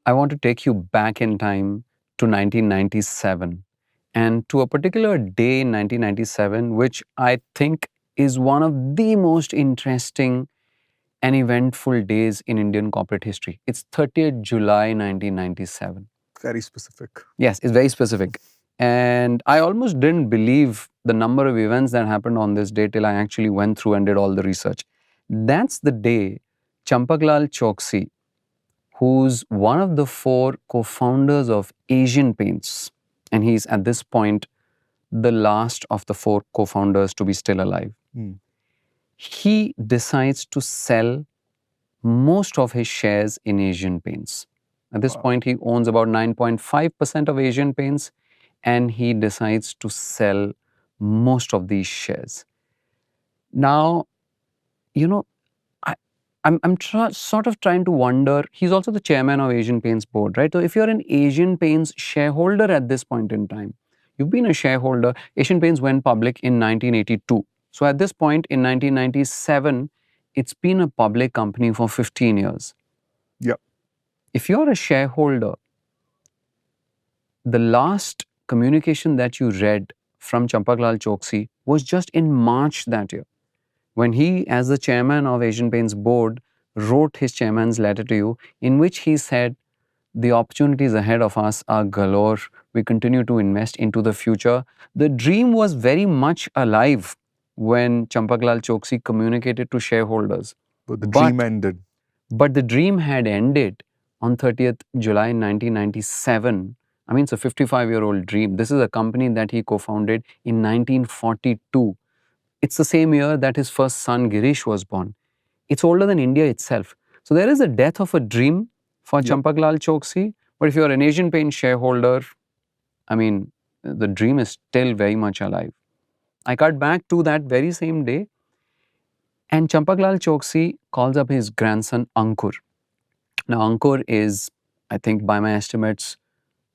I want to take you back in time to 1997 and to a particular day in 1997, which I think is one of the most interesting and eventful days in Indian corporate history. It's 30th July 1997. Very specific. Yes, it's very specific. And I almost didn't believe the number of events that happened on this day till I actually went through and did all the research. That's the day Champaklal Choksi, who's one of the 4 co-founders of Asian Paints, and he's at this point the last of the 4 co-founders to be still alive. He decides to sell most of his shares in Asian Paints. At this point, he owns about 9.5% of Asian Paints, and he decides to sell most of these shares. Now, you know, I'm sort of trying to wonder, he's also the chairman of Asian Paints board, right? So if you're an Asian Paints shareholder at this point in time, you've been a shareholder, Asian Paints went public in 1982. So at this point in 1997, it's been a public company for 15 years. Yeah. If you're a shareholder, the last communication that you read from Champaklal Choksi was just in March that year, when he, as the chairman of Asian Paints board, wrote his chairman's letter to you, in which he said, the opportunities ahead of us are galore. We continue to invest into the future. The dream was very much alive when Champaklal Choksi communicated to shareholders. But the dream ended. But the dream had ended on 30th July 1997. I mean, it's a 55-year-old dream. This is a company that he co-founded in 1942. It's the same year that his first son Girish was born. It's older than India itself. So there is a death of a dream for Champaklal Choksi. But if you're an Asian Paint shareholder, I mean, the dream is still very much alive. I cut back to that very same day, and Champaklal Choksi calls up his grandson Ankur. Now, Ankur is, I think, by my estimates,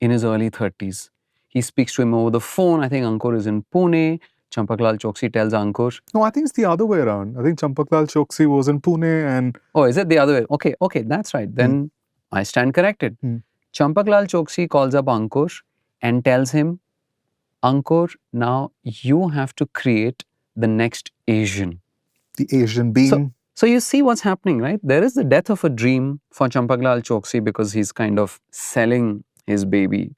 in his early 30s. He speaks to him over the phone. I think Ankur is in Pune. Champaklal Choksi tells Ankur. No, I think it's the other way around. I think Champaklal Choksi was in Pune and... Oh, is it the other way? Okay, that's right. Then I stand corrected. Champaklal Choksi calls up Ankur and tells him, Ankur, now you have to create the next Asian. The Asian being. So you see what's happening, right? There is the death of a dream for Champaklal Choksi because he's kind of selling his baby.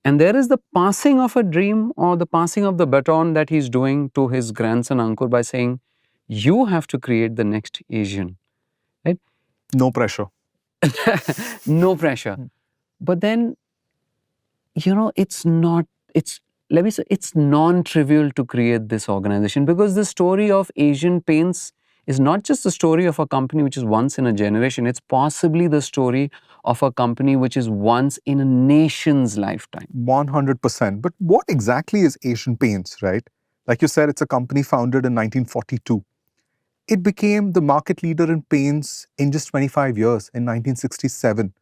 And there is the passing of a dream or the passing of the baton that he's doing to his grandson Ankur by saying, you have to create the next Asian, right? No pressure. No pressure. But then, you know, it's non-trivial to create this organization, because the story of Asian Paints is not just the story of a company which is once in a generation. It's possibly the story of a company which is once in a nation's lifetime. 100%. But what exactly is Asian Paints, right? Like you said, it's a company founded in 1942. It became the market leader in paints in just 25 years in 1967.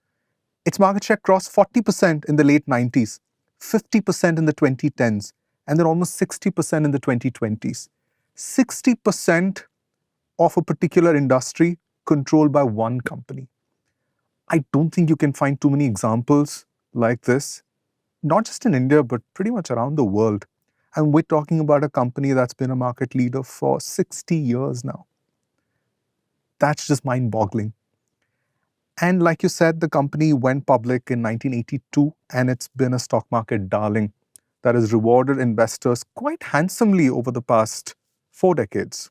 Its market share crossed 40% in the late 90s, 50% in the 2010s, and then almost 60% in the 2020s. 60% of a particular industry controlled by one company. I don't think you can find too many examples like this, not just in India, but pretty much around the world. And we're talking about a company that's been a market leader for 60 years now. That's just mind-boggling. And like you said, the company went public in 1982, and it's been a stock market darling that has rewarded investors quite handsomely over the past 4 decades.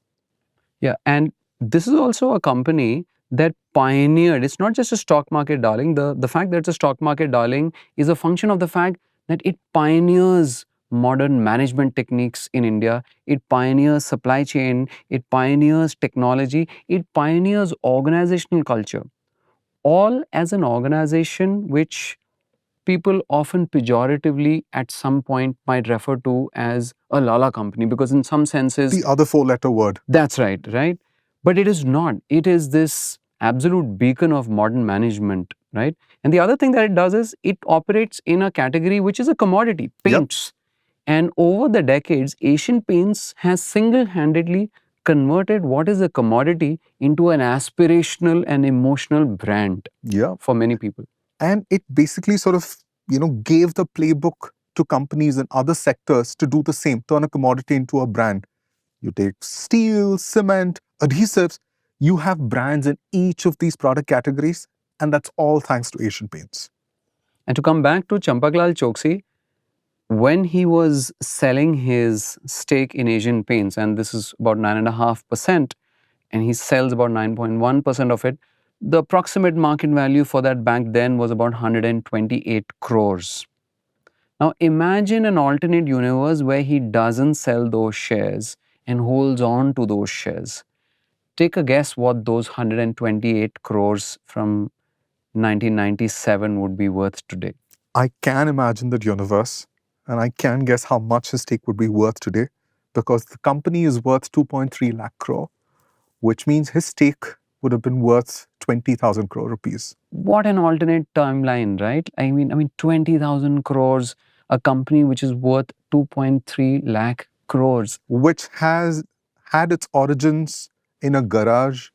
Yeah, and this is also a company that pioneered. It's not just a stock market darling. The fact that it's a stock market darling is a function of the fact that it pioneers modern management techniques in India. It pioneers supply chain. It pioneers technology. It pioneers organizational culture. All as an organization which people often pejoratively at some point might refer to as a Lala company, because in some senses... The other 4-letter word. That's right? But it is not. It is this absolute beacon of modern management, right? And the other thing that it does is it operates in a category which is a commodity, paints. And over the decades, Asian Paints has single-handedly converted what is a commodity into an aspirational and emotional brand for many people. And it basically sort of, gave the playbook to companies in other sectors to do the same, turn a commodity into a brand. You take steel, cement, adhesives, you have brands in each of these product categories, and that's all thanks to Asian Paints. And to come back to Champaklal Choksi, when he was selling his stake in Asian Paints, and this is about 9.5%, and he sells about 9.1% of it, the approximate market value for that back then was about 128 crores. Now imagine an alternate universe where he doesn't sell those shares and holds on to those shares. Take a guess what those 128 crores from 1997 would be worth today. I can imagine that universe, and I can guess how much his stake would be worth today, because the company is worth 2.3 lakh crore, which means his stake would have been worth 20,000 crore rupees. What an alternate timeline, right? I mean 20,000 crores, a company which is worth 2.3 lakh crores. Which has had its origins in a garage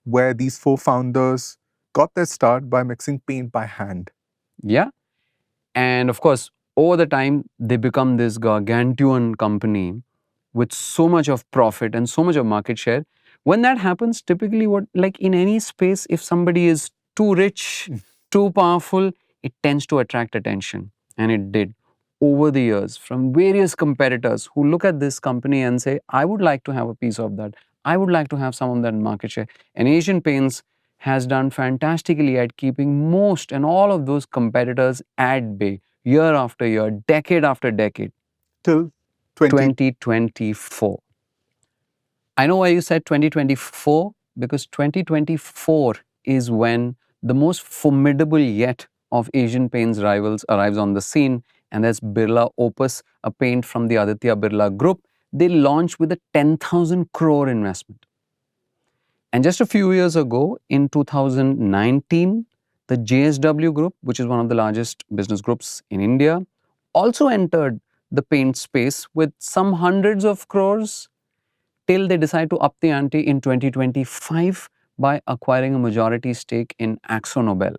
where these four founders got their start by mixing paint by hand. Yeah. And of course, over the time, they become this gargantuan company with so much of profit and so much of market share. When that happens, typically like in any space, if somebody is too rich, too powerful, it tends to attract attention. And it did over the years from various competitors who look at this company and say, I would like to have a piece of that. I would like to have some of that market share. And Asian Paints has done fantastically at keeping most and all of those competitors at bay year after year, decade after decade. Till 2024. I know why you said 2024, because 2024 is when the most formidable yet of Asian Paints rivals arrives on the scene, and that's Birla Opus, a paint from the Aditya Birla Group. They launched with a 10,000 crore investment. And just a few years ago, in 2019, the JSW Group, which is one of the largest business groups in India, also entered the paint space with some hundreds of crores till they decide to up the ante in 2025 by acquiring a majority stake in AkzoNobel,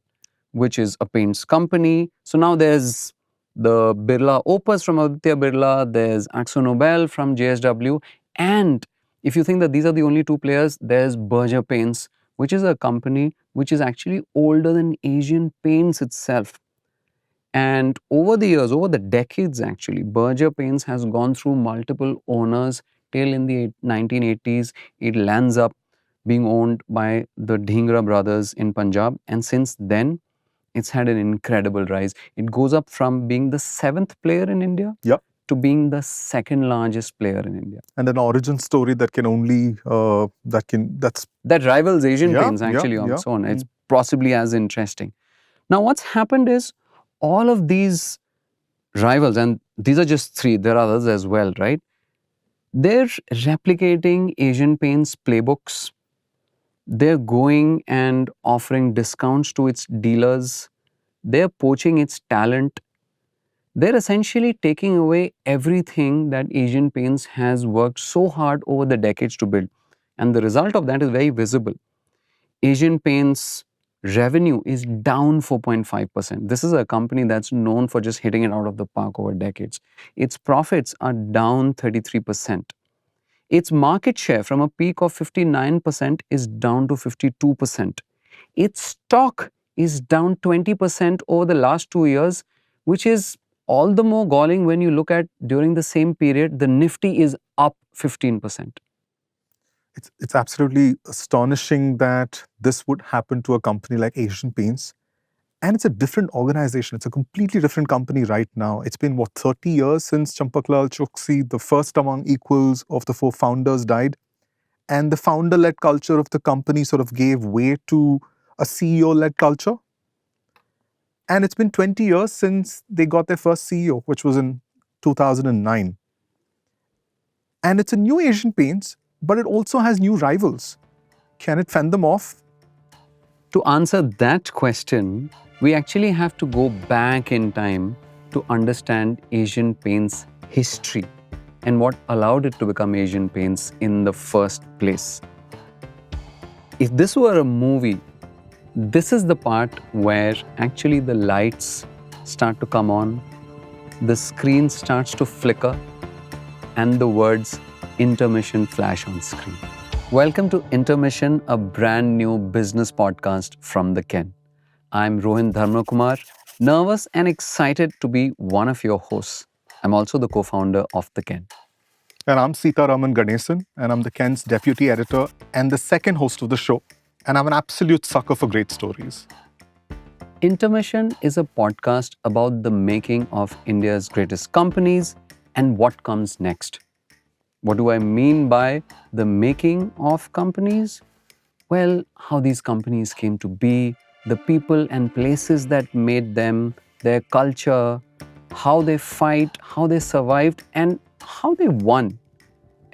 which is a paints company. So now there's the Birla Opus from Aditya Birla, there's AkzoNobel from JSW, and if you think that these are the only two players, there's Berger Paints, which is a company which is actually older than Asian Paints itself. And over the years, over the decades actually, Berger Paints has gone through multiple owners till in the 1980s. It lands up being owned by the Dhingra brothers in Punjab. And since then, it's had an incredible rise. It goes up from being the 7th player in India Yep. to being the 2nd largest player in India. And an origin story that can only, that rivals Asian Paints actually on its own. It's possibly as interesting. Now, what's happened is all of these rivals, and these are just 3, there are others as well, right? They're replicating Asian Paints playbooks. They're going and offering discounts to its dealers. They're poaching its talent. They're essentially taking away everything that Asian Paints has worked so hard over the decades to build. And the result of that is very visible. Asian Paints revenue is down 4.5%. This is a company that's known for just hitting it out of the park over decades. Its profits are down 33%. Its market share from a peak of 59% is down to 52%. Its stock is down 20% over the last 2 years, which is all the more galling when you look at during the same period, the Nifty is up 15%. It's absolutely astonishing that this would happen to a company like Asian Paints. And it's a different organization. It's a completely different company right now. It's been, 30 years since Champaklal Choksi, the first among equals of the 4 founders, died. And the founder-led culture of the company sort of gave way to a CEO-led culture. And it's been 20 years since they got their first CEO, which was in 2009. And it's a new Asian Paints, but it also has new rivals. Can it fend them off? To answer that question, we actually have to go back in time to understand Asian Paints' history and what allowed it to become Asian Paints in the first place. If this were a movie, This is the part where actually the lights start to come on, the screen starts to flicker, and the words intermission flash on screen. Welcome to Intermission, a brand new business podcast from the Ken. I'm Rohin Dharmakumar, nervous and excited to be one of your hosts. I'm also the co-founder of the Ken. And I'm Sitaraman Ganesan, and I'm the Ken's deputy editor and the second host of the show. And I'm an absolute sucker for great stories. Intermission is a podcast about the making of India's greatest companies and what comes next. What do I mean by the making of companies? Well, how these companies came to be, the people and places that made them, their culture, how they fight, how they survived, and how they won.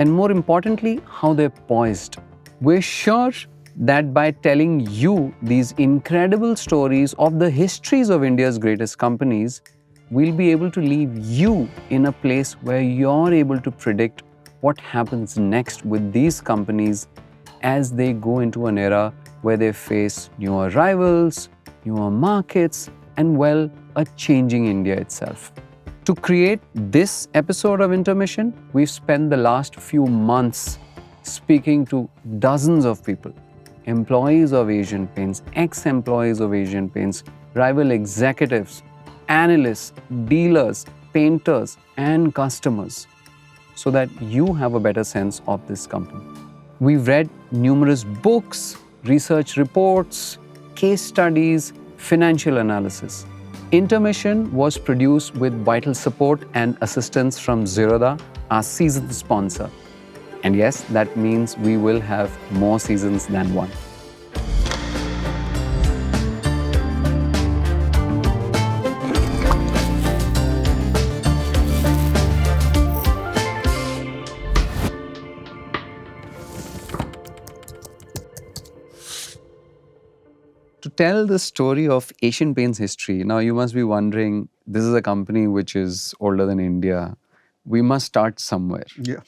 And more importantly, how they're poised. We're sure that by telling you these incredible stories of the histories of India's greatest companies, we'll be able to leave you in a place where you're able to predict what happens next with these companies as they go into an era where they face newer rivals, newer markets, and well, a changing India itself. To create this episode of Intermission, we've spent the last few months speaking to dozens of people, employees of Asian Paints, ex-employees of Asian Paints, rival executives, analysts, dealers, painters, and customers, so that you have a better sense of this company. We've read numerous books, research reports, case studies, financial analysis. Intermission was produced with vital support and assistance from Zerodha, our seasoned sponsor. And yes, that means we will have more seasons than one. To tell the story of Asian Paints history, now you must be wondering, this is a company which is older than India. We must start somewhere. Yeah.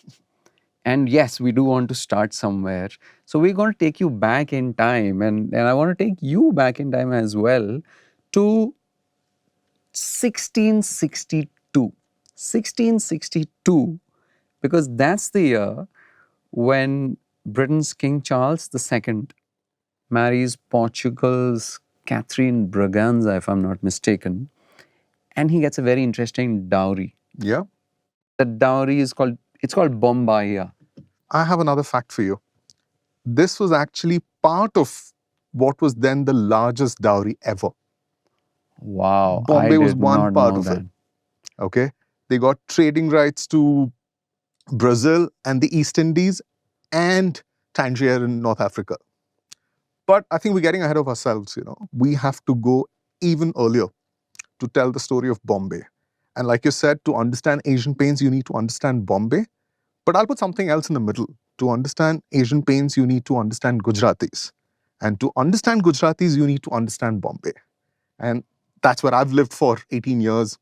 And yes, we do want to start somewhere. So we're going to take you back in time, and I want to take you back in time as well to 1662. 1662, because that's the year when Britain's King Charles II marries Portugal's Catherine Braganza, if I'm not mistaken, and he gets a very interesting dowry. Yeah. The dowry is called Bombay. I have another fact for you. This was actually part of what was then the largest dowry ever. Wow, Bombay I was did one not part know of that. it. Okay. They got trading rights to Brazil and the East Indies and Tangier in North Africa. But I think we're getting ahead of ourselves, We have to go even earlier to tell the story of Bombay. And like you said, to understand Asian Paints, you need to understand Bombay. But I'll put something else in the middle. To understand Asian Paints, you need to understand Gujaratis. And to understand Gujaratis, you need to understand Bombay. And that's where I've lived for 18 years.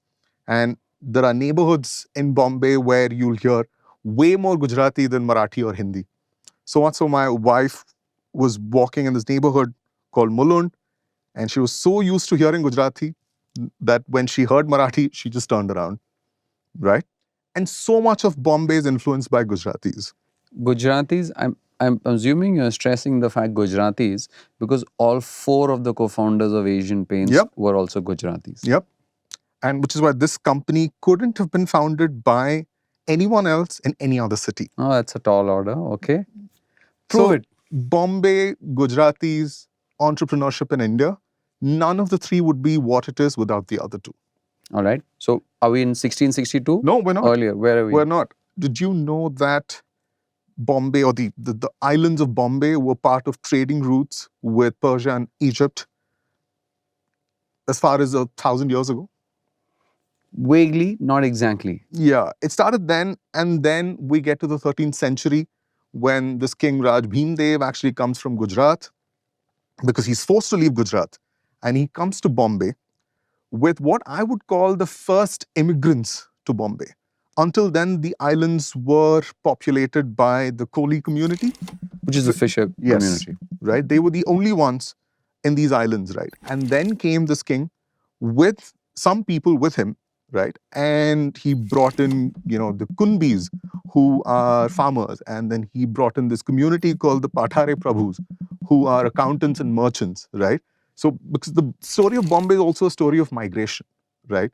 And there are neighborhoods in Bombay where you'll hear way more Gujarati than Marathi or Hindi. So my wife was walking in this neighborhood called Mulund, and she was so used to hearing Gujarati that when she heard Marathi, she just turned around, right? And so much of Bombay is influenced by Gujaratis. Gujaratis, I'm assuming you're stressing the fact Gujaratis because all four of the co-founders of Asian Paints Yep. were also Gujaratis. Yep. And which is why this company couldn't have been founded by anyone else in any other city. Oh, that's a tall order. Okay. Prove it. Bombay, Gujaratis, entrepreneurship in India, none of the three would be what it is without the other two. All right. So are we in 1662? No, we're not. Earlier. Where are we? We're not. Did you know that Bombay or the islands of Bombay were part of trading routes with Persia and Egypt as far as 1,000 years ago? Vaguely, not exactly. Yeah, it started then, and then we get to the 13th century when this King Raj Bhimdev actually comes from Gujarat because he's forced to leave Gujarat, and he comes to Bombay with what I would call the first immigrants to Bombay. Until then, the islands were populated by the Koli community. Which is the fisher Yes. community. Right? They were the only ones. in these islands, right? And then came this king with some people with him, right? And he brought in, the Kunbis, who are farmers, and then he brought in this community called the Pathare Prabhus, who are accountants and merchants, right? So, because the story of Bombay is also a story of migration, right?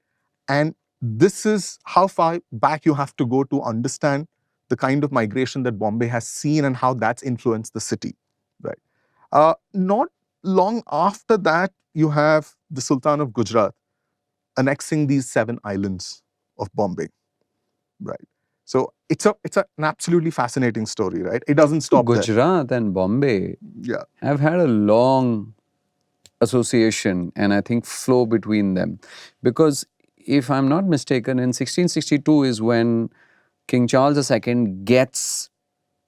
And this is how far back you have to go to understand the kind of migration that Bombay has seen and how that's influenced the city, right? Not long after that, you have the Sultan of Gujarat annexing these 7 islands of Bombay, right? So it's an absolutely fascinating story, right? It doesn't So stop there. Gujarat and Bombay Yeah, have had a long association and I think flow between them. Because if I'm not mistaken, in 1662 is when King Charles II gets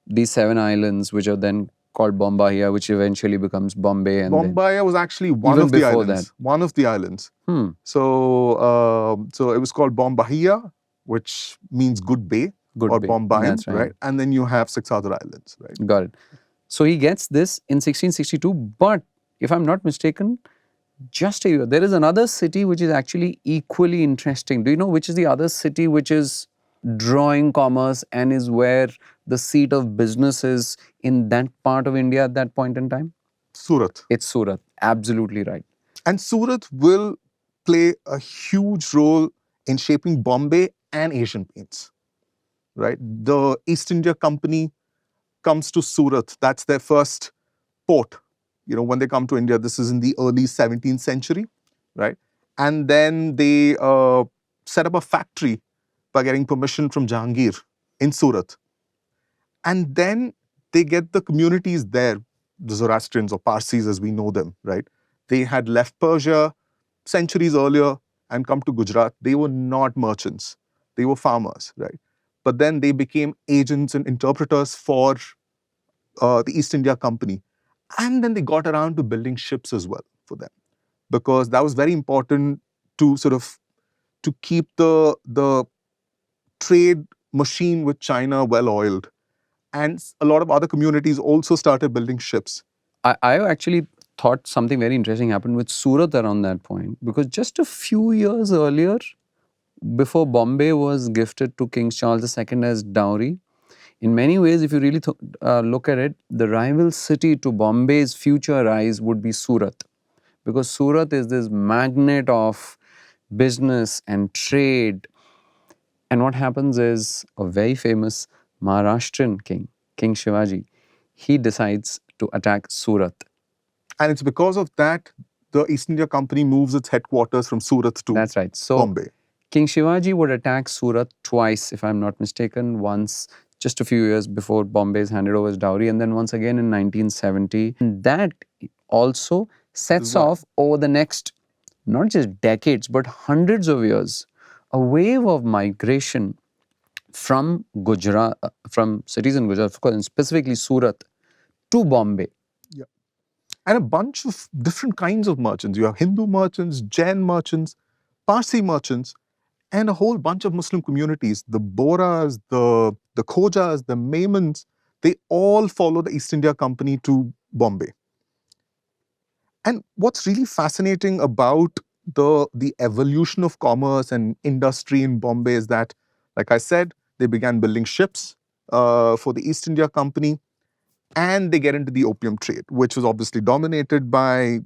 these 7 islands, which are then called Bombay, which eventually becomes Bombay, and then Bombay was actually one even of the before islands. that. One of the islands. Hmm. So it was called Bombahia, which means good bay Good or Bay. Bombay, That's right. And then you have 6 other islands, right? Got it. So he gets this in 1662, but if I'm not mistaken, just a year. There is another city which is actually equally interesting. Do you know which is the other city which is drawing commerce and is where the seat of business is in that part of India at that point in time? Surat. It's Surat. Absolutely right. And Surat will play a huge role in shaping Bombay and Asian paints, right? The East India Company comes to Surat. That's their first port. When they come to India, this is in the early 17th century, right? And then they set up a factory by getting permission from Jahangir in Surat. And then they get the communities there, the Zoroastrians or Parsis as we know them, right? They had left Persia centuries earlier and come to Gujarat. They were not merchants. They were farmers, right? But then they became agents and interpreters for the East India Company. And then they got around to building ships as well for them, because that was very important to to keep the trade machine with China well oiled. And a lot of other communities also started building ships. I actually thought something very interesting happened with Surat around that point, because just a few years earlier, before Bombay was gifted to King Charles II as dowry, in many ways, if you really look at it, the rival city to Bombay's future rise would be Surat, because Surat is this magnet of business and trade. And what happens is a very famous Maharashtrian king, King Shivaji, he decides to attack Surat. And it's because of that the East India Company moves its headquarters from Surat to That's right. So Bombay. King Shivaji would attack Surat twice, if I'm not mistaken. Once just a few years before Bombay is handed over as dowry, and then once again in 1970. And that also sets off over the next, not just decades, but hundreds of years, a wave of migration from Gujarat, from cities in Gujarat, of course, and specifically Surat, to Bombay. Yeah. And a bunch of different kinds of merchants. You have Hindu merchants, Jain merchants, Parsi merchants, and a whole bunch of Muslim communities. The Boras, the Khojas, the Maimans, they all follow the East India Company to Bombay. And what's really fascinating about the evolution of commerce and industry in Bombay is that, like I said, they began building ships for the East India Company, and they get into the opium trade, which was obviously dominated by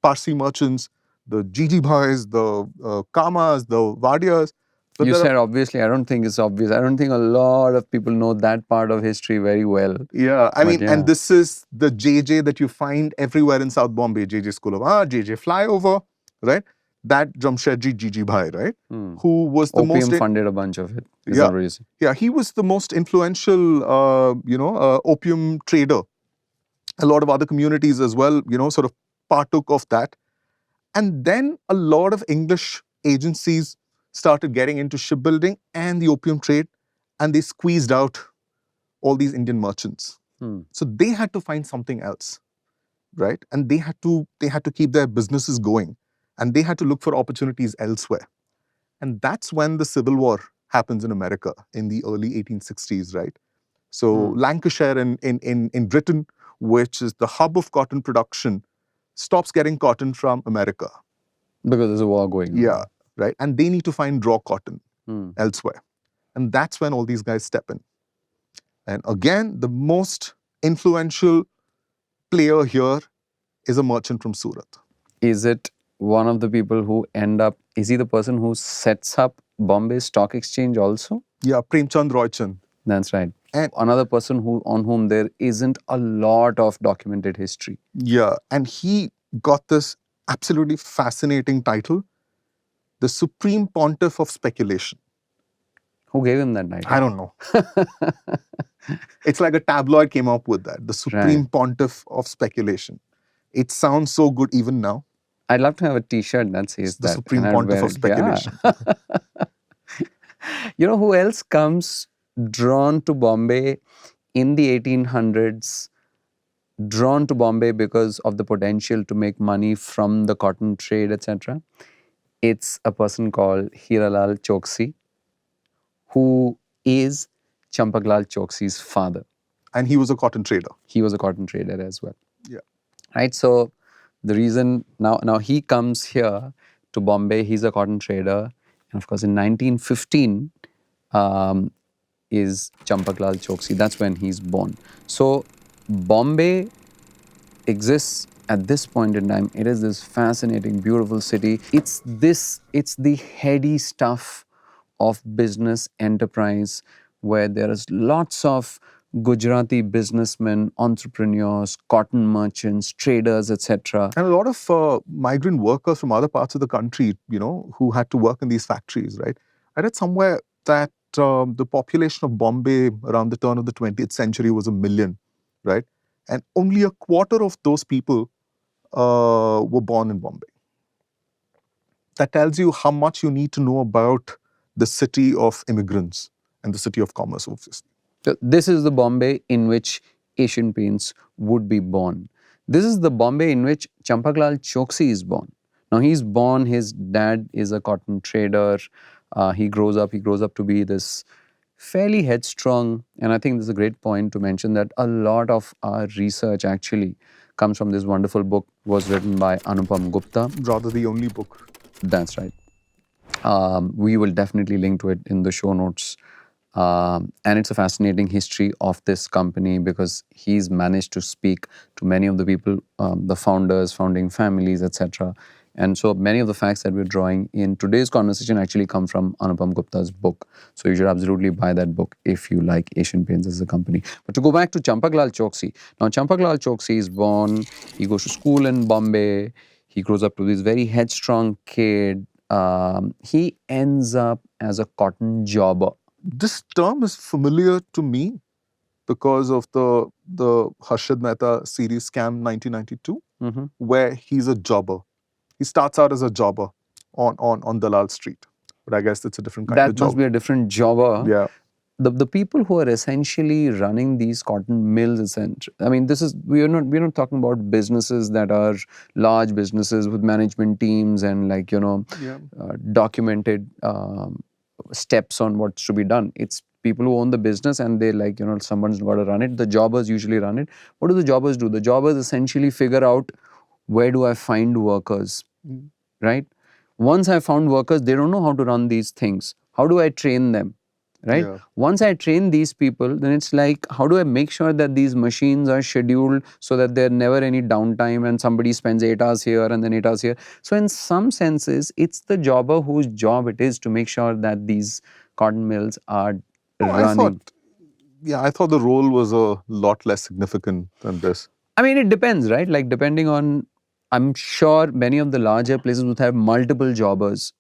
Parsi merchants, the Jiji Bhais, the Kamas, the Vadias. But You said obviously, I don't think it's obvious. I don't think a lot of people know that part of history very well. Yeah, I mean, and this is the JJ that you find everywhere in South Bombay, JJ School of Art, JJ Flyover, right? That Jamshedji Jiji Bhai, right? Who was the Opium funded a bunch of it. Yeah, he was the most influential, opium trader. A lot of other communities as well, sort of partook of that. And then a lot of English agencies started getting into shipbuilding and the opium trade, and they squeezed out all these Indian merchants. So they had to find something else, right? And they had to keep their businesses going, and they had to look for opportunities elsewhere. And that's when the Civil War happens in America in the early 1860s, right? So Lancashire in Britain, which is the hub of cotton production, stops getting cotton from America. Because there's a war going on. Yeah, right. And they need to find raw cotton Hmm. elsewhere. And that's when all these guys step in. And again, the most influential player here is a merchant from Surat. Is it one of the people who end up, is he the person who sets up Bombay Stock Exchange also? Yeah, Premchand Roychand. That's right. And another person on whom there isn't a lot of documented history. Yeah, and he got this absolutely fascinating title, the Supreme Pontiff of Speculation. Who gave him that title? I don't know. It's like a tabloid came up with that, the Supreme Pontiff of Speculation. It sounds so good even now. I'd love to have a T-shirt that says The that. Supreme Pontiff of Speculation. Yeah. You know who else comes drawn to Bombay in the 1800s? Drawn to Bombay because of the potential to make money from the cotton trade, etc. It's a person called Hiralal Choksi, who is Champaklal Choksi's father. And he was a cotton trader. He was a cotton trader as well. Yeah. Right. So the reason now he comes here to Bombay, he's a cotton trader. And of course, in 1915 is Champaklal Choksi. That's when he's born. So Bombay exists at this point in time. It is this fascinating, beautiful city. It's the heady stuff of business enterprise where there is lots of Gujarati businessmen, entrepreneurs, cotton merchants, traders, etc. And a lot of migrant workers from other parts of the country, who had to work in these factories, right? I read somewhere that the population of Bombay around the turn of the 20th century was 1 million, right? And only a quarter of those people were born in Bombay. That tells you how much you need to know about the city of immigrants and the city of commerce, obviously. So this is the Bombay in which Asian Paints would be born. This is the Bombay in which Champaklal Choksi is born. Now he's born, his dad is a cotton trader. He grows up to be this fairly headstrong, and I think this is a great point to mention that a lot of our research actually comes from this wonderful book, was written by Anupam Gupta. Rather the only book. That's right. We will definitely link to it in the show notes. And it's a fascinating history of this company because he's managed to speak to many of the people, the founders, founding families, etc. And so many of the facts that we're drawing in today's conversation actually come from Anupam Gupta's book. So you should absolutely buy that book if you like Asian Paints as a company. But to go back to Champaklal Choksi. Now Champaklal Choksi is born, he goes to school in Bombay, he grows up to this very headstrong kid. He ends up as a cotton jobber. This term is familiar to me because of the Harshad Mehta series Scam 1992, where he's a jobber. He starts out as a jobber on Dalal Street. But I guess it's a different kind of job. That must be a different jobber. Yeah. The people who are essentially running these cotton mills, I mean, we're not talking about businesses that are large businesses with management teams and documented steps on what's to be done. It's people who own the business and they someone's got to run it. The jobbers usually run it. What do the jobbers do? The jobbers essentially figure out, where do I find workers, right? Once I found workers, they don't know how to run these things. How do I train them, right? Yeah. Once I train these people, then it's like, how do I make sure that these machines are scheduled so that there's never any downtime and somebody spends 8 hours here and then 8 hours here. So in some senses, it's the jobber whose job it is to make sure that these cotton mills are running. I thought the role was a lot less significant than this. I mean, it depends, right? Like depending on, I'm sure many of the larger places would have multiple jobbers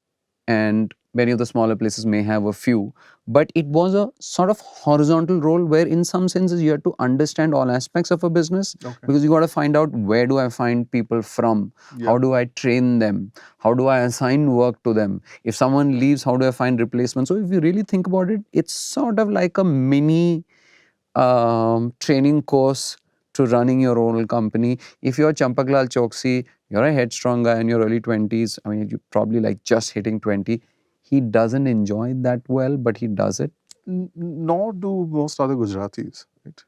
and many of the smaller places may have a few. But it was a sort of horizontal role where in some senses you have to understand all aspects of a business because you got to find out, where do I find people from? How do I train them? How do I assign work to them? If someone leaves, how do I find replacement? So if you really think about it, it's sort of like a mini training course to running your own company. If you're Champaklal Choksi, you're a headstrong guy in your early 20s, I mean, you're probably just hitting 20. He doesn't enjoy it that well, but he does it. Nor do most other Gujaratis, right?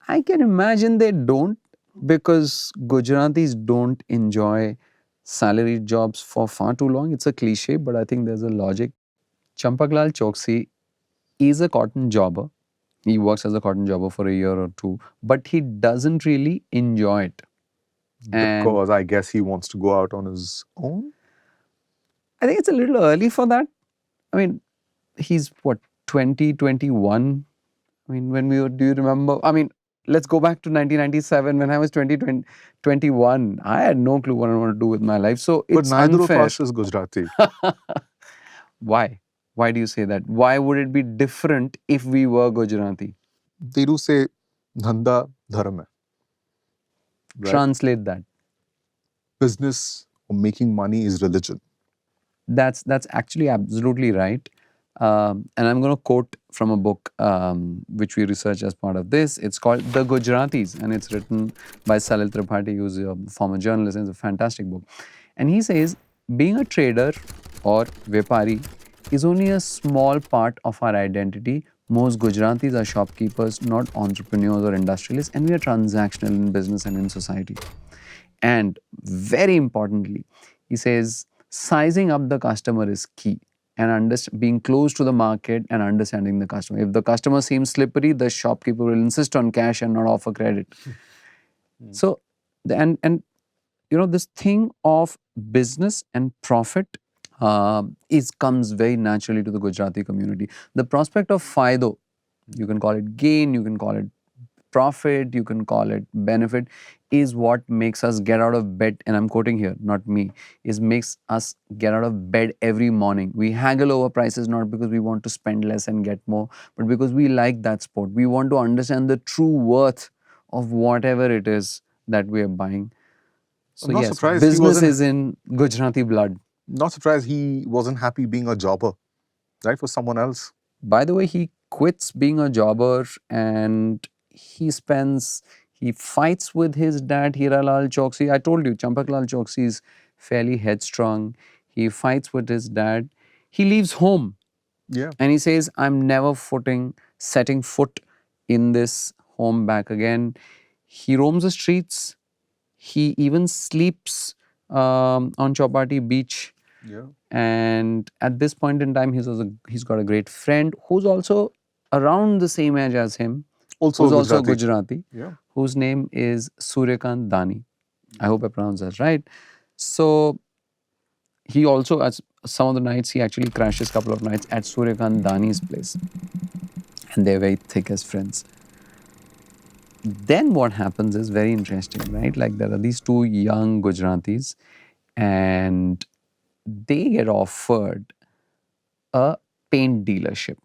I can imagine they don't. Because Gujaratis don't enjoy salaried jobs for far too long. It's a cliche, but I think there's a logic. Champaklal Choksi is a cotton jobber. He works as a cotton jobber for a year or two, but he doesn't really enjoy it. And Because I guess he wants to go out on his own. I think it's a little early for that. I mean, he's what, 2021. I mean, when we were, do you remember? I mean, let's go back to 1997 when I was 21. I had no clue what I want to do with my life. So But it's neither of unfair. us is Gujarati. Why? Why do you say that? Why would it be different if we were Gujarati? They do say dhanda dharma. Right? Translate that. Business or making money is religion. That's actually absolutely right. And I'm going to quote from a book which we researched as part of this. It's called The Gujaratis, and it's written by Salil Tripathi, who's a former journalist. It's a fantastic book. And he says, being a trader or Vepari is only a small part of our identity. Most Gujaratis are shopkeepers, not entrepreneurs or industrialists, and we are transactional in business and in society. And very importantly, he says, sizing up the customer is key, and being close to the market and understanding the customer. If the customer seems slippery, the shopkeeper will insist on cash and not offer credit. So, and this thing of business and profit comes very naturally to the Gujarati community. The prospect of faido, you can call it gain, you can call it profit, you can call it benefit, is what makes us get out of bed. And I'm quoting here, not me, is makes us get out of bed every morning. We haggle over prices not because we want to spend less and get more, but because we like that sport. We want to understand the true worth of whatever it is that we are buying. So I'm not yes, surprised he business wasn't- is in Gujarati blood. Not surprised he wasn't happy being a jobber, right, for someone else. By the way, he quits being a jobber and he fights with his dad, Hiralal Choksi. I told you, Champaklal Choksi is fairly headstrong. He fights with his dad. He leaves home Yeah. and he says, I'm never setting foot in this home back again. He roams the streets. He even sleeps on Chowpatty beach. Yeah. And at this point in time, he's got a great friend who's also around the same age as him, Also who's Gujarati. also Gujarati, Yeah. whose name is Suryakant Dani. I hope I pronounced that right. So he also, as some of the nights, he actually crashes a couple of nights at Suryakant Dani's place. And they're very thick as friends. Then what happens is very interesting, right? Like there are these two young Gujaratis and they get offered a paint dealership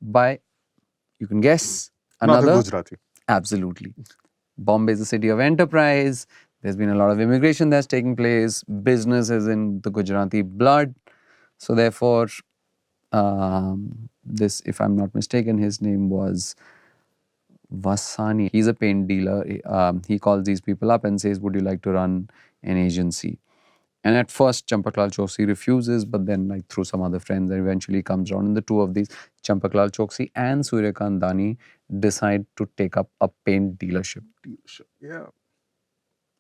by, you can guess, Another another. Gujarati. Absolutely. Bombay is a city of enterprise. There's been a lot of immigration that's taking place. Business is in the Gujarati blood. So therefore, this, if I'm not mistaken, his name was Vasani. He's a paint dealer. He calls these people up and says, would you like to run an agency? And at first, Champaklal Choksi refuses, but then like through some other friends, and eventually comes around. And the two of these, Champaklal Choksi and Suryakant Dani, decide to take up a paint dealership. Yeah.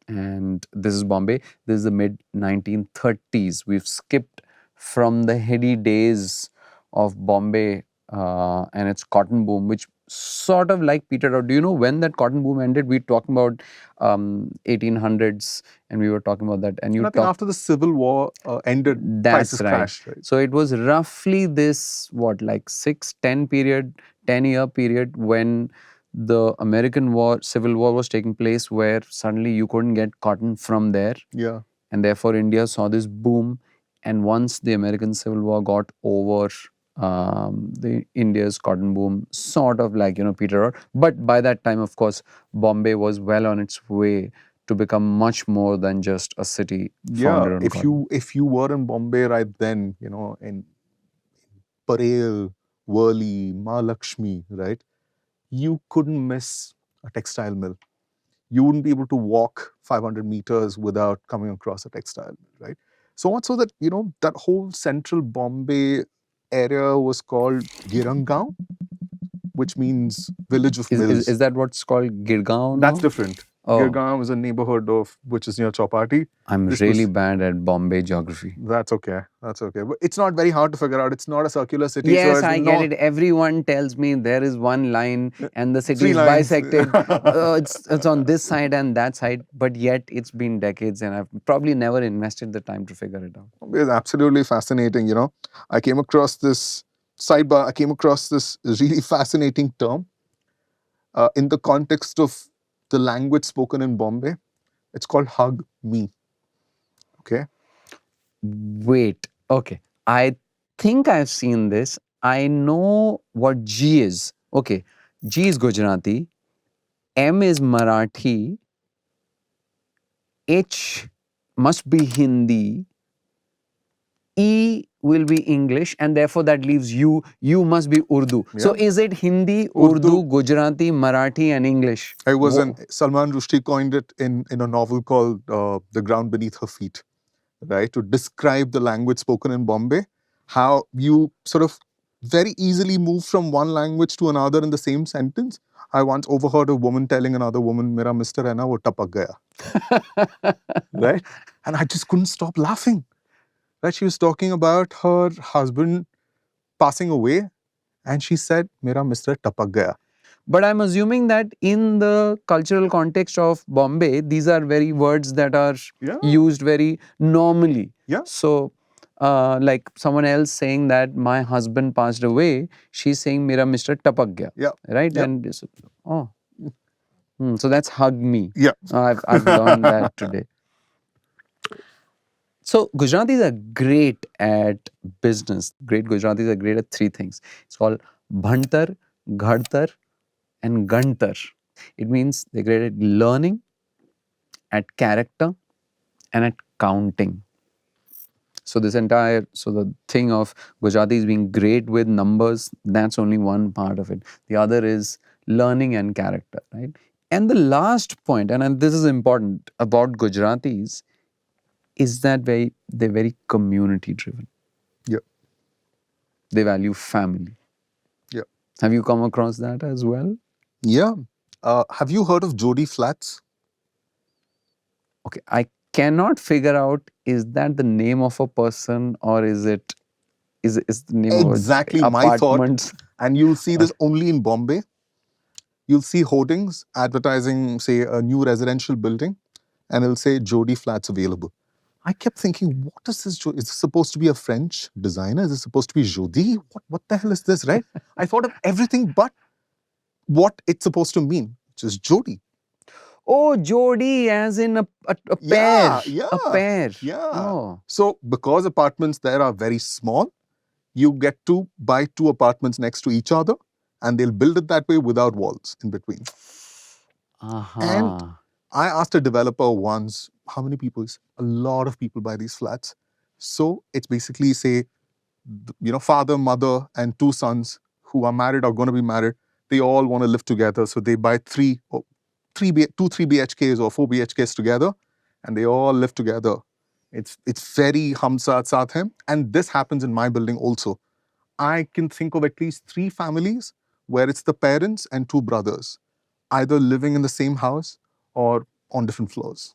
And this is Bombay. This is the mid 1930s. We've skipped from the heady days of Bombay and its cotton boom, which sort of like petered out. Do you know when that cotton boom ended? We were talking about 1800s, and we were talking about that. And I think after the Civil War ended, prices crashed. Right? So it was roughly this, like 10-year period when the American Civil War was taking place, where suddenly you couldn't get cotton from there. Yeah. And therefore India saw this boom. And once the American Civil War got over, the India's cotton boom sort of like, petered out. But by that time, of course, Bombay was well on its way to become much more than just a city founded on cotton. If you were in Bombay right then, in Parel, Worli, Mahalakshmi, right, you couldn't miss a textile mill. You wouldn't be able to walk 500 meters without coming across a textile mill, right? So much so that, that whole central Bombay area was called Girangaon. which means village of Is, mills. is, is that what's called Girgaon? That's now? different. Oh. Girgaon is a neighborhood of which is near Chowpatty. I'm This really was- bad at Bombay geography. That's okay. That's okay. But it's not very hard to figure out. It's not a circular city. Yes, so I get it. Everyone tells me there is one line and the city Three is lines. bisected. It's on this side and that side, but yet it's been decades and I've probably never invested the time to figure it out. It's absolutely fascinating. I came across this sidebar. I came across this really fascinating term in the context of the language spoken in Bombay. It's called hug me. Okay. Wait, okay. I think I've seen this. I know what G is. Okay, G is Gujarati, M is Marathi, H must be Hindi, E will be English, and therefore that leaves U. U must be Urdu. So Yeah. is it Hindi, Urdu. Urdu, Gujarati, Marathi, and English? It was Salman Rushdie coined it in a novel called The Ground Beneath Her Feet, right? To describe the language spoken in Bombay, how you sort of very easily move from one language to another in the same sentence. I once overheard a woman telling another woman, "Mera Mr. hai na, wo tapak gaya." Right? And I just couldn't stop laughing. Right? She was talking about her husband passing away, and she said, "Mera Mr. tapak gaya." But I'm assuming that in the cultural context of Bombay, these are very words that are Yeah. used very normally. Yeah. So, like someone else saying that my husband passed away, she's saying Mera Mr. Tapak gaya. Yeah. Right? Yeah. And oh. So that's hug me. Yeah. I've learned that today. So Gujaratis are great at business. Great Gujaratis are great at three things. It's called bhantar, ghadtar, and gantar. It means they're great at learning, at character, and at counting. So the thing of Gujaratis being great with numbers, that's only one part of it. The other is learning and character, right? And the last point, and this is important about Gujaratis, is that they're very community driven. Yeah. They value family. Yeah. Have you come across that as well? Yeah. Have you heard of Jodi Flats? Okay, I cannot figure out, is that the name of a person or is the name Exactly of my thought. apartments? And you'll see this only in Bombay. You'll see hoardings advertising, say, a new residential building, and it'll say Jodi Flats available. I kept thinking, what is this? Is this supposed to be a French designer? Is this supposed to be Jodi? What the hell is this, right? I thought of everything but what it's supposed to mean, which is Jodi. Oh, Jodi, as in a pair. Yeah. A pair. Yeah. Oh. So because apartments there are very small, you get to buy two apartments next to each other, and they'll build it that way without walls in between. And I asked a developer once, how many people? A lot of people buy these flats. So it's basically, say, father, mother, and two sons who are married or going to be married. They all want to live together. So they buy two 3 BHKs or 4 BHKs together, and they all live together. It's very hum saath saath hai. And this happens in my building also. I can think of at least 3 families where it's the parents and 2 brothers, either living in the same house or on different floors.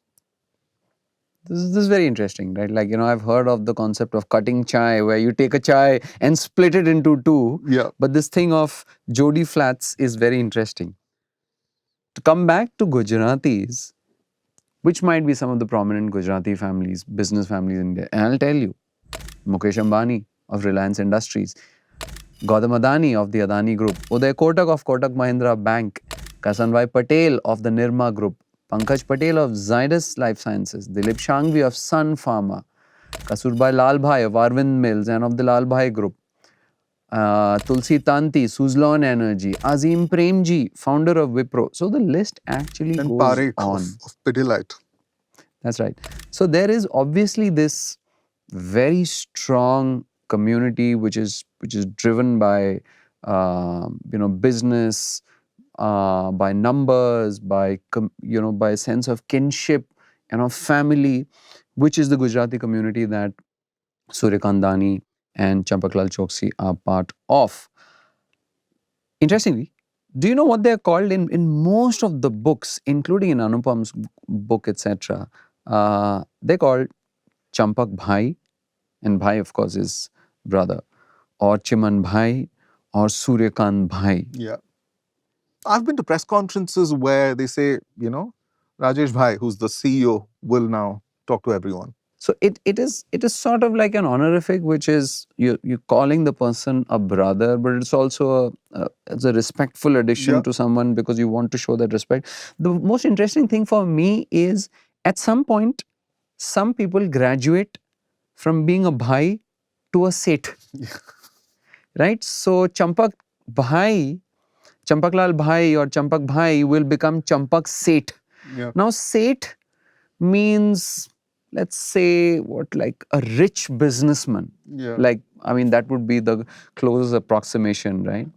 This is very interesting, right? Like, I've heard of the concept of cutting chai, where you take a chai and split it into 2. Yeah. But this thing of Jodi Flats is very interesting. To come back to Gujaratis, which might be some of the prominent Gujarati families, business families in India. And I'll tell you, Mukesh Ambani of Reliance Industries, Gautam Adani of the Adani Group, Uday Kotak of Kotak Mahindra Bank, Kasanbhai Patel of the Nirma Group, Pankaj Patel of Zydus Life Sciences, Dilip Shangvi of Sun Pharma, Kasurbai Lalbhai of Arvind Mills and of the Lalbhai Group, Tulsi Tanti, Suzlon Energy, Azim Premji, founder of Wipro. So the list actually And goes Parekh on. of Pidilite. That's right. So there is obviously this very strong community which is driven by business, by numbers, by by a sense of kinship and of family, which is the Gujarati community that Suryakant Dani and Champaklal Choksi are part of. Interestingly, Do you know what they're called in most of the books, including in Anupam's book, etc.? They're called Champak Bhai, and Bhai, of course, is brother, or Chiman Bhai, or Suryakant Bhai. Yeah. I've been to press conferences where they say, Rajesh Bhai, who's the CEO, will now talk to everyone. So it is sort of like an honorific, which is you're calling the person a brother, but it's also it's a respectful addition Yeah. to someone because you want to show that respect. The most interesting thing for me is at some point, some people graduate from being a bhai to a Seth, right? So Champaklal Bhai or Champak Bhai will become Champak Seth. Yeah. Now Seth means, let's say, like a rich businessman. Yeah. Like, I mean, that would be the closest approximation, right?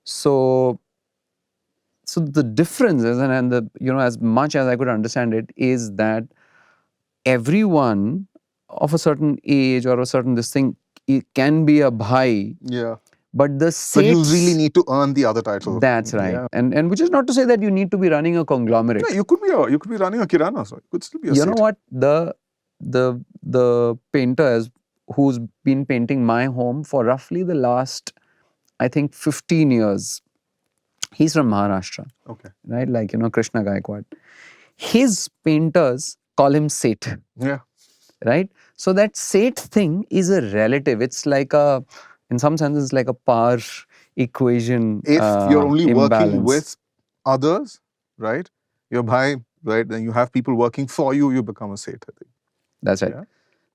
So the difference is, and as much as I could understand it, is that everyone of a certain age or a certain this thing, it can be a bhai, Yeah. but the But you Seths, really need to earn the other title. that's right. Yeah. And which is not to say that you need to be running a conglomerate. Yeah, you could be running a kirana, so you could still be a You know Seth. what? The painter who's been painting my home for roughly the last, I think, 15 years. He's from Maharashtra, Okay. right? Like, Krishna Gaikwad. His painters call him Seth, Yeah. right? So that Seth thing is a relative. It's like in some sense, it's like a power equation If you're only working imbalance. with others, right? Your bhai, right? Then you have people working for you, you become a Seth, I think. That's right. Yeah.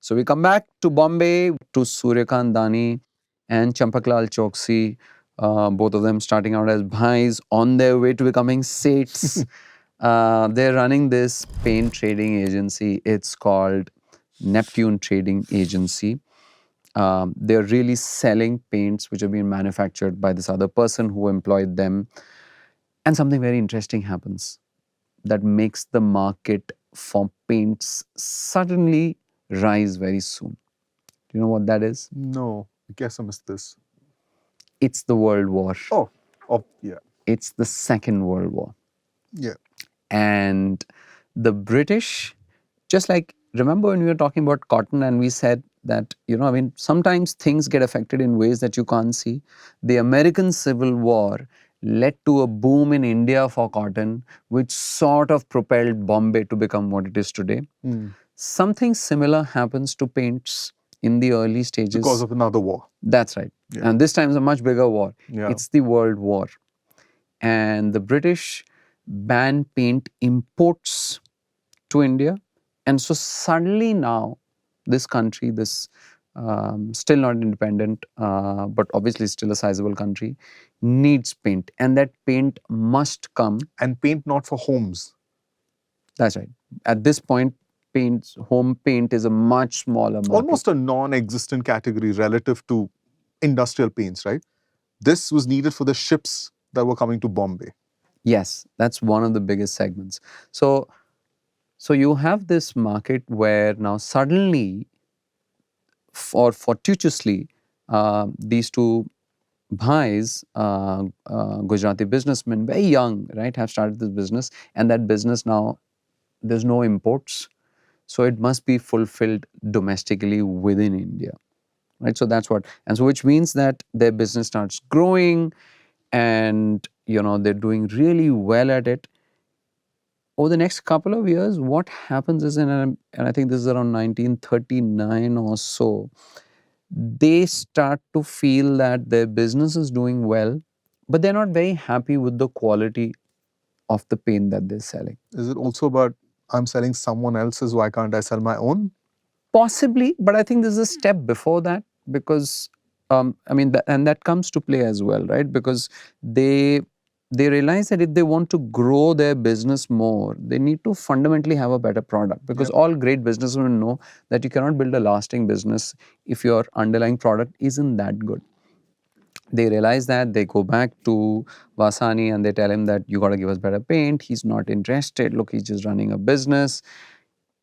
So we come back to Bombay, to Suryakant Dani and Champaklal Choksi, both of them starting out as bhais on their way to becoming Seths. They're running this paint trading agency. It's called Neptune Trading Agency. They're really selling paints which have been manufactured by this other person who employed them. And something very interesting happens that makes the market for paints suddenly rise very soon. Do you know what that is? No, I guess I missed this. It's the World War. Oh, yeah. It's the Second World War. Yeah. And the British, just like, remember when we were talking about cotton and we said that, I mean, sometimes things get affected in ways that you can't see. The American Civil War led to a boom in India for cotton, which sort of propelled Bombay to become what it is today. Something similar happens to paints in the early stages. Because of another war. That's right. Yeah. And this time is a much bigger war. Yeah. It's the World War. And the British banned paint imports to India. And so suddenly now, this country, this still not independent, but obviously still a sizable country, needs paint. And that paint must come. And paint not for homes. That's right. At this point, home paint is a much smaller market. Almost a non-existent category relative to industrial paints, right? This was needed for the ships that were coming to Bombay. Yes, that's one of the biggest segments. So you have this market where now suddenly, or fortuitously, these two bhais, Gujarati businessmen, very young, right, have started this business, and that business now, there's no imports, so it must be fulfilled domestically within India, right? So that's what, and so which means that their business starts growing, and they're doing really well at it. Over the next couple of years, what happens is, and I think this is around 1939 or so, they start to feel that their business is doing well, but they're not very happy with the quality of the paint that they're selling. Is it also about, I'm selling someone else's, why can't I sell my own? Possibly, but I think there's a step before that, because I mean, and that comes to play as well, right? Because they realize that if they want to grow their business more, they need to fundamentally have a better product, because all great businessmen know that you cannot build a lasting business if your underlying product isn't that good. They realize that, they go back to Vasani and they tell him that you got to give us better paint. He's not interested. Look, he's just running a business.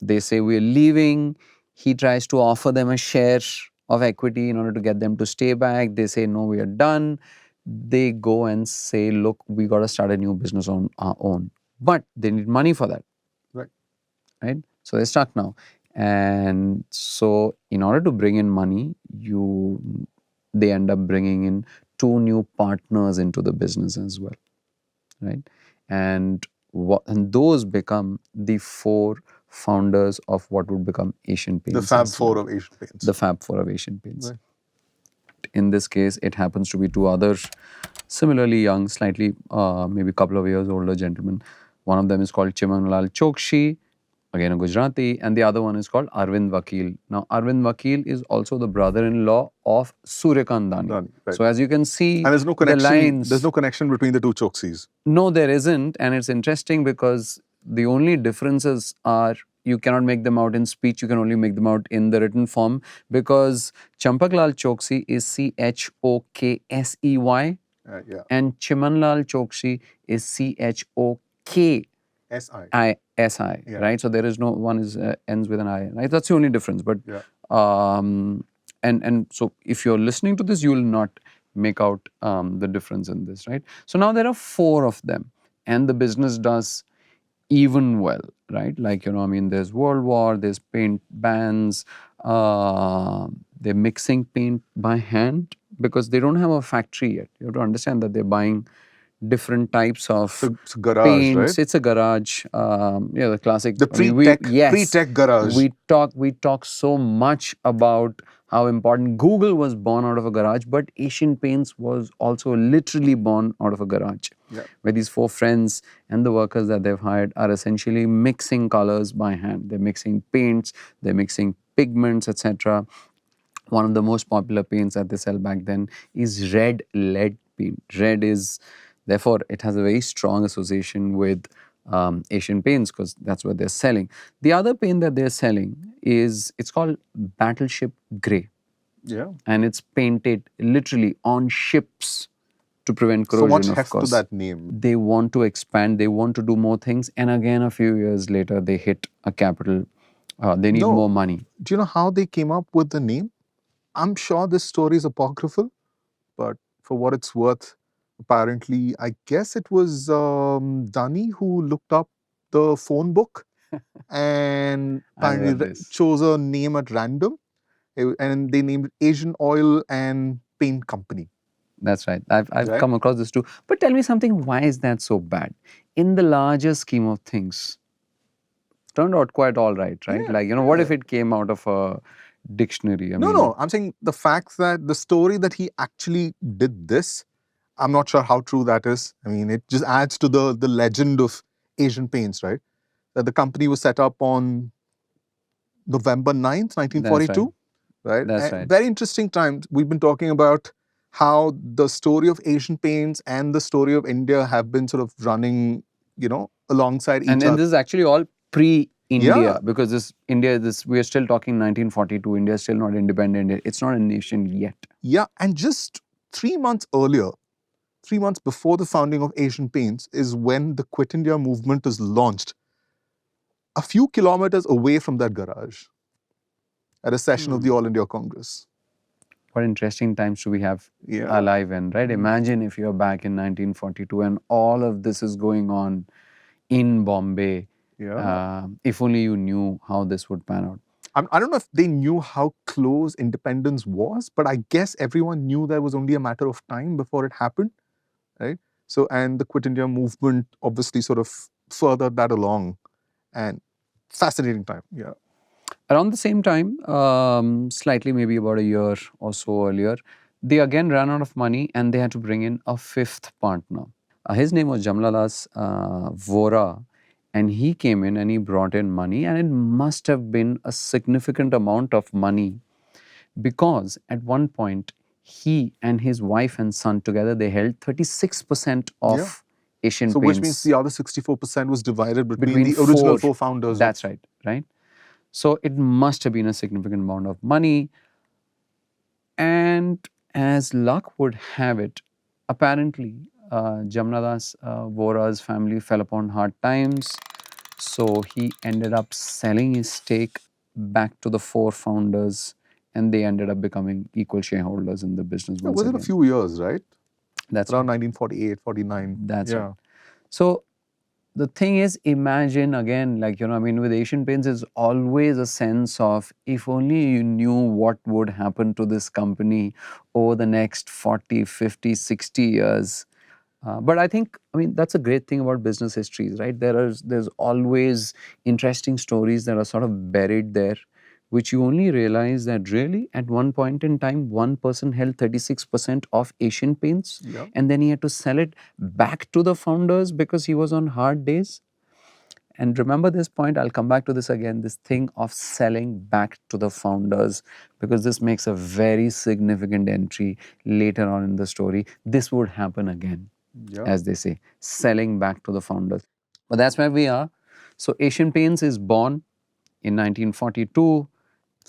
They say we're leaving. He tries to offer them a share of equity in order to get them to stay back. They say, no, we are done. they go and say, look, we got to start a new business on our own. But they need money for that. Right. Right? So they're stuck now. And so in order to bring in money, they end up bringing in two new partners into the business as well. Right? And those become the four founders of what would become Asian The Paints. Fab Four of Asian Paints. The Fab Four of Asian Paints. Right. In this case, it happens to be two other similarly young, slightly maybe a couple of years older gentlemen. One of them is called Chimanlal Chokshi, again a Gujarati, and the other one is called Arvind Vakil. Now, Arvind Vakil is also the brother-in-law of Suryakant Dani. Right. So as you can see, And there's no connection. the lines. There's no connection between the two Choksis. No, there isn't, and it's interesting because the only differences are you cannot make them out in speech, you can only make them out in the written form, because Champaklal Choksey is Choksey and Chimanlal Choksey is Choksi, right? So there is no one is ends with an I, right? That's the only difference. But and so if you're listening to this, you will not make out the difference in this, right? So now there are four of them, and the business does even well, right? Like, I mean, there's World War, there's paint bans, they're mixing paint by hand because they don't have a factory yet. You have to understand that they're buying different types of it's a garage, paints. right? It's a garage. The classic. The pre-tech garage. We talk so much about how important Google was born out of a garage, but Asian Paints was also literally born out of a garage, where these four friends and the workers that they've hired are essentially mixing colors by hand. They're mixing paints, they're mixing pigments, etc. One of the most popular paints that they sell back then is red lead paint. Red is, therefore, it has a very strong association with Asian Paints because that's what they're selling. The other paint that they're selling it's called Battleship Grey. Yeah. And it's painted literally on ships to prevent corrosion. So much heft to that name. They want to expand, they want to do more things, and again a few years later they hit a capital. They need more money. Do you know how they came up with the name? I'm sure this story is apocryphal, but for what it's worth, apparently, I guess it was Dani who looked up the phone book and apparently chose a name at random, and they named it Asian Oil and Paint Company. That's right. I've come across this too. But tell me something, why is that so bad? In the larger scheme of things, turned out quite all right? Yeah, like, what if it came out of a dictionary? No, I'm saying the fact that the story that he actually did this, I'm not sure how true that is. I mean, it just adds to the legend of Asian Paints, right? That the company was set up on November 9th, 1942. Right? That's right. Very interesting times. We've been talking about how the story of Asian Paints and the story of India have been sort of running, alongside each other. And this is actually all pre-India, because we are still talking 1942. India is still not independent. It's not a nation yet. Yeah, and just 3 months earlier, 3 months before the founding of Asian Paints, is when the Quit India movement is launched, a few kilometers away from that garage, at a session of the All India Congress. What interesting times do we have alive in, right? Imagine if you're back in 1942 and all of this is going on in Bombay. If only you knew how this would pan out. I don't know if they knew how close independence was, but I guess everyone knew that it was only a matter of time before it happened, right? So, and the Quit India movement obviously sort of furthered that along, and fascinating time, Around the same time, slightly maybe about a year or so earlier, they again ran out of money and they had to bring in a fifth partner. His name was Jamlalas Vora, and he came in and he brought in money, and it must have been a significant amount of money because at one point he and his wife and son together, they held 36% of Asian Paints. So which means the other 64% was divided between the original four founders. That's right, right? So it must have been a significant amount of money. And as luck would have it, apparently Jamnadas Vora's family fell upon hard times. So he ended up selling his stake back to the four founders, and they ended up becoming equal shareholders in the business. Was it a few years, right? That's around right. 1948, 49. That's yeah. right. So the thing is, imagine again, like, I mean, with Asian Paints, is always a sense of if only you knew what would happen to this company over the next 40, 50, 60 years. But I think, I mean, that's a great thing about business histories, right? There's always interesting stories that are sort of buried there, which you only realize that really at one point in time, one person held 36% of Asian Paints, Yeah. and then he had to sell it back to the founders because he was on hard days. And remember this point, I'll come back to this again, this thing of selling back to the founders, because this makes a very significant entry later on in the story. This would happen again, Yeah. as they say, selling back to the founders. But that's where we are. So Asian Paints is born in 1942.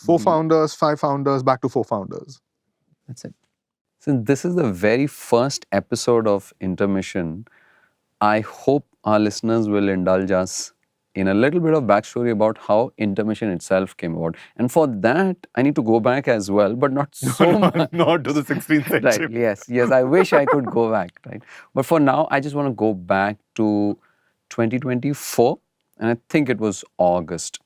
4 founders, 5 founders, back to 4 founders. That's it. Since this is the very first episode of Intermission, I hope our listeners will indulge us in a little bit of backstory about how Intermission itself came about. And for that, I need to go back as well, but not so much. Not to the 16th century. Right, yes, I wish I could go back, right? But for now, I just want to go back to 2024, and I think it was August.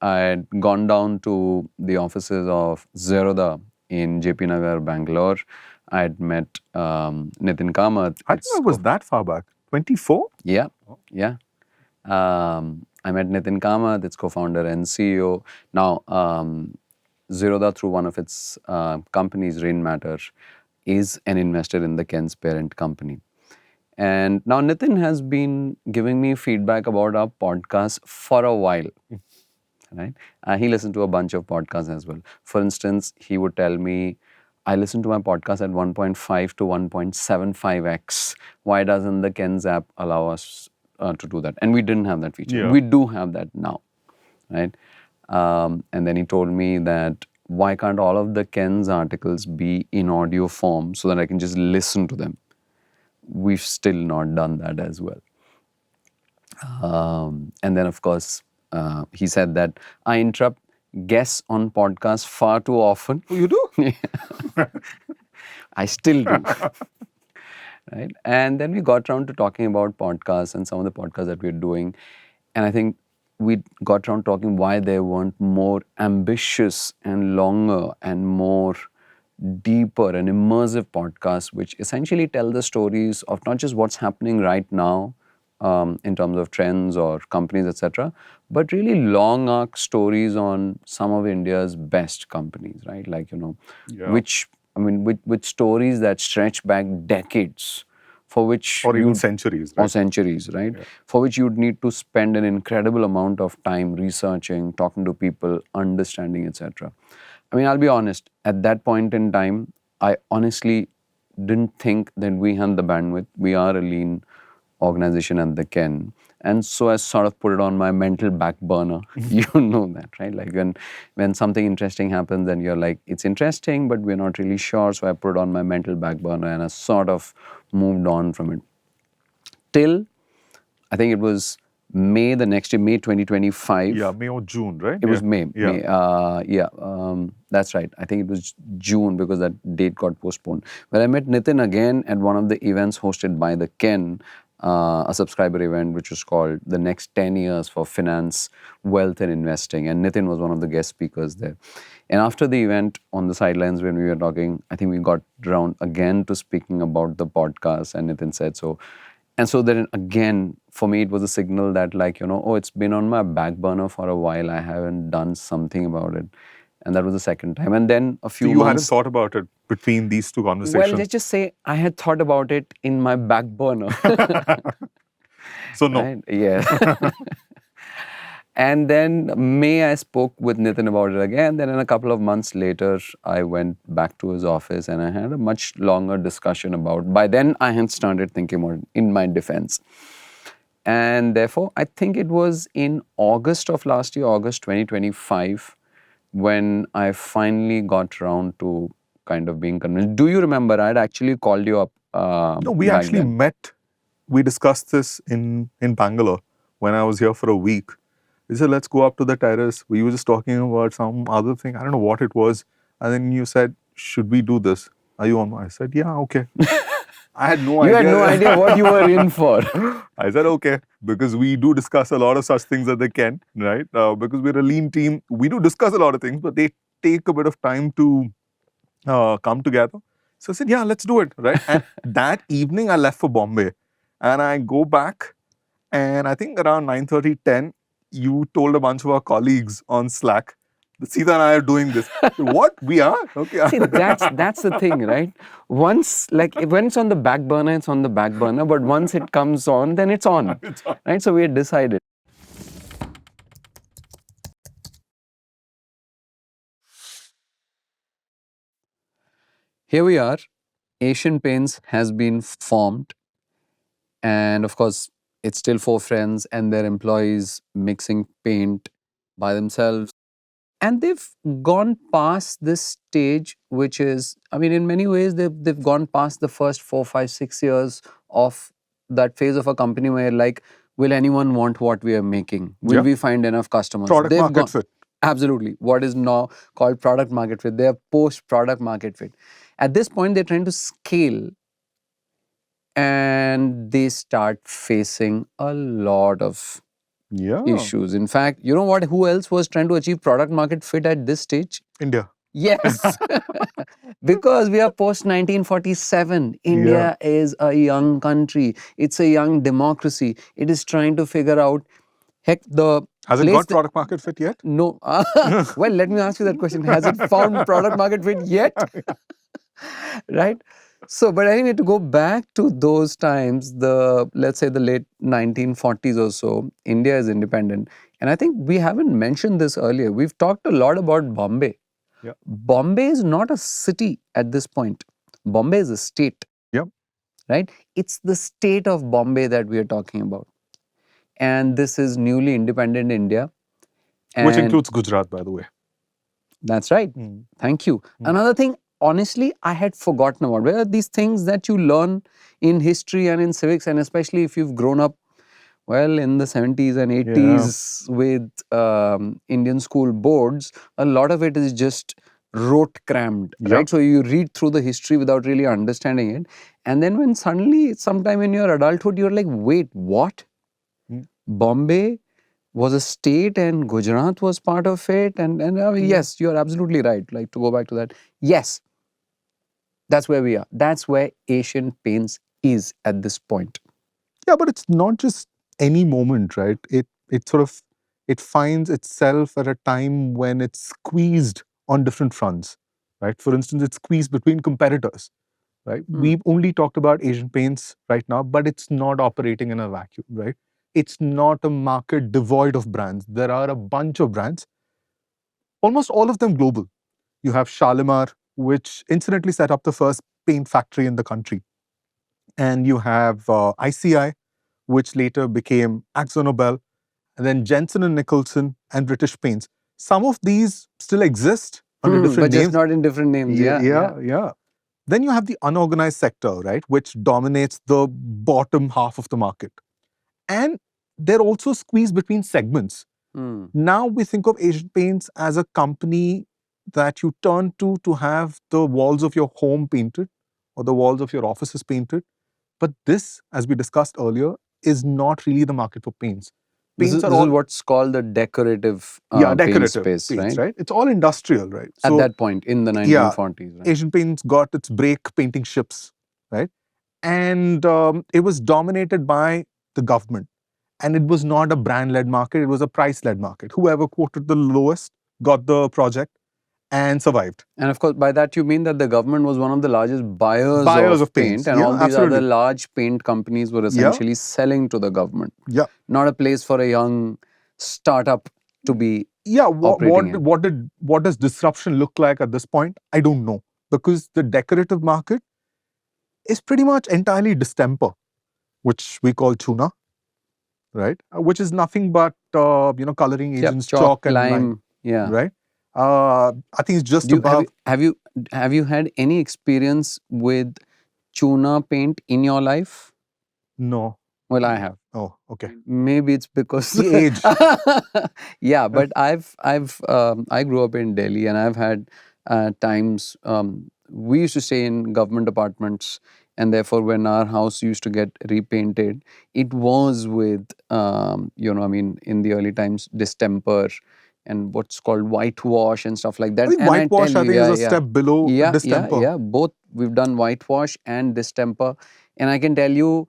I had gone down to the offices of Zerodha in JP Nagar, Bangalore. I had met Nitin Kamath. I think it was that far back. 24? Yeah, yeah. I met Nitin Kamath, its co-founder and CEO. Now, Zerodha, through one of its companies, Rainmatter, is an investor in the Ken's parent company. And now Nitin has been giving me feedback about our podcast for a while. Right? He listened to a bunch of podcasts as well. For instance, he would tell me, I listen to my podcast at 1.5 to 1.75x. Why doesn't the Ken's app allow us to do that? And we didn't have that feature. Yeah. We do have that now, right? And then he told me that why can't all of the Ken's articles be in audio form so that I can just listen to them? We've still not done that as well. And then, of course, he said that I interrupt guests on podcasts far too often. Oh, you do? I still do. Right? And then we got around to talking about podcasts and some of the podcasts that we're doing. And I think we got around talking why there weren't more ambitious and longer and more deeper and immersive podcasts, which essentially tell the stories of not just what's happening right now, in terms of trends or companies, etc., but really long arc stories on some of India's best companies, right? Like, Yeah. with stories that stretch back decades, for which Or even you'd- centuries, or right? centuries, right? Yeah. For which you'd need to spend an incredible amount of time researching, talking to people, understanding, etc. I mean, I'll be honest, at that point in time, I honestly didn't think that we had the bandwidth. We are a lean organization at the Ken. And so I sort of put it on my mental back burner. You know that, right? Like when something interesting happens and you're like, it's interesting, but we're not really sure. So I put it on my mental back burner and I sort of moved on from it. Till, I think it was May the next year, May 2025. Yeah, May or June, right? It was May. Yeah. May, that's right. I think it was June because that date got postponed. When I met Nitin again at one of the events hosted by the Ken, a subscriber event which was called The Next 10 Years for Finance, Wealth and Investing. And Nitin was one of the guest speakers there. And after the event, on the sidelines when we were talking, I think we got around again to speaking about the podcast, and Nitin said so. And so then again, for me, it was a signal that oh, it's been on my back burner for a while. I haven't done something about it. And that was the second time. And then a few So you hadn't months... thought about it between these two Well, conversations? let's just say I had thought about it in my back burner. So no. Right? Yeah. And then May, I spoke with Nitin about it again. Then a couple of months later, I went back to his office and I had a much longer discussion about. By then, I had started thinking more in my defense. And therefore, I think it was in August of last year, August 2025, when I finally got around to kind of being convinced. Do you remember? I'd actually called you up. No, we back actually then. met. We discussed this in Bangalore when I was here for a week. We said, let's go up to the terrace. We were just talking about some other thing. I don't know what it was. And then you said, should we do this? Are you on? I said, yeah, okay. I had no You idea. had no idea what you were in for. I said, okay, because we do discuss a lot of such things that they can, right? Because we're a lean team, we do discuss a lot of things, but they take a bit of time to come together. So I said, yeah, let's do it, right? And that evening, I left for Bombay, and I go back, and I think around 9:30, 10, you told a bunch of our colleagues on Slack, Sita and I are doing this. What? We are? Okay. See, that's the thing, right? Once, like, when it's on the back burner, it's on the back burner. But once it comes on, then it's on, It's on. right? So we had decided. Here we are. Asian Paints has been formed, and of course, it's still 4 friends and their employees mixing paint by themselves. And they've gone past this stage, which is, I mean, in many ways, they've gone past the first 4, 5, 6 years of that phase of a company where, like, will anyone want what we are making? Will Yeah. we find enough customers? Product They've market gone fit. absolutely what is now called product market fit. They're post product market fit. At this point, they're trying to scale, and they start facing a lot of Yeah. issues. In fact, you know what? Who else was trying to achieve product market fit at this stage? India. Yes. Because we are post 1947. India is a young country. It's a young democracy. It is trying to figure out, heck, the Has it place got that- product market fit yet? no. Well, let me ask you that question. Has it found product market fit yet? Right? So, but anyway, to go back to those times, let's say the late 1940s or so, India is independent. And I think we haven't mentioned this earlier. We've talked a lot about Bombay. Yeah. Bombay is not a city at this point. Bombay is a state. Yep. Right? It's the state of Bombay that we are talking about. And this is newly independent India. Which And includes Gujarat, by the way. that's right. Mm. Thank you. Mm. Another thing, honestly, I had forgotten about. Where are these things that you learn in history and in civics, and especially if you've grown up, well, in the 70s and 80s with Indian school boards, a lot of it is just rote crammed, Yep. right? So you read through the history without really understanding it. And then when suddenly, sometime in your adulthood, you're like, wait, what? Mm. Bombay was a state and Gujarat was part of it. And yes, you're absolutely right. Like, to go back to that, yes, that's where we are. That's where Asian Paints is at this point. Yeah, but it's not just any moment, right? It sort of it finds itself at a time when it's squeezed on different fronts, right? For instance, it's squeezed between competitors, right? We've only talked about Asian Paints right now, but it's not operating in a vacuum, right? It's not a market devoid of brands. There are a bunch of brands, almost all of them global. You have Shalimar, which incidentally set up the first paint factory in the country. And you have ICI, which later became AkzoNobel, and then Jensen and Nicholson and British Paints. Some of these still exist under different but names. just not in different names. Yeah. Then you have the unorganized sector, right, which dominates the bottom half of the market. And they're also squeezed between segments. Now we think of Asian Paints as a company that you turn to have the walls of your home painted or the walls of your offices painted. But this, as we discussed earlier, is not really the market for paints. This Paints is what's called the decorative, decorative paint space, right? It's all industrial, right? At that point in the 1940s. Right? Asian Paints got its break painting ships, right? And it was dominated by the government. And it was not a brand-led market, it was a price-led market. Whoever quoted the lowest got the project and survived. And of course, by that you mean that the government was one of the largest buyers of paint, paints. and Yeah, all these absolutely. other large paint companies were essentially selling to the government. Yeah. Not a place for a young startup to be What does disruption look like at this point? I don't know. Because the decorative market is pretty much entirely distemper, which we call tuna, right? Which is nothing but coloring agents, chalk and lime. Yeah. Right? I think it's just above. Have you had any experience with tuna paint in your life? No. Well, I have. Oh, okay. Maybe it's because the age. Yeah, but I grew up in Delhi, and I've had times we used to stay in government apartments, And therefore, when our house used to get repainted, it was with, in the early times, distemper and what's called whitewash and stuff like I that. think And I tell whitewash, I you, think, is yeah, a yeah, step below distemper. both we've done whitewash and distemper. And I can tell you,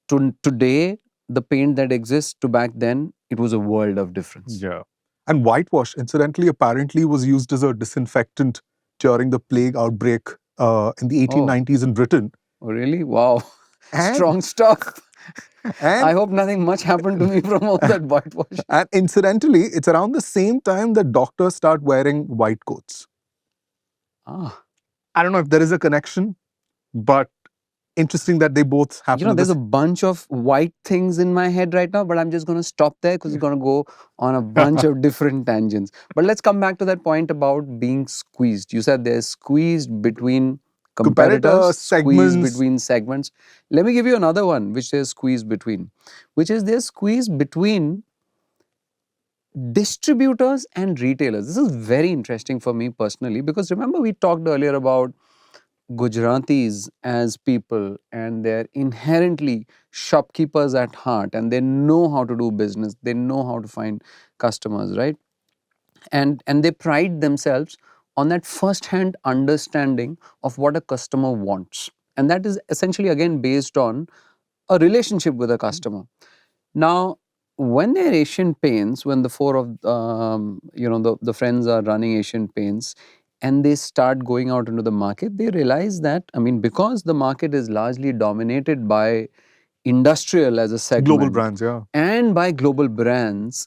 today, the paint that exists to back then, it was a world of difference. Yeah. And whitewash, incidentally, apparently was used as a disinfectant during the plague outbreak in the 1890s in Britain. Oh, really? Wow. And, Strong stuff. I and, hope nothing much happened to me from all that whitewash. and incidentally, it's around the same time that doctors start wearing white coats. Ah. I don't know if there is a connection, but interesting that they both happen. There's a bunch of white things in my head right now, but I'm just going to stop there because it's going to go on a bunch of different tangents. But let's come back to that point about being squeezed. You said they're squeezed between competitors, competitor squeezed segments. between segments. Let me give you another one, which they're squeezed between, which is they're squeezed between distributors and retailers. This is very interesting for me personally because remember we talked earlier about Gujaratis as people, and they're inherently shopkeepers at heart, and they know how to do business, they know how to find customers, right? And they pride themselves on that first hand understanding of what a customer wants, and that is essentially again based on a relationship with a customer. Now, when they're Asian Paints, when the four of the friends are running Asian Paints, and they start going out into the market, they realize that because the market is largely dominated by industrial as a Global segment brands, yeah. and by global brands,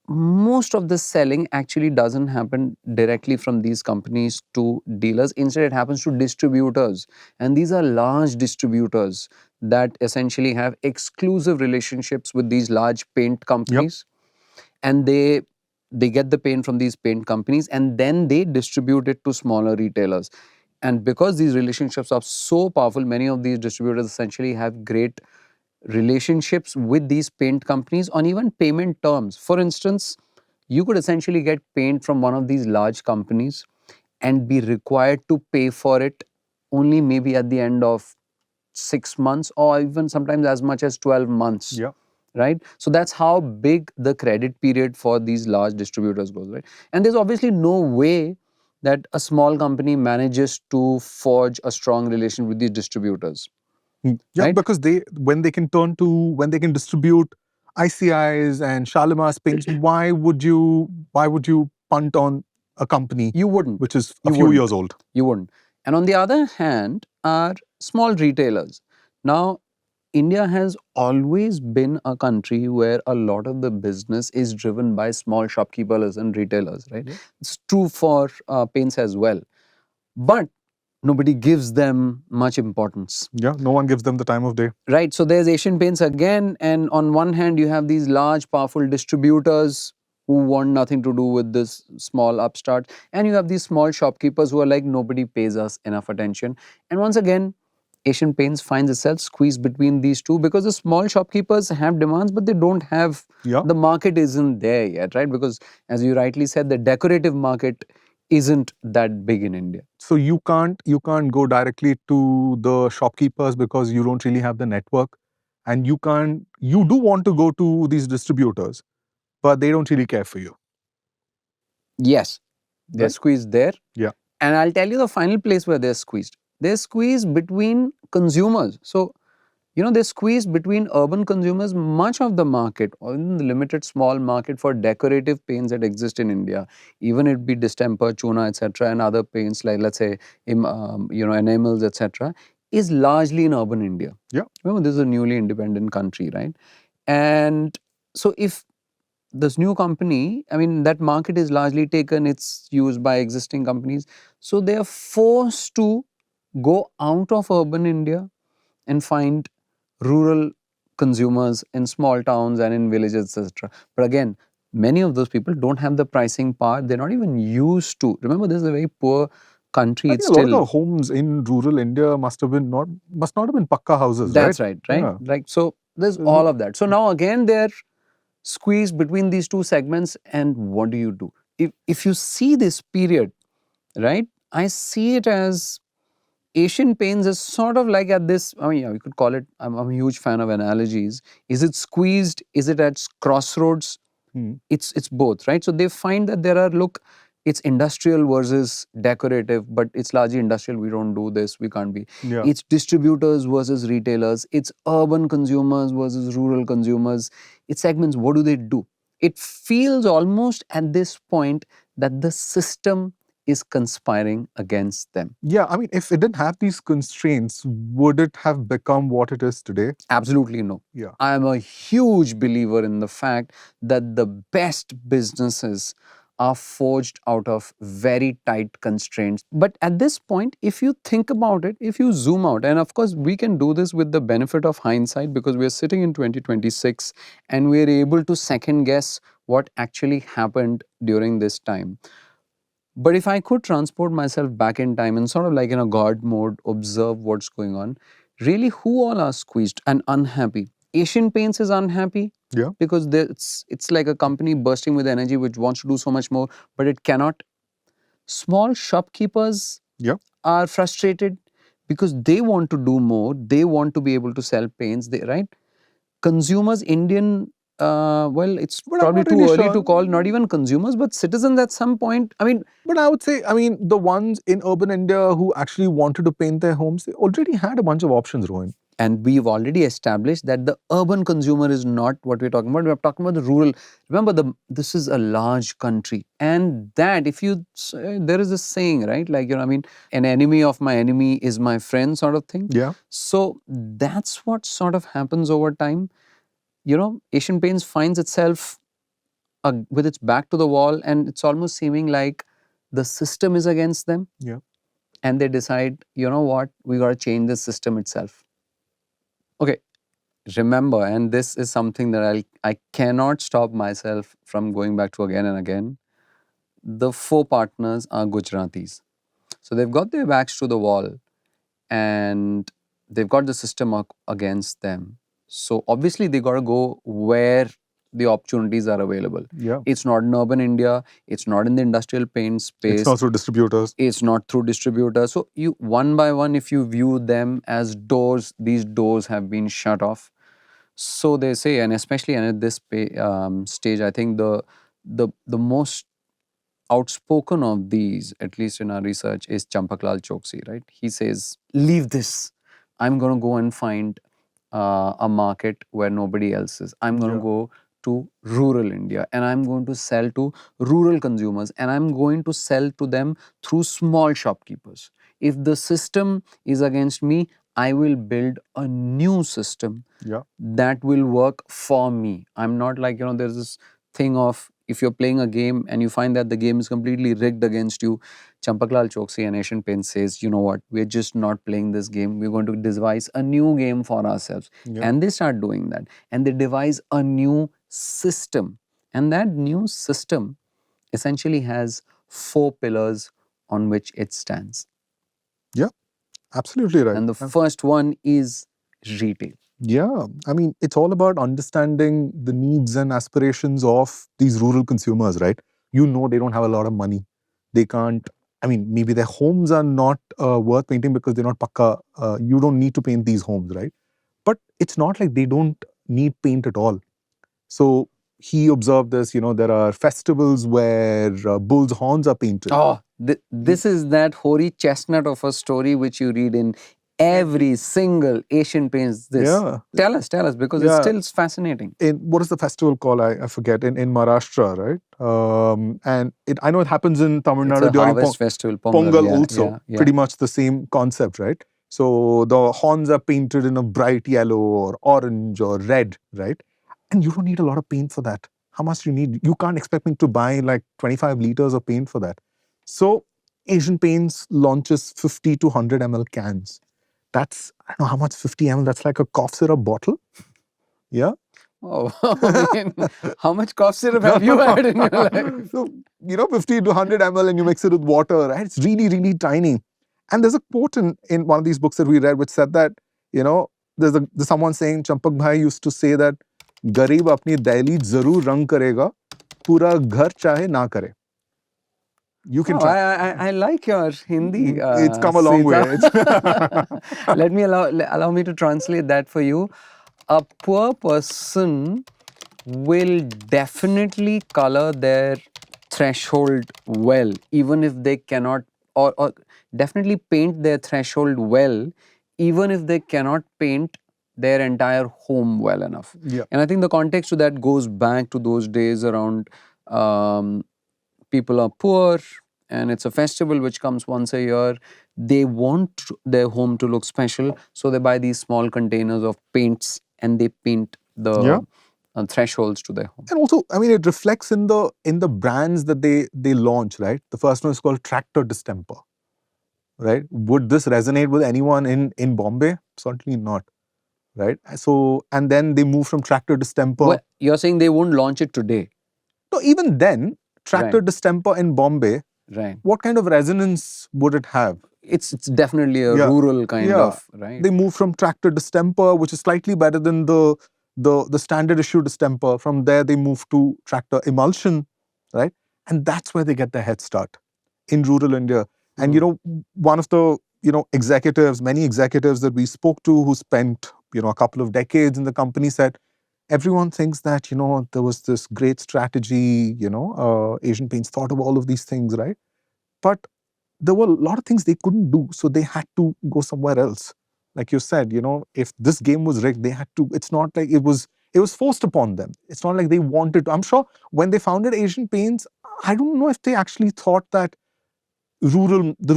most of the selling actually doesn't happen directly from these companies to dealers. Instead, it happens to distributors. And these are large distributors that essentially have exclusive relationships with these large paint companies. And they get the paint from these paint companies and then they distribute it to smaller retailers. And because these relationships are so powerful, many of these distributors essentially have great relationships with these paint companies on even payment terms. For instance, you could essentially get paint from one of these large companies and be required to pay for it only maybe at the end of 6 months or even sometimes as much as 12 months. Yeah. Right? So that's how big the credit period for these large distributors goes, right? And there's obviously no way that a small company manages to forge a strong relation with these distributors. Yeah, right? because when they can distribute ICIs and Shalimar's paints, why would you punt on a company You wouldn't. which is a You few wouldn't. years old? You wouldn't. And on the other hand are small retailers. Now, India has always been a country where a lot of the business is driven by small shopkeepers and retailers, right? Yeah. It's true for paints as well. But nobody gives them much importance. Yeah, no one gives them the time of day. Right. So there's Asian Paints again. And on one hand, you have these large, powerful distributors who want nothing to do with this small upstart. And you have these small shopkeepers who are like, nobody pays us enough attention. And once again, Asian Paints finds itself squeezed between these two because the small shopkeepers have demands, but they don't have, Yeah. the market isn't there yet, right? Because as you rightly said, the decorative market isn't that big in India. So you can't go directly to the shopkeepers because you don't really have the network, and you do want to go to these distributors, but they don't really care for you. Yes, they're Right. squeezed there. Yeah. And I'll tell you the final place where they're squeezed. They're squeezed between consumers. So, they're squeezed between urban consumers. Much of the market, or in the limited small market for decorative paints that exist in India, even it be distemper, chuna, etc., and other paints like, let's say, enamels, etc., is largely in urban India. Yeah. Remember, this is a newly independent country, right? And so if this new company, that market is largely taken, it's used by existing companies. So they are forced to go out of urban India and find rural consumers in small towns and in villages, etc. But again, many of those people don't have the pricing power. They're not even used to. Remember, this is a very poor country. I It's think a lot of the still. homes in rural India must not have been pakka houses, That's right? right? Yeah. Like, so there's There's all no- of that. So now again, they're squeezed between these two segments, and what do you do? If you see this period, right, I see it as Asian Paints is sort of like at this, I mean, yeah, we could call it, I'm a huge fan of analogies. Is it squeezed? Is it at crossroads? It's both, right? So they find that there are, look, it's industrial versus decorative, but it's largely industrial. We don't do this, we can't be. Yeah. It's distributors versus retailers. It's urban consumers versus rural consumers. It's segments. What do they do? It feels almost at this point that the system is conspiring against them. Yeah, I mean, if it didn't have these constraints, would it have become what it is today? Absolutely no. Yeah. I am a huge believer in the fact that the best businesses are forged out of very tight constraints. But at this point, if you think about it, if you zoom out, and of course, we can do this with the benefit of hindsight because we are sitting in 2026 and we are able to second guess what actually happened during this time. But if I could transport myself back in time and sort of like in a God mode, observe what's going on, really, who all are squeezed and unhappy? Asian Paints is unhappy. Yeah. Because it's like a company bursting with energy which wants to do so much more, but it cannot. Small shopkeepers are frustrated because they want to do more. They want to be able to sell paints. Right? Consumers, Indian, well, it's probably too early to call not even consumers, but citizens at some point. I mean, but I would say, I mean, the ones in urban India who actually wanted to paint their homes, they already had a bunch of options, Rohan. And we've already established that the urban consumer is not what we're talking about. We're talking about the rural. Remember, this is a large country. And that, if you, there is a saying, right? Like, I mean, an enemy of my enemy is my friend sort of thing. Yeah. So that's what sort of happens over time. Asian Paints finds itself with its back to the wall, and it's almost seeming like the system is against them. Yeah. And they decide, you know what, we got to change the system itself. Okay, remember, and this is something that I cannot stop myself from going back to again and again. The four partners are Gujaratis. So they've got their backs to the wall and they've got the system against them. So obviously they got to go where the opportunities are available. Yeah. It's not in urban India. It's not in the industrial paint space. It's not through distributors. It's not through distributors. So you, one by one, if you view them as doors, these doors have been shut off. So they say, and especially at this stage, I think the most outspoken of these, at least in our research, is Champaklal Choksi, right? He says, leave this. I'm going to go and find a market where nobody else is. I'm going to go to rural India and I'm going to sell to rural consumers and I'm going to sell to them through small shopkeepers. If the system is against me, I will build a new system that will work for me. I'm not like, there's this thing of if you're playing a game and you find that the game is completely rigged against you, Champaklal Choksi and Asian Paints says, you know what, we're just not playing this game. We're going to devise a new game for ourselves. And they start doing that. And they devise a new system. And that new system essentially has 4 pillars on which it stands. Yeah, absolutely right. And the first one is retail. Yeah, I mean, it's all about understanding the needs and aspirations of these rural consumers, right? They don't have a lot of money. They can't, I mean, maybe their homes are not worth painting because they're not pakka. You don't need to paint these homes, right? But it's not like they don't need paint at all. So he observed this, there are festivals where bulls' horns are painted. Oh, this is that hoary chestnut of a story which you read in every single Asian Paints. Tell us because it's still fascinating. What is the festival called? I forget. In Maharashtra, right? And I know it happens in Tamil Nadu during harvest festival, Pongal also. Pretty much the same concept, right? So the horns are painted in a bright yellow or orange or red, right? And you don't need a lot of paint for that. How much do you need? You can't expect me to buy like 25 liters of paint for that. So Asian Paints launches 50 to 100 ml cans. That's, I don't know how much 50 ml, that's like a cough syrup bottle. Yeah. Oh, I mean, how much cough syrup have you had in your life? So, 50 to 100 ml and you mix it with water, right? It's really, really tiny. And there's a quote in one of these books that we read which said that, there's someone saying, Champak Bhai used to say that, Garib apni daili zarur rang karega, pura ghar chahe na kare. You can Oh, try. I like your Hindi. It's come a long way. Let me allow me to translate that for you. A poor person will definitely color their threshold well, even if they cannot, or definitely paint their threshold well, even if they cannot paint their entire home well enough. Yeah. And I think the context to that goes back to those days around um, people are poor and it's a festival which comes once a year. They want their home to look special, so they buy these small containers of paints and they paint Yeah. the thresholds to their home. And also, I mean, it reflects in the brands that they launch, right? The first one is called Tractor Distemper, right? Would this resonate with anyone in Bombay? Certainly not, right? So, and then they move from Tractor Distemper. Well, you're saying they won't launch it today? So even then, Tractor Right. Distemper in Bombay, Right. what kind of resonance would it have? It's definitely a Yeah. rural kind Yeah. of, right? They move from Tractor Distemper, which is slightly better than the standard issue distemper. From there, they move to Tractor Emulsion, right? And that's where they get their head start in rural India. And you know, one of the executives, many executives that we spoke to who spent a couple of decades in the company said, everyone thinks that there was this great strategy. Asian Paints thought of all of these things, right? But there were a lot of things they couldn't do, so they had to go somewhere else. Like you said, if this game was rigged, they had to. It's not like it was forced upon them. It's not like they wanted to. I'm sure when they founded Asian Paints, I don't know if they actually thought that the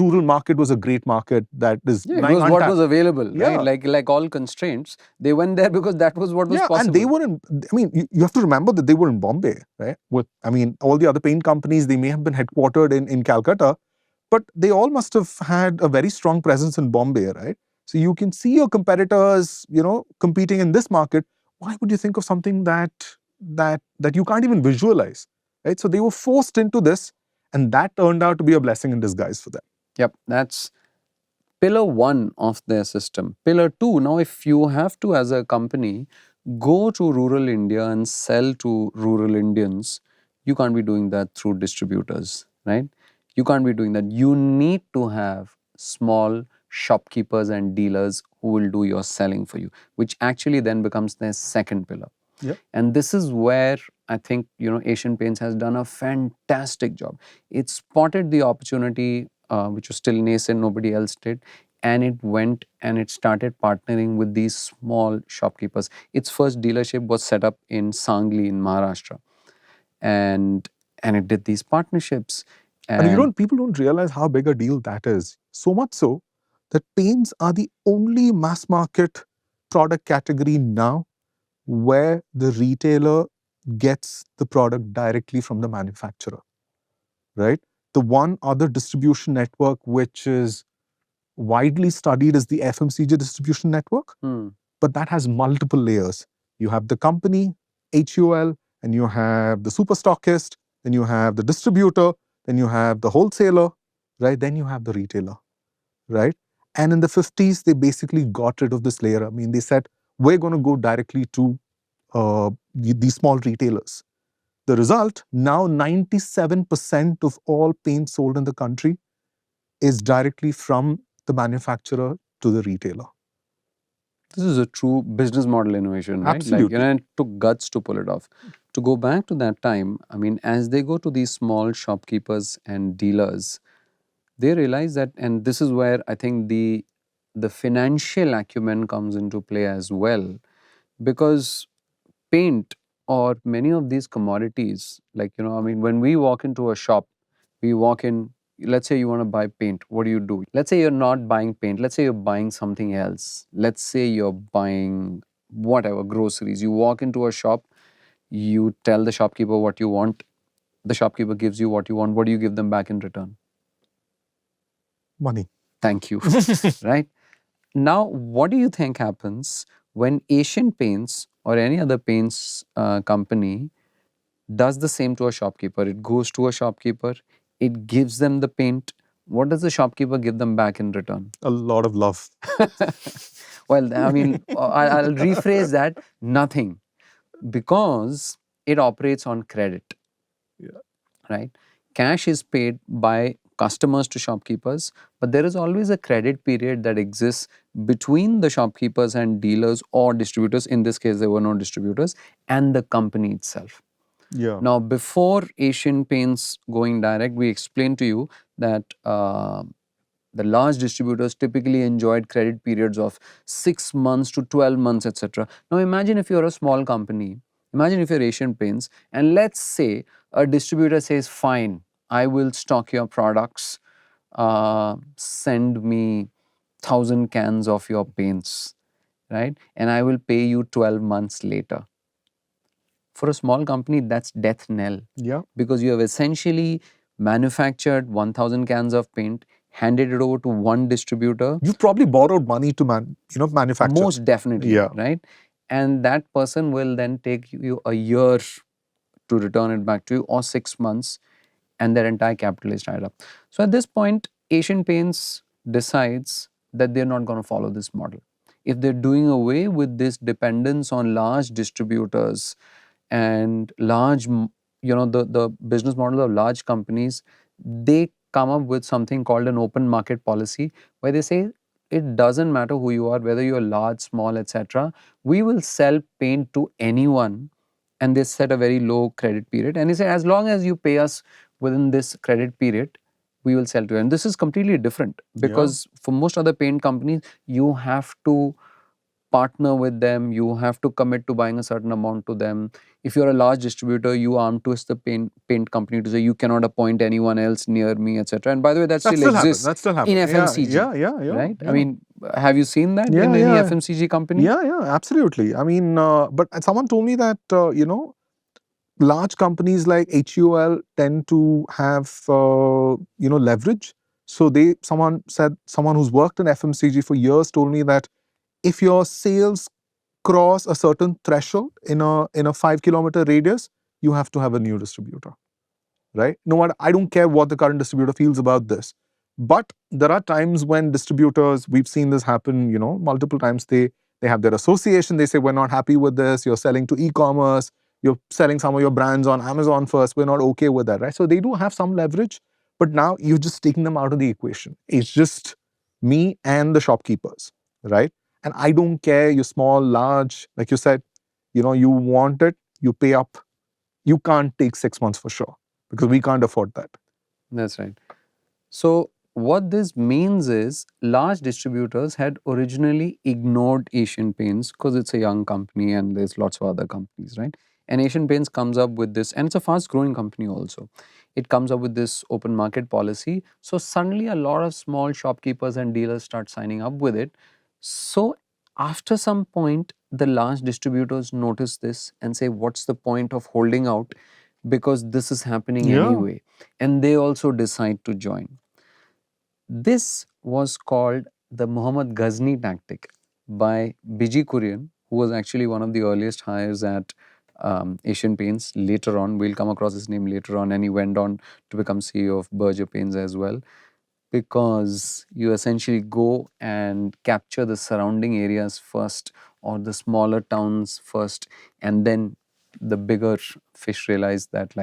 rural market was a great market that is Yeah, it was what was available, Yeah. right? Like all constraints, they went there because that was what was possible. And they were in. I mean, you have to remember that they were in Bombay, right? I mean, all the other paint companies, they may have been headquartered in Calcutta, but they all must have had a very strong presence in Bombay, right? So you can see your competitors, competing in this market. Why would you think of something that you can't even visualize, right? So they were forced into this, and that turned out to be a blessing in disguise for them. Yep, that's pillar one of their system. Pillar two, now if you have to, as a company, go to rural India and sell to rural Indians, you can't be doing that through distributors, right? You can't be doing that. You need to have small shopkeepers and dealers who will do your selling for you, which actually then becomes their second pillar. Yep. And this is where I think Asian Paints has done a fantastic job. It spotted the opportunity, which was still nascent, nobody else did, and it went and it started partnering with these small shopkeepers. Its first dealership was set up in Sangli in Maharashtra, and it did these partnerships. And people don't realize how big a deal that is. So much so that paints are the only mass market product category now where the retailer gets the product directly from the manufacturer, right? The one other distribution network which is widely studied is the FMCG distribution network, but that has multiple layers. You have the company, HUL, and you have the super stockist, then you have the distributor, then you have the wholesaler, right? Then you have the retailer, right? And in the 50s, they basically got rid of this layer. I mean, they said, we're going to go directly to these small retailers. The result, now 97% of all paint sold in the country is directly from the manufacturer to the retailer. This is a true business model innovation, right? Absolutely. Like, it took guts to pull it off. To go back to that time, I mean, as they go to these small shopkeepers and dealers, they realize that, and this is where I think the financial acumen comes into play as well, because paint or many of these commodities, like, I mean, when we walk into a shop, we walk in, let's say you want to buy paint, what do? Let's say you're not buying paint, let's say you're buying something else. Let's say you're buying whatever, groceries. You walk into a shop, you tell the shopkeeper what you want, the shopkeeper gives you what you want. What do you give them back in return? Money. Thank you. Right? Now, what do you think happens when Asian Paints or any other paints company does the same to a shopkeeper? It goes to a shopkeeper, it gives them the paint. What does the shopkeeper give them back in return? A lot of love. Well, I mean, I'll rephrase that, nothing, because it operates on credit. Yeah. Right? cash is paid by customers to shopkeepers, but there is always a credit period that exists between the shopkeepers and dealers or distributors. In this case, there were no distributors, and the company itself. Yeah. Now, before Asian Paints going direct, we explained to you that the large distributors typically enjoyed credit periods of 6 months to 12 months, etc. Now, imagine if you're a small company, imagine if you're Asian Paints, and let's say a distributor says, fine, I will stock your products, send me 1,000 cans of your paints, right? And I will pay you 12 months later. For a small company, that's death knell. Yeah. Because you have essentially manufactured 1,000 cans of paint, handed it over to one distributor. You probably borrowed money to manufacture. Most definitely, Yeah. right? And that person will then take you a year to return it back to you, or 6 months, and their entire capital is tied up. So at this point, Asian Paints decides that they're not going to follow this model. If they're doing away with this dependence on large distributors and large, the business model of large companies, they come up with something called an open market policy, where they say it doesn't matter who you are, whether you're large, small, etc. We will sell paint to anyone, and they set a very low credit period. And they say, as long as you pay us within this credit period, we will sell to you. And this is completely different, because for most other paint companies, you have to partner with them, you have to commit to buying a certain amount to them. If you're a large distributor, you arm twist the paint company to say you cannot appoint anyone else near me, etc. And by the way, that still exists That still happens. in FMCG. Yeah. Right? Yeah. I mean, have you seen that in any FMCG company? Yeah, absolutely. I mean, but someone told me that, large companies like HUL tend to have, leverage. So someone who's worked in FMCG for years told me that if your sales cross a certain threshold in a 5-kilometer radius, you have to have a new distributor, right? No matter, I don't care what the current distributor feels about this, but there are times when distributors, we've seen this happen, multiple times. They have their association. They say, we're not happy with this. You're selling to e-commerce. You're selling some of your brands on Amazon first. We're not okay with that, right? So they do have some leverage, but now you're just taking them out of the equation. It's just me and the shopkeepers, right? And I don't care, you're small, large, like you said, you want it, you pay up. You can't take 6 months for sure, because we can't afford that. That's right. So what this means is, large distributors had originally ignored Asian Paints because it's a young company and there's lots of other companies, right? And Asian Paints comes up with this, and it's a fast growing company also. It comes up with this open market policy. So suddenly a lot of small shopkeepers and dealers start signing up with it. So after some point, the large distributors notice this and say, what's the point of holding out? Because this is happening anyway. And they also decide to join. This was called the Muhammad Ghazni tactic by Biji Kurian, who was actually one of the earliest hires at Asian Paints. Later on, we'll come across his name later on, and he went on to become CEO of Berger Paints as well. Because you essentially go and capture the surrounding areas first, or the smaller towns first, and then the bigger fish realize that,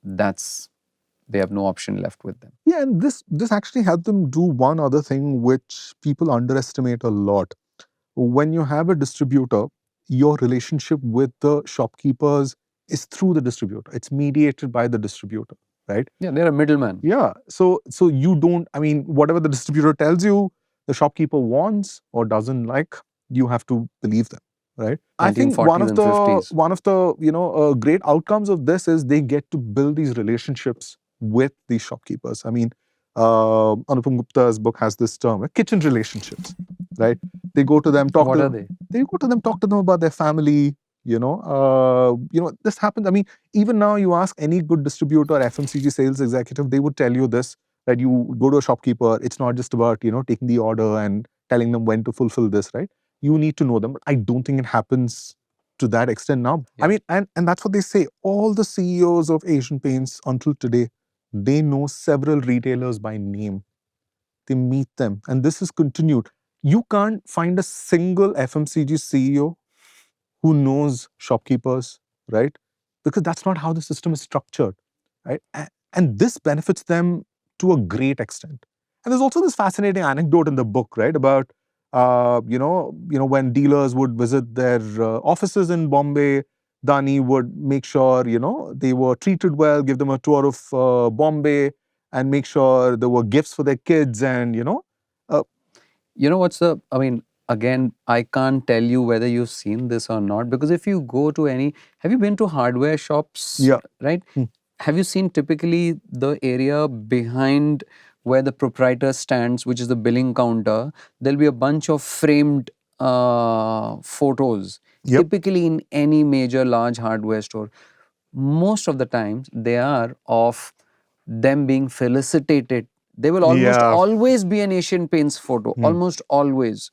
that's, they have no option left with them. Yeah, and this actually helped them do one other thing which people underestimate a lot. When you have a distributor, your relationship with the shopkeepers is through the distributor. It's mediated by the distributor, right? Yeah, they're a middleman. Yeah. So you don't, I mean, whatever the distributor tells you, the shopkeeper wants or doesn't like, you have to believe them, right? I think one of the great outcomes of this is they get to build these relationships with these shopkeepers. I mean, Anupam Gupta's book has this term, kitchen relationships, right? They go to them, talk to them. They go to them, talk to them about their family. This happens. I mean, even now, you ask any good distributor, FMCG sales executive, they would tell you this, that you go to a shopkeeper. It's not just about taking the order and telling them when to fulfill this, right? You need to know them. But I don't think it happens to that extent now. Yeah. I mean, and that's what they say. All the CEOs of Asian Paints until today, they know several retailers by name. They meet them, and this is continued. You can't find a single FMCG CEO who knows shopkeepers, right? Because that's not how the system is structured. right? And this benefits them to a great extent. And there's also this fascinating anecdote in the book, right, about when dealers would visit their offices in Bombay, Dani would make sure they were treated well, give them a tour of Bombay, and make sure there were gifts for their kids, and What's the, I mean, again, I can't tell you whether you've seen this or not, because if you go to any, have you been to hardware shops, yeah, right? Hmm. Have you seen typically the area behind where the proprietor stands, which is the billing counter? There'll be a bunch of framed photos, yep, typically in any major large hardware store. Most of the times they are of them being felicitated. There will almost yeah, always be an Asian Paints photo, Hmm. almost always.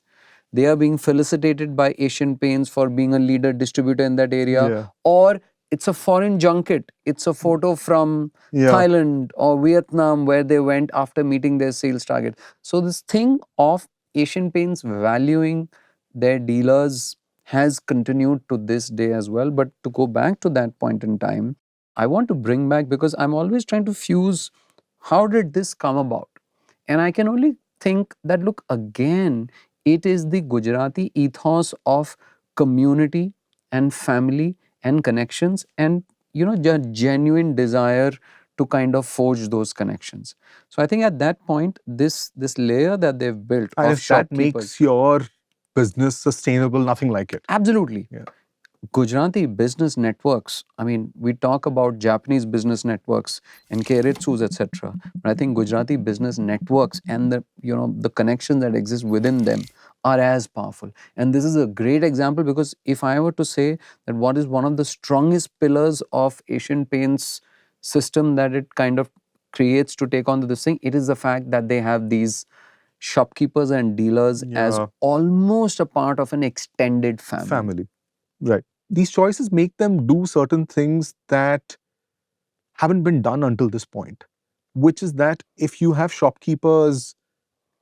They are being felicitated by Asian Paints for being a leader distributor in that area, yeah, or it's a foreign junket. It's a photo from yeah, Thailand or Vietnam where they went after meeting their sales target. So, this thing of Asian Paints valuing their dealers has continued to this day as well. But to go back to that point in time, I want to bring back, because I'm always trying to fuse how did this come about? And I can only think that, look, again, it is the Gujarati ethos of community and family and connections, and genuine desire to kind of forge those connections. So I think at that point, this layer that they've built and of if that shopkeepers, makes your business sustainable, nothing like it. absolutely. Yeah. Gujarati business networks, I mean, we talk about Japanese business networks and Keiretsus, etc. But I think Gujarati business networks and the connections that exist within them are as powerful. And this is a great example, because if I were to say that what is one of the strongest pillars of Asian Paints system that it kind of creates to take on to this thing, it is the fact that they have these shopkeepers and dealers as Yeah. almost a part of an extended family. Family. Right. These choices make them do certain things that haven't been done until this point, which is that if you have shopkeepers,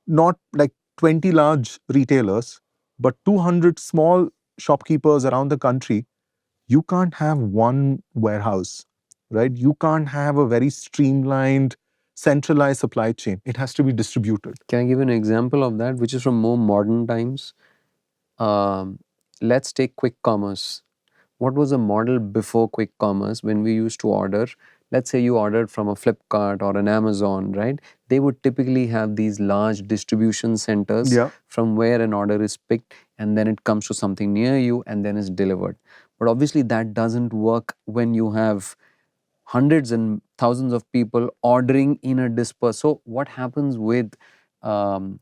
not like 20 large retailers, but 200 small shopkeepers around the country, you can't have one warehouse, right? You can't have a very streamlined, centralized supply chain. It has to be distributed. Can I give an example of that, which is from more modern times? Um, let's take quick commerce. What was the model before quick commerce when we used to order? Let's say you ordered from a Flipkart or an Amazon, right? They would typically have these large distribution centers Yeah. from where an order is picked, and then it comes to something near you and then is delivered. But obviously, that doesn't work when you have hundreds and thousands of people ordering in a disperse. So what happens with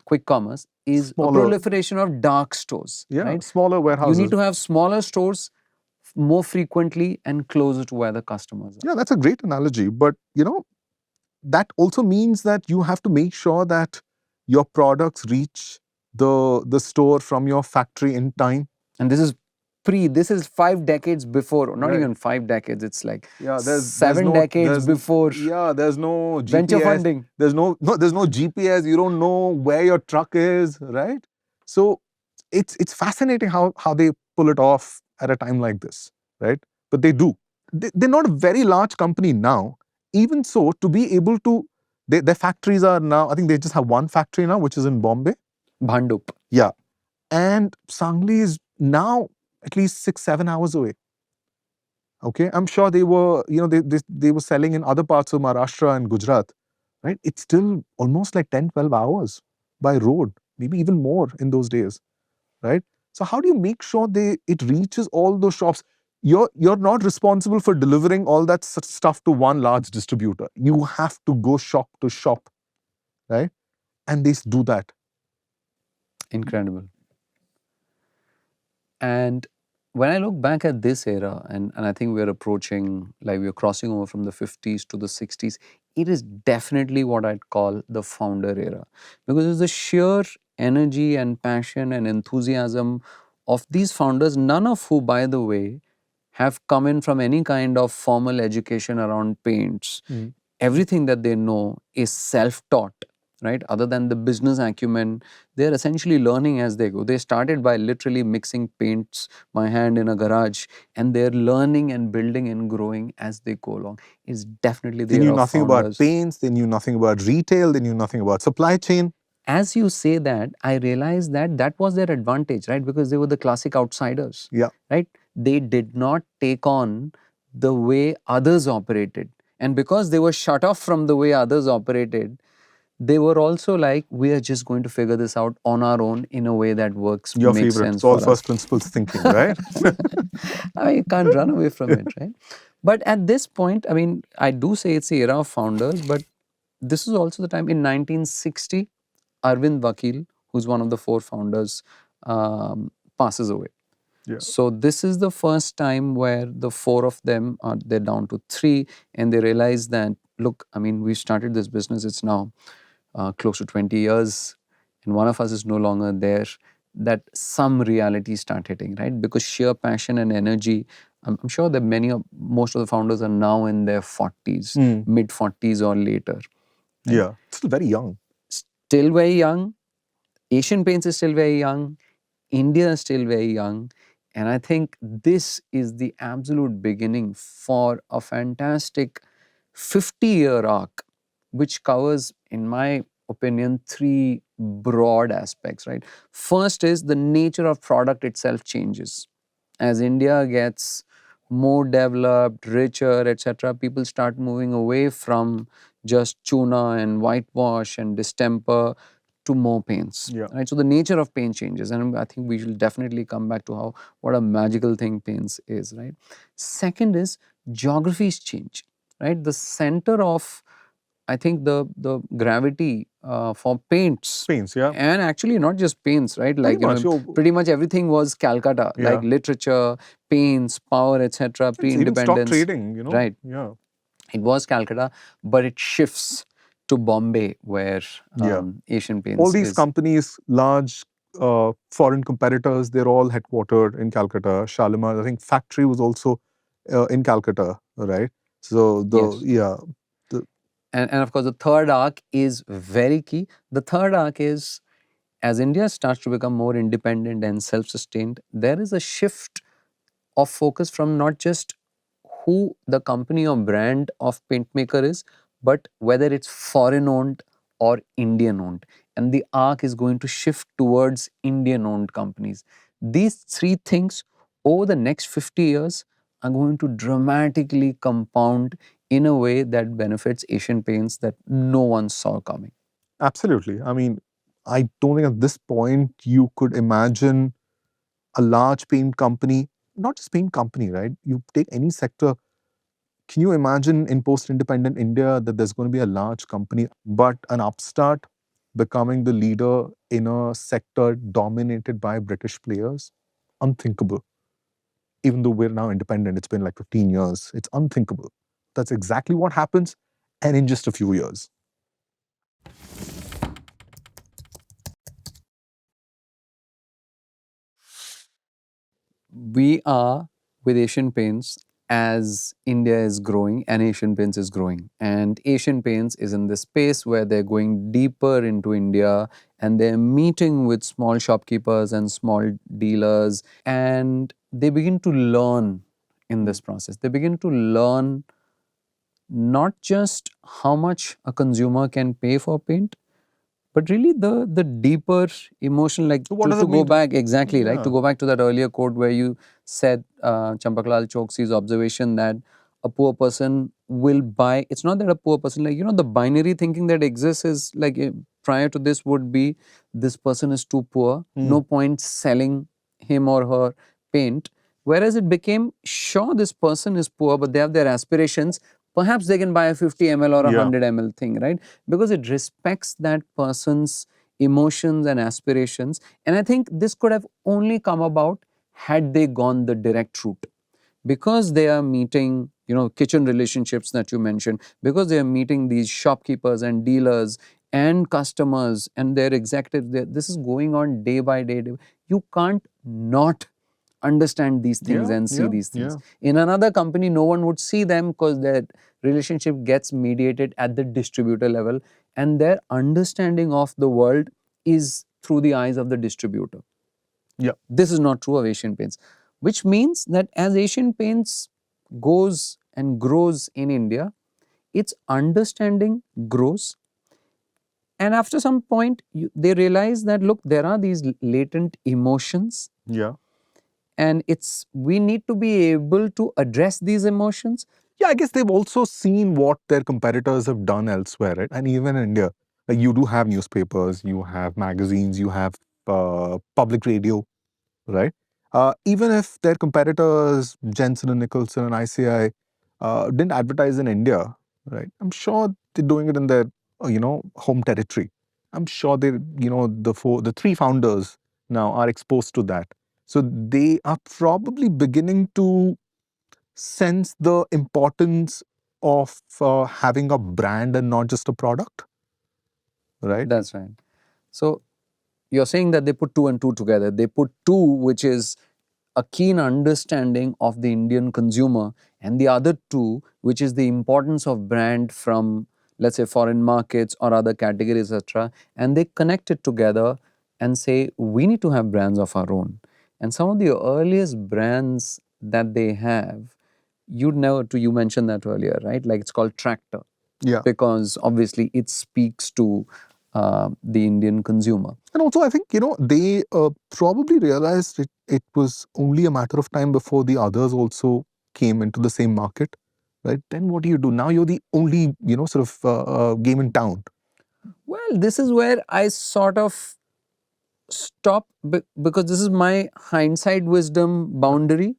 quick commerce is a Smaller, proliferation of dark stores, yeah, right? smaller You need warehouses. to have smaller stores more frequently and closer to where the customers are. Yeah, that's a great analogy. But, that also means that you have to make sure that your products reach the store from your factory in time. And this is 5 decades before, not Right. even 5 decades, it's like Yeah, there's 7 decades there's before yeah, there's no venture GPS. funding. There's no GPS. You don't know where your truck is, right? So it's fascinating how they pull it off at a time like this, right? But they do. They're not a very large company now. Even so, to be able to, their factories are now, I think they just have one factory now, which is in Bombay. Bhandup. Yeah. And Sangli is now at least 6-7 hours away. Okay, I'm sure they were, they were selling in other parts of Maharashtra and Gujarat, right? It's still almost like 10-12 hours by road, maybe even more in those days, right? So how do you make sure it reaches all those shops? You're not responsible for delivering all that stuff to one large distributor. You have to go shop to shop, right? And they do that. Incredible. And when I look back at this era, and I think we're approaching, like we're crossing over from the 50s to the 60s, it is definitely what I'd call the founder era. Because it's the sheer energy and passion and enthusiasm of these founders, none of who, by the way, have come in from any kind of formal education around paints. Everything that they know is self taught, right? Other than the business acumen, they're essentially learning as they go. They started by literally mixing paints by hand in a garage, and they're learning and building and growing as they go along. It's definitely the They knew era of nothing about founders. paints, they knew nothing about retail, they knew nothing about supply chain. As you say that, I realized that that was their advantage, right? Because they were the classic outsiders, Yeah. right? They did not take on the way others operated. And because they were shut off from the way others operated, they were also like, we are just going to figure this out on our own in a way that works, Your makes favorite. sense It's all for us. first principles thinking, right? I mean, you can't run away from it, right? But at this point, I mean, I do say it's the era of founders, but this is also the time in 1960, Arvind Vakil, who's one of the four founders, passes away. Yeah. So this is the first time where the four of them are, they're down to three, and they realize that, look, I mean, we started this business, it's now close to 20 years, and one of us is no longer there, that some reality start hitting, right? Because sheer passion and energy, I'm sure that most of the founders are now in their 40s, mid 40s or later. Right? Yeah, still very young. Still very young. Asian Paints is still very young. India is still very young. And I think this is the absolute beginning for a fantastic 50-year arc, which covers, in my opinion, three broad aspects, right? First is the nature of product itself changes. As India gets more developed, richer, etc., people start moving away from just tuna and whitewash and distemper to more paints. Yeah. Right? So the nature of paint changes, and I think we will definitely come back to what a magical thing paints is. Right. Second is geographies change. Right. The center of, I think, the gravity for paints. Paints, yeah. And actually not just paints, right? Like, pretty much everything was Calcutta, Yeah. like literature, paints, power, etc., pre-independence. Even stock trading, Right. Yeah. It was Calcutta, but it shifts to Bombay, where Asian Paints all these companies, large foreign competitors, they're all headquartered in Calcutta. Shalimar, I think, factory was also in Calcutta, right? So and of course, the third arc is very key. The third arc is, as India starts to become more independent and self-sustained, there is a shift of focus from not just who the company or brand of paint maker is, but whether it's foreign owned or Indian owned. And the arc is going to shift towards Indian owned companies. These three things over the next 50 years are going to dramatically compound in a way that benefits Asian Paints that no one saw coming. Absolutely. I mean, I don't think at this point you could imagine a large paint company, not just paint company, right? You take any sector. Can you imagine in post-independent India that there's going to be a large company, but an upstart becoming the leader in a sector dominated by British players? Unthinkable. Even though we're now independent, it's been like 15 years. It's unthinkable. That's exactly what happens, and in just a few years. We are with Asian Paints as India is growing and Asian Paints is growing. And Asian Paints is in the space where they're going deeper into India and they're meeting with small shopkeepers and small dealers, and they begin to learn in this process. They begin to learn not just how much a consumer can pay for paint, but really the deeper emotion, like So what does to it go mean? back, exactly, like to Yeah. go back to that earlier quote where you said, Champaklal Choksi's observation that a poor person will buy, it's not that a poor person, like, the binary thinking that exists is like, prior to this would be, this person is too poor, no point selling him or her paint. Whereas it became, sure, this person is poor, but they have their aspirations. Perhaps they can buy a 50 ml or a 100 ml thing, right? Because it respects that person's emotions and aspirations. And I think this could have only come about had they gone the direct route. Because they are meeting, kitchen relationships that you mentioned, because they are meeting these shopkeepers and dealers and customers and their executives, this is going on day by day. You can't not understand these things and see these things. In another company, no one would see them because their relationship gets mediated at the distributor level. and their understanding of the world is through the eyes of the distributor. Yeah. This is not true of Asian Paints, which means that as Asian Paints goes and grows in India, its understanding grows. And after some point, they realize that, look, there are these latent emotions, Yeah. and we need to be able to address these emotions. Yeah, I guess they've also seen what their competitors have done elsewhere, right? And even in India, like you do have newspapers, you have magazines, you have public radio, right? Even if their competitors, Jensen and Nicholson and ICI, didn't advertise in India, right? I'm sure they're doing it in their, home territory. I'm sure they, the three founders now are exposed to that. So they are probably beginning to sense the importance of having a brand and not just a product, right? That's right. So you're saying that they put two and two together. They put two, which is a keen understanding of the Indian consumer, and the other two, which is the importance of brand from, let's say, foreign markets or other categories, etc. And they connect it together and say, we need to have brands of our own. And some of the earliest brands that they have, you mentioned that earlier, right? Like it's called Tractor, Yeah. because obviously it speaks to the Indian consumer. And also, I think, they probably realized it was only a matter of time before the others also came into the same market, right? Then what do? Now you're the only, sort of game in town. Well, this is where I sort of stop because this is my hindsight wisdom boundary.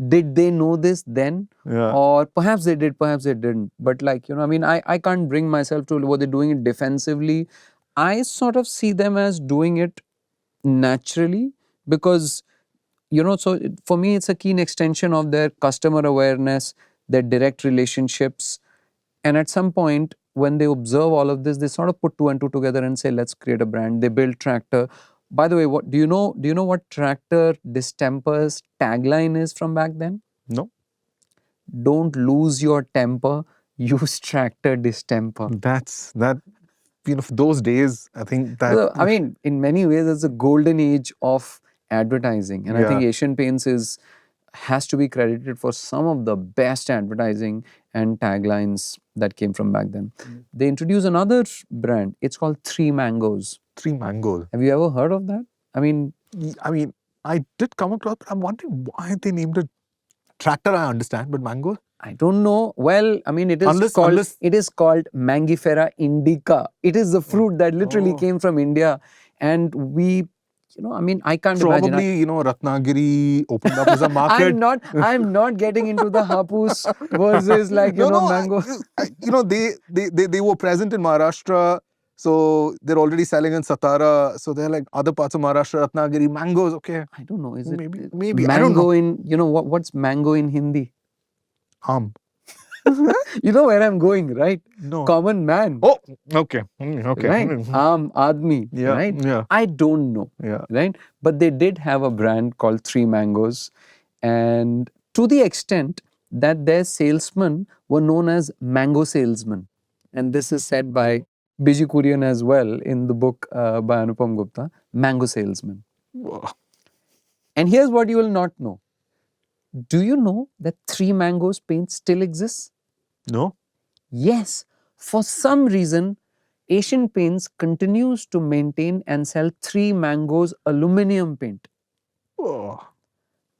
Did they know this then? Yeah. Or perhaps they did, perhaps they didn't. But like, I mean, I can't bring myself to, were they doing it defensively? I sort of see them as doing it naturally because, so for me, it's a keen extension of their customer awareness, their direct relationships. And at some point, when they observe all of this, they sort of put two and two together and say, let's create a brand. They build Tractor. By the way, what do you know what Tractor Distemper's tagline is from back then? No. Don't lose your temper, use Tractor Distemper. That, for those days, I think that. So, I mean, in many ways, it's a golden age of advertising. And I think Yeah. Asian Paints has to be credited for some of the best advertising and taglines that came from back then. They introduced another brand. It's called Three Mangoes. Three Mangoes. Have you ever heard of that? I mean, I did come across, but I'm wondering why they named it Tractor. I understand, but mangoes? I don't know. Well, I mean, it is called Mangifera indica. It is the fruit that literally came from India, and we, I mean, I can't imagine. Probably, Ratnagiri opened up as a market. I'm not getting into the hapus versus like, mango. They were present in Maharashtra, so they're already selling in Satara. So they're like other parts of Maharashtra, Ratnagiri, mangoes. Okay, I don't know. Is it maybe mango I don't know. in what's mango in Hindi? You know where I'm going, right? No. Common man. Oh, okay. Okay. Right? Admi. Yeah. Right? Yeah. I don't know. Yeah. Right? But they did have a brand called Three Mangoes. And to the extent that their salesmen were known as mango salesmen. And this is said by Biji Kurian as well in the book by Anupam Gupta, Mango Salesman. Whoa. And here's what you will not know. Do you know that Three Mangoes paint still exists? No. Yes. For some reason, Asian Paints continues to maintain and sell Three Mangoes aluminum paint. Whoa.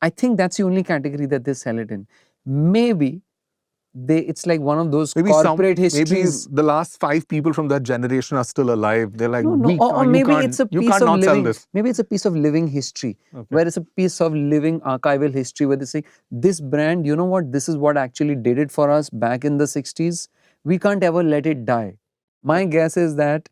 I think that's the only category that they sell it in. Maybe it's like one of those corporate histories. Maybe the last 5 people from that generation are still alive. They're like, it's a piece of living. This. Maybe it's a piece of living history, where it's a piece of living archival history, where they say, this brand, you know what, this is what actually did it for us back in the 60s. We can't ever let it die. My guess is that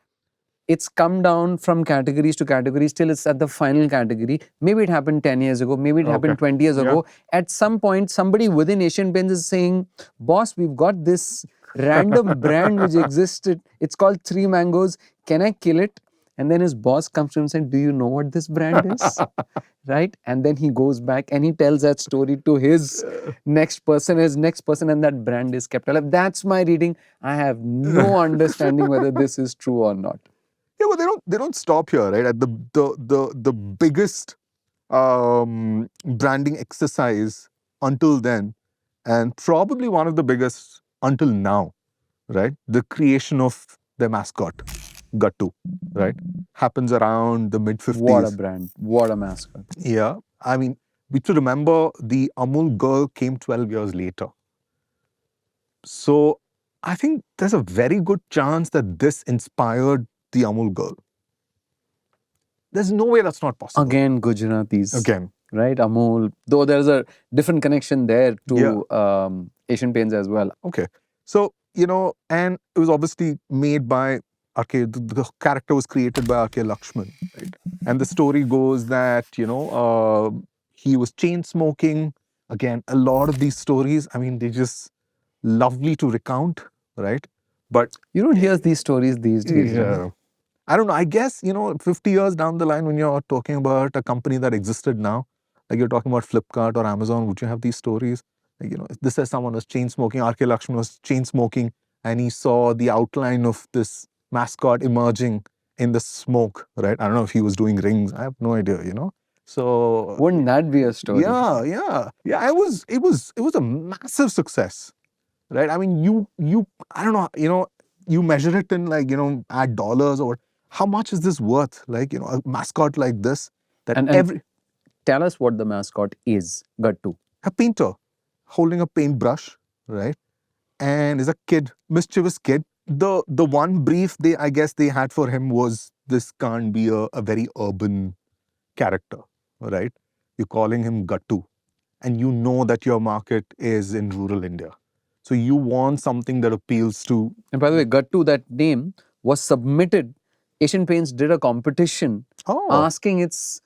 it's come down from categories to categories till it's at the final category. Maybe it happened 10 years ago. Maybe it happened 20 years ago. At some point, somebody within Asian Paints is saying, boss, we've got this random brand which existed. It's called Three Mangoes. Can I kill it? And then his boss comes to him and said, do you know what this brand is? Right? And then he goes back and he tells that story to his next person, and that brand is kept alive. That's my reading. I have no understanding whether this is true or not. Yeah, but they don't stop here, right? At the biggest branding exercise until then, and probably one of the biggest until now, right? The creation of the mascot, Gattu, right? Happens around the mid 50s. What a brand. What a mascot. Yeah. I mean, we should remember the Amul girl came 12 years later. So I think there's a very good chance that this inspired the Amul girl. There's no way that's not possible. Again, Gujaratis. Again. Right? Amul. Though there's a different connection there to Asian Paints as well. Okay. So, and it was obviously made by R.K. The character was created by R.K. Lakshman, right? And the story goes that, he was chain smoking. Again, a lot of these stories, I mean, they're just lovely to recount, right? But you don't hear these stories these days. yeah. I don't know. I guess, 50 years down the line, when you're talking about a company that existed now, like you're talking about Flipkart or Amazon, would you have these stories? Like, if this is someone was chain smoking, R.K. Lakshman was chain smoking, and he saw the outline of this mascot emerging in the smoke, right? I don't know if he was doing rings. I have no idea, So wouldn't that be a story? Yeah. It was a massive success, right? I mean, I don't know, you measure it in at dollars or how much is this worth? Like, a mascot like this that and tell us what the mascot is, Gattu. A painter holding a paintbrush, right? And is a kid, mischievous kid. The one brief I guess they had for him was this can't be a very urban character, right? You're calling him Gattu, and you know that your market is in rural India. So you want something that appeals to. And by the way, Gattu, that name was submitted. Asian Paints did a competition asking its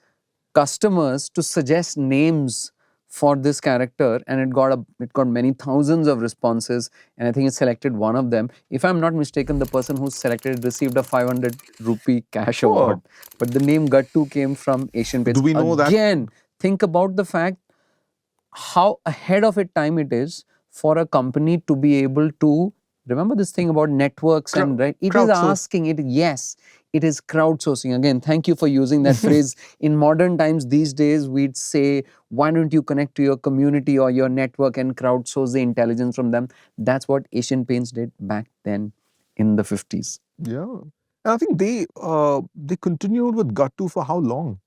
customers to suggest names for this character, and it got many thousands of responses, and I think it selected one of them. If I'm not mistaken, the person who selected received a 500 rupee cash award. But the name Gattu came from Asian Paints. Do we know that? Again, think about the fact how ahead of its time it is for a company to be able to remember this thing about networks and right. It is asking it. Yes, it is crowdsourcing. Again, thank you for using that phrase. In modern times, these days, we'd say, why don't you connect to your community or your network and crowdsource the intelligence from them? That's what Asian Paints did back then in the 50s. Yeah. And I think they continued with Gattu for how long?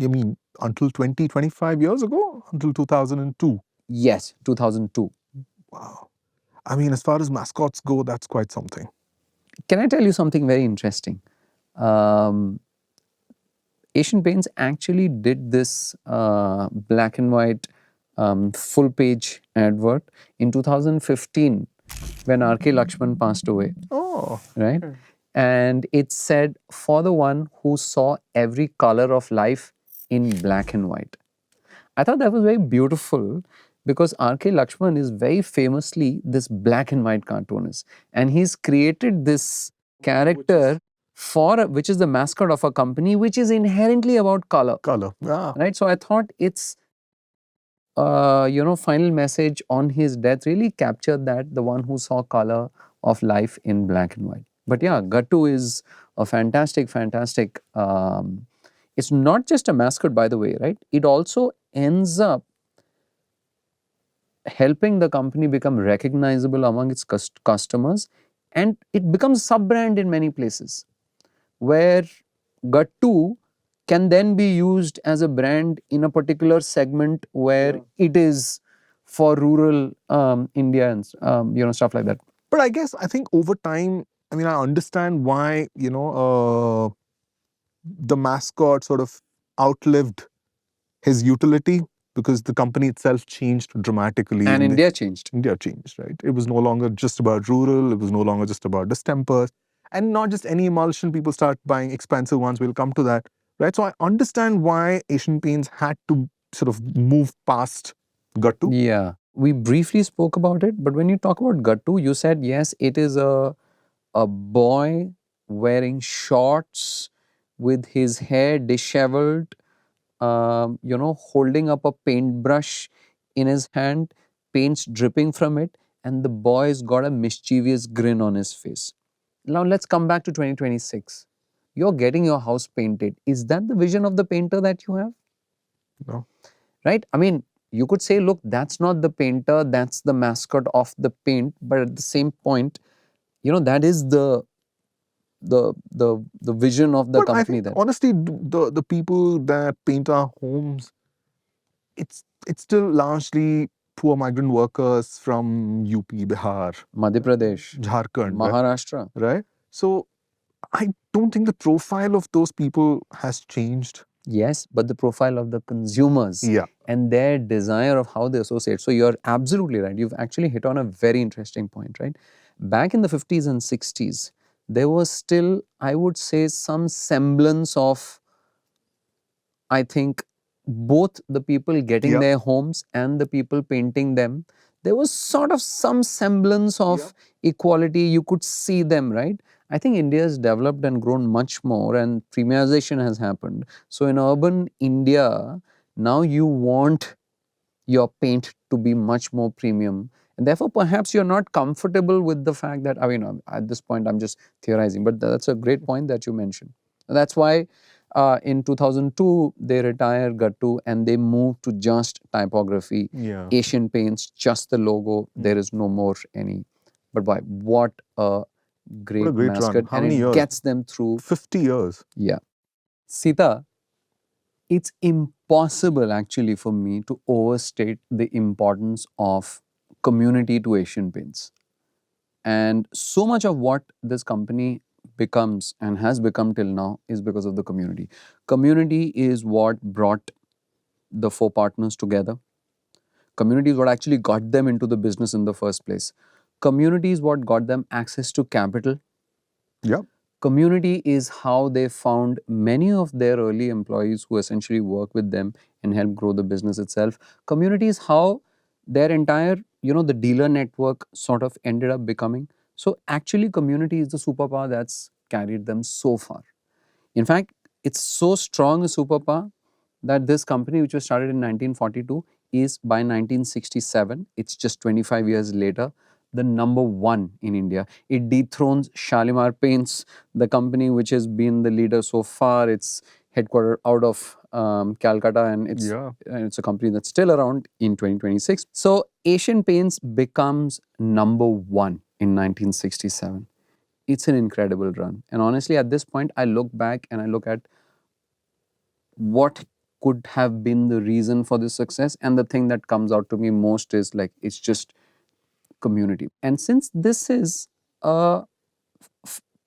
I mean, until 25 years ago? Until 2002? Yes, 2002. Wow. I mean, as far as mascots go, that's quite something. Can I tell you something very interesting? Asian Paints actually did this black and white full page advert in 2015 when R.K. Lakshman passed away. Oh. Right? And it said, for the one who saw every color of life in black and white. I thought that was very beautiful because R.K. Lakshman is very famously this black and white cartoonist. And he's created this character which is the mascot of a company which is inherently about color. Yeah. Right? So I thought its final message on his death really captured that, the one who saw color of life in black and white. But yeah, Gattu is a fantastic. It's not just a mascot, by the way, right? It also ends up helping the company become recognizable among its customers, and it becomes a sub-brand in many places where Gattu can then be used as a brand in a particular segment where it is for rural India and stuff like that. But I think over time, I mean, I understand why, the mascot sort of outlived his utility because the company itself changed dramatically. And India changed. India changed, right? It was no longer just about rural. It was no longer just about distempers. And not just any emulsion. People start buying expensive ones. We'll come to that, right? So I understand why Asian Paints had to sort of move past Gattu. Yeah. We briefly spoke about it, but when you talk about Gattu, you said, yes, it is a boy wearing shorts with his hair disheveled, holding up a paintbrush in his hand, paint's dripping from it, and the boy's got a mischievous grin on his face. Now let's come back to 2026. You're getting your house painted. Is that the vision of the painter that you have? No. Right? I mean, you could say, look, that's not the painter, that's the mascot of the paint, but at the same point, that is the vision of the But I company think that honestly, the people that paint our homes, it's still largely poor migrant workers from UP, Bihar, Madhya Pradesh, Jharkhand, right? Maharashtra. Right? So I don't think the profile of those people has changed. Yes, but the profile of the consumers Yeah. and their desire of how they associate. So you're absolutely right. You've actually hit on a very interesting point, right? Back in the 50s and 60s, there was still, I would say, some semblance of, I think, both the people getting Yeah. their homes and the people painting them. There was sort of some semblance of equality. You could see them, right? I think India has developed and grown much more, and premiumization has happened. So in urban India, now you want your paint to be much more premium. And therefore, perhaps you're not comfortable with the fact that, I mean, at this point, I'm just theorizing, but that's a great point that you mentioned. That's why in 2002, they retired Gattu and they moved to just typography, Yeah. Asian paints, just the logo. There is no more any. But why? What a What a great great run. mascot. How And many it years? gets them through. 50 years. Yeah. Sita, it's impossible actually for me to overstate the importance of community to Asian Paints. And so much of what this company becomes and has become till now is because of the community. Community is what brought the four partners together. Community is what actually got them into the business in the first place. Community is what got them access to capital. Yeah. Community is how they found many of their early employees who essentially work with them and help grow the business itself. Community is how their entire, the dealer network sort of ended up becoming. So actually community is the superpower that's carried them so far. In fact, it's so strong a superpower that this company, which was started in 1942, is by 1967, it's just 25 years later, the number one in India. It dethrones Shalimar Paints, the company which has been the leader so far. It's headquartered out of Calcutta, and it's a company that's still around in 2026. So Asian Paints becomes number one in 1967. It's an incredible run. And honestly, at this point, I look back and I look at what could have been the reason for this success. And the thing that comes out to me most is like, it's just community. And since this is a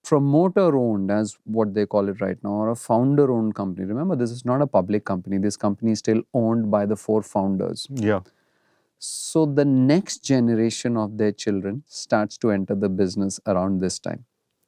promoter owned, as what they call it right now, or a founder owned company, remember, this is not a public company. This company is still owned by the four founders. Yeah. So the next generation of their children starts to enter the business around this time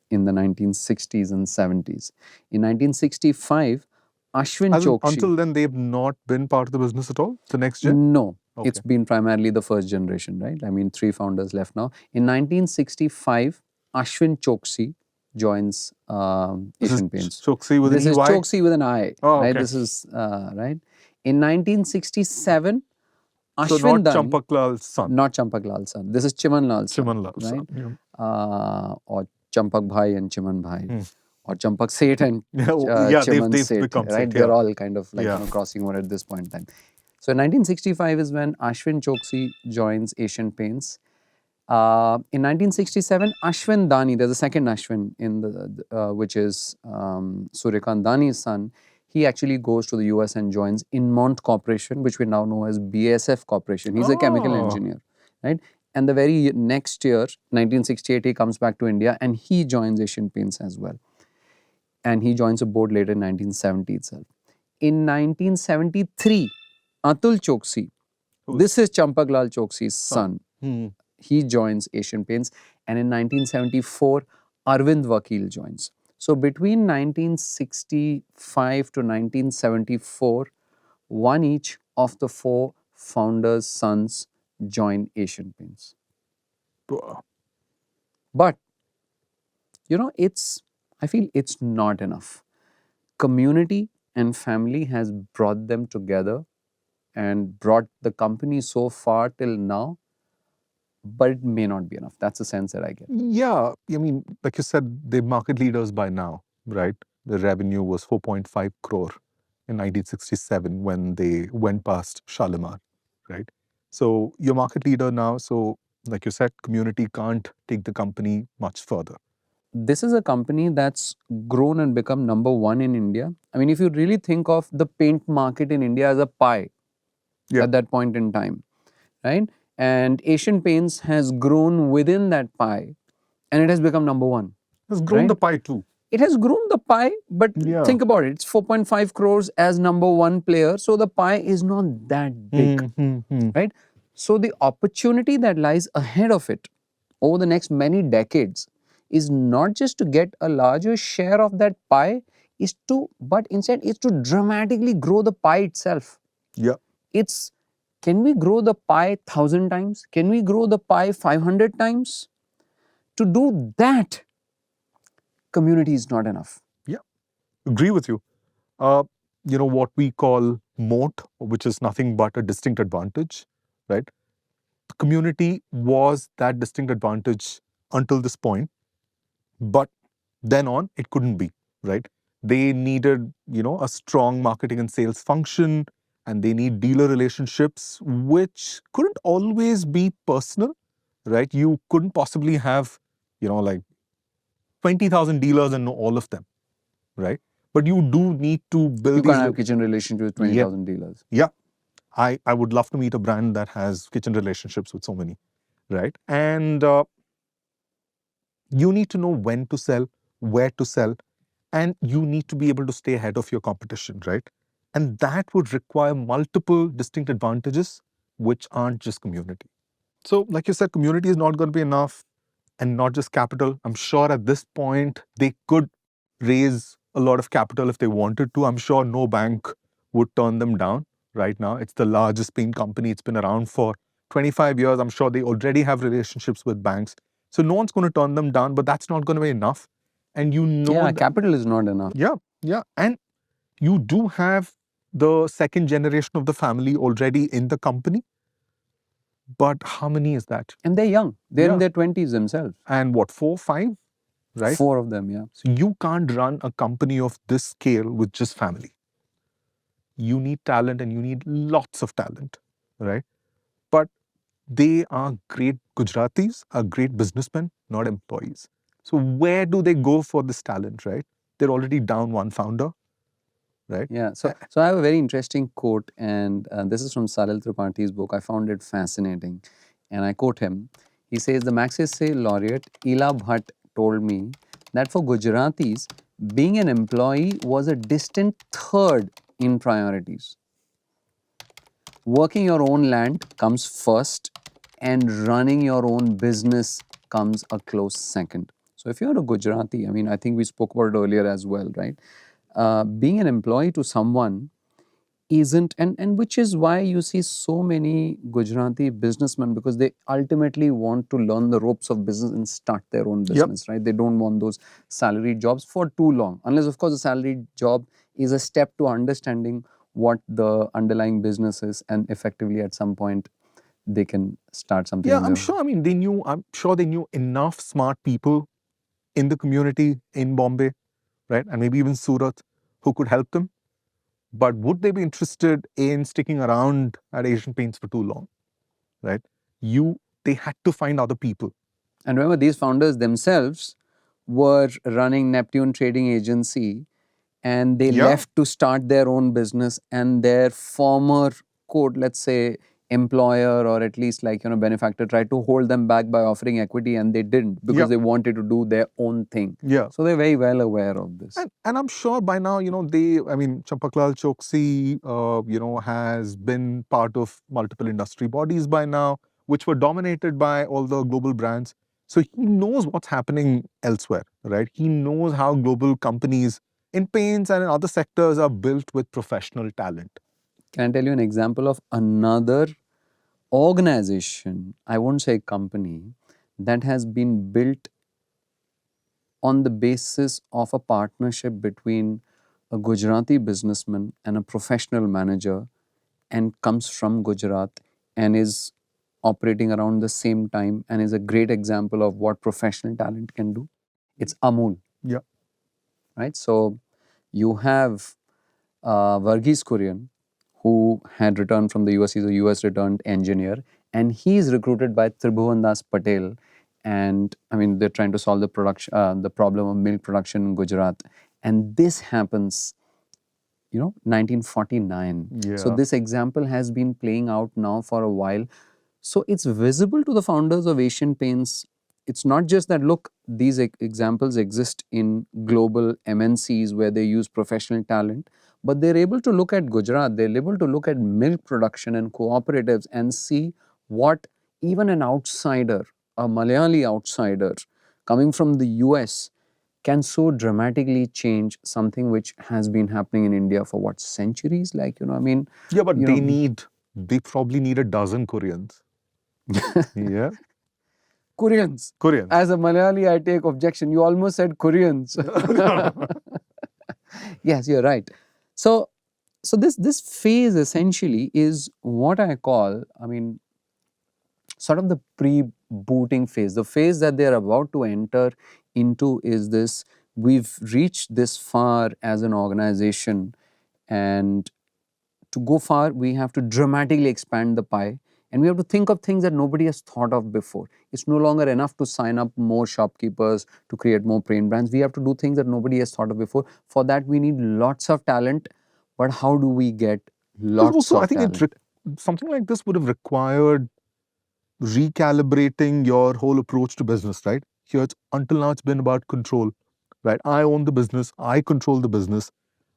in the 1960s and 70s. In 1965, Ashwin Chokshi. Until then, they've not been part of the business at all? The next gen? No. Okay. It's been primarily the first generation, right? I mean, three founders left now. In 1965, Ashwin Chokshi joins Asian Paints. Chokshi with this an is EY? Chokshi with an I, Oh, right? okay. This is, right? In 1967, So Ashwin not Dani, Champak Lal's son. not Champak Lal's son. This is Chiman Lal's son, Chiman Lal's right? son. Yeah. Or Champak Bhai and Chiman Bhai. Or Champak Seth and they've Seth, become right? Seth, They're yeah. all kind of like crossing over at this point in time. So 1965 is when Ashwin Chokshi joins Asian Paints. In 1967, Ashwin Dani, there's a second Ashwin in which is Suryakant Dani's son. He actually goes to the US and joins Inmont Corporation, which we now know as BASF Corporation. He's a chemical engineer, right? And the very next year, 1968, he comes back to India and he joins Asian Paints as well. And he joins a board later in 1970 itself. In 1973, Atul Chokshi, this is Champak Lal Chokshi's son. He joins Asian Paints. And in 1974, Arvind Vakil joins. So between 1965 to 1974, one each of the four founders' sons join Asian Paints. But, I feel it's not enough. community and family has brought them together and brought the company so far till now, but it may not be enough. That's the sense that I get. Yeah, I mean, like you said, they're market leaders by now, right? The revenue was 4.5 crore in 1967 when they went past Shalimar, right? So you're market leader now. So, like you said, community can't take the company much further. This is a company that's grown and become number one in India. I mean, if you really think of the paint market in India as a pie Yeah. at that point in time, right? And Asian Paints has grown within that pie and it has become number one. It's grown the Right? pie too. It has grown the pie, but Yeah. think about it. It's 4.5 crores as number one player. So the pie is not that big, right? So the opportunity that lies ahead of it over the next many decades is not just to get a larger share of that pie, but instead is to dramatically grow the pie itself. Yeah. It's, can we grow the pie 1,000 times? Can we grow the pie 500 times? To do that, community is not enough. Yeah. Agree with you. What we call moat, which is nothing but a distinct advantage, right? The community was that distinct advantage until this point, but then on, it couldn't be, right? They needed, a strong marketing and sales function, and they need dealer relationships, which couldn't always be personal, right? You couldn't possibly have, like 20,000 dealers and know all of them, right? But you do need to build You these. can't have kitchen relationship with 20,000 dealers. Yeah. I would love to meet a brand that has kitchen relationships with so many, right? And you need to know when to sell, where to sell, and you need to be able to stay ahead of your competition, right? And that would require multiple distinct advantages, which aren't just community. So, like you said, community is not going to be enough, and not just capital. I'm sure at this point they could raise a lot of capital if they wanted to. I'm sure no bank would turn them down right now. It's the largest paint company. It's been around for 25 years. I'm sure they already have relationships with banks. So no one's going to turn them down, but that's not going to be enough. And Yeah, capital is not enough. Yeah. And you do have the second generation of the family already in the company. But how many is that? And they're young. They're in their 20s themselves. And what, 4, 5? Right? 4 of them, yeah. So you can't run a company of this scale with just family. You need talent and you need lots of talent, right? But they are great Gujaratis, are great businessmen, not employees. So where do they go for this talent, right? They're already down one founder, right? Yeah. So I have a very interesting quote, and this is from Salil Tripathi's book. I found it fascinating, and I quote him. He says, "The Magsaysay laureate Ela Bhatt told me that for Gujaratis, being an employee was a distant third in priorities. Working your own land comes first, and running your own business comes a close second." So if you're a Gujarati, I mean, I think we spoke about it earlier as well, right? Being an employee to someone isn't, and which is why you see so many Gujarati businessmen, because they ultimately want to learn the ropes of business and start their own business, right? They don't want those salaried jobs for too long, unless of course the salaried job is a step to understanding what the underlying business is, and effectively at some point they can start something. Yeah, I'm sure they knew enough smart people in the community in Bombay, right? And maybe even Surat, who could help them. But would they be interested in sticking around at Asian Paints for too long, right? They had to find other people. And remember, these founders themselves were running Neptune Trading Agency, and they left to start their own business, and their former quote, let's say, employer or at least benefactor tried to hold them back by offering equity, and they didn't, because they wanted to do their own thing. Yeah. So they're very well aware of this. And I'm sure by now, Champaklal Choksi, has been part of multiple industry bodies by now, which were dominated by all the global brands. So he knows what's happening elsewhere, right? He knows how global companies in paints and in other sectors are built with professional talent. Can I tell you an example of another organization, I won't say company, that has been built on the basis of a partnership between a Gujarati businessman and a professional manager and comes from Gujarat and is operating around the same time and is a great example of what professional talent can do. It's Amul. Yeah. Right? So you have Varghese Kurian, who had returned from the US. He's a US returned engineer, and he's recruited by Tribhuvan Das Patel. And I mean, they're trying to solve the problem of milk production in Gujarat. And this happens, 1949. So Yeah. this example has been playing out now for a while. So it's visible to the founders of Asian Paints. It's not just that, look, these examples exist in global MNCs where they use professional talent, but they're able to look at Gujarat, they're able to look at milk production and cooperatives and see what even an outsider, a Malayali outsider coming from the US, can so dramatically change something which has been happening in India for what, centuries? Like, I mean, Yeah, but you know, they probably need a dozen Koreans. Yeah. Koreans. Koreans. As a Malayali, I take objection. You almost said Koreans. Yes, you're right. So, this phase essentially is what I call, I mean, sort of the pre-booting phase. The phase that they're about to enter into is this: we've reached this far as an organization, and to go far, we have to dramatically expand the pie. And we have to think of things that nobody has thought of before. It's no longer enough to sign up more shopkeepers to create more paint brands. We have to do things that nobody has thought of before. For that, we need lots of talent. But how do we get Because lots also, I of think talent? something like this would have required recalibrating your whole approach to business, right? Here, until now, it's been about control, right? I own the business, I control the business,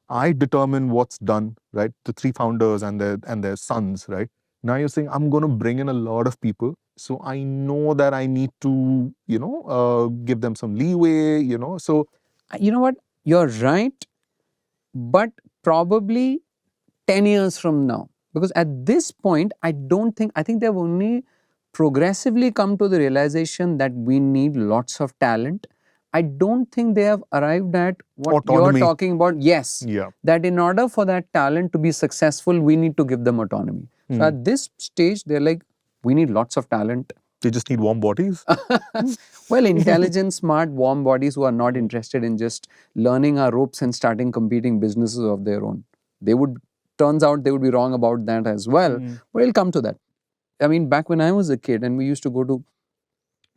I determine what's done, right? The three founders and their sons, right? Now you're saying I'm going to bring in a lot of people, so I know that I need to, give them some leeway, So You know what? You're right. But probably 10 years from now. Because at this point, I think they've only progressively come to the realization that we need lots of talent. I don't think they have arrived at what you're autonomy, talking about. Yes, yeah. that in order for that talent to be successful, we need to give them autonomy. So at this stage, they're like, we need lots of talent. They just need warm bodies. Well, intelligent, smart, warm bodies who are not interested in just learning our ropes and starting competing businesses of their own. Turns out they would be wrong about that as well. But we'll come to that. I mean, back when I was a kid and we used to go to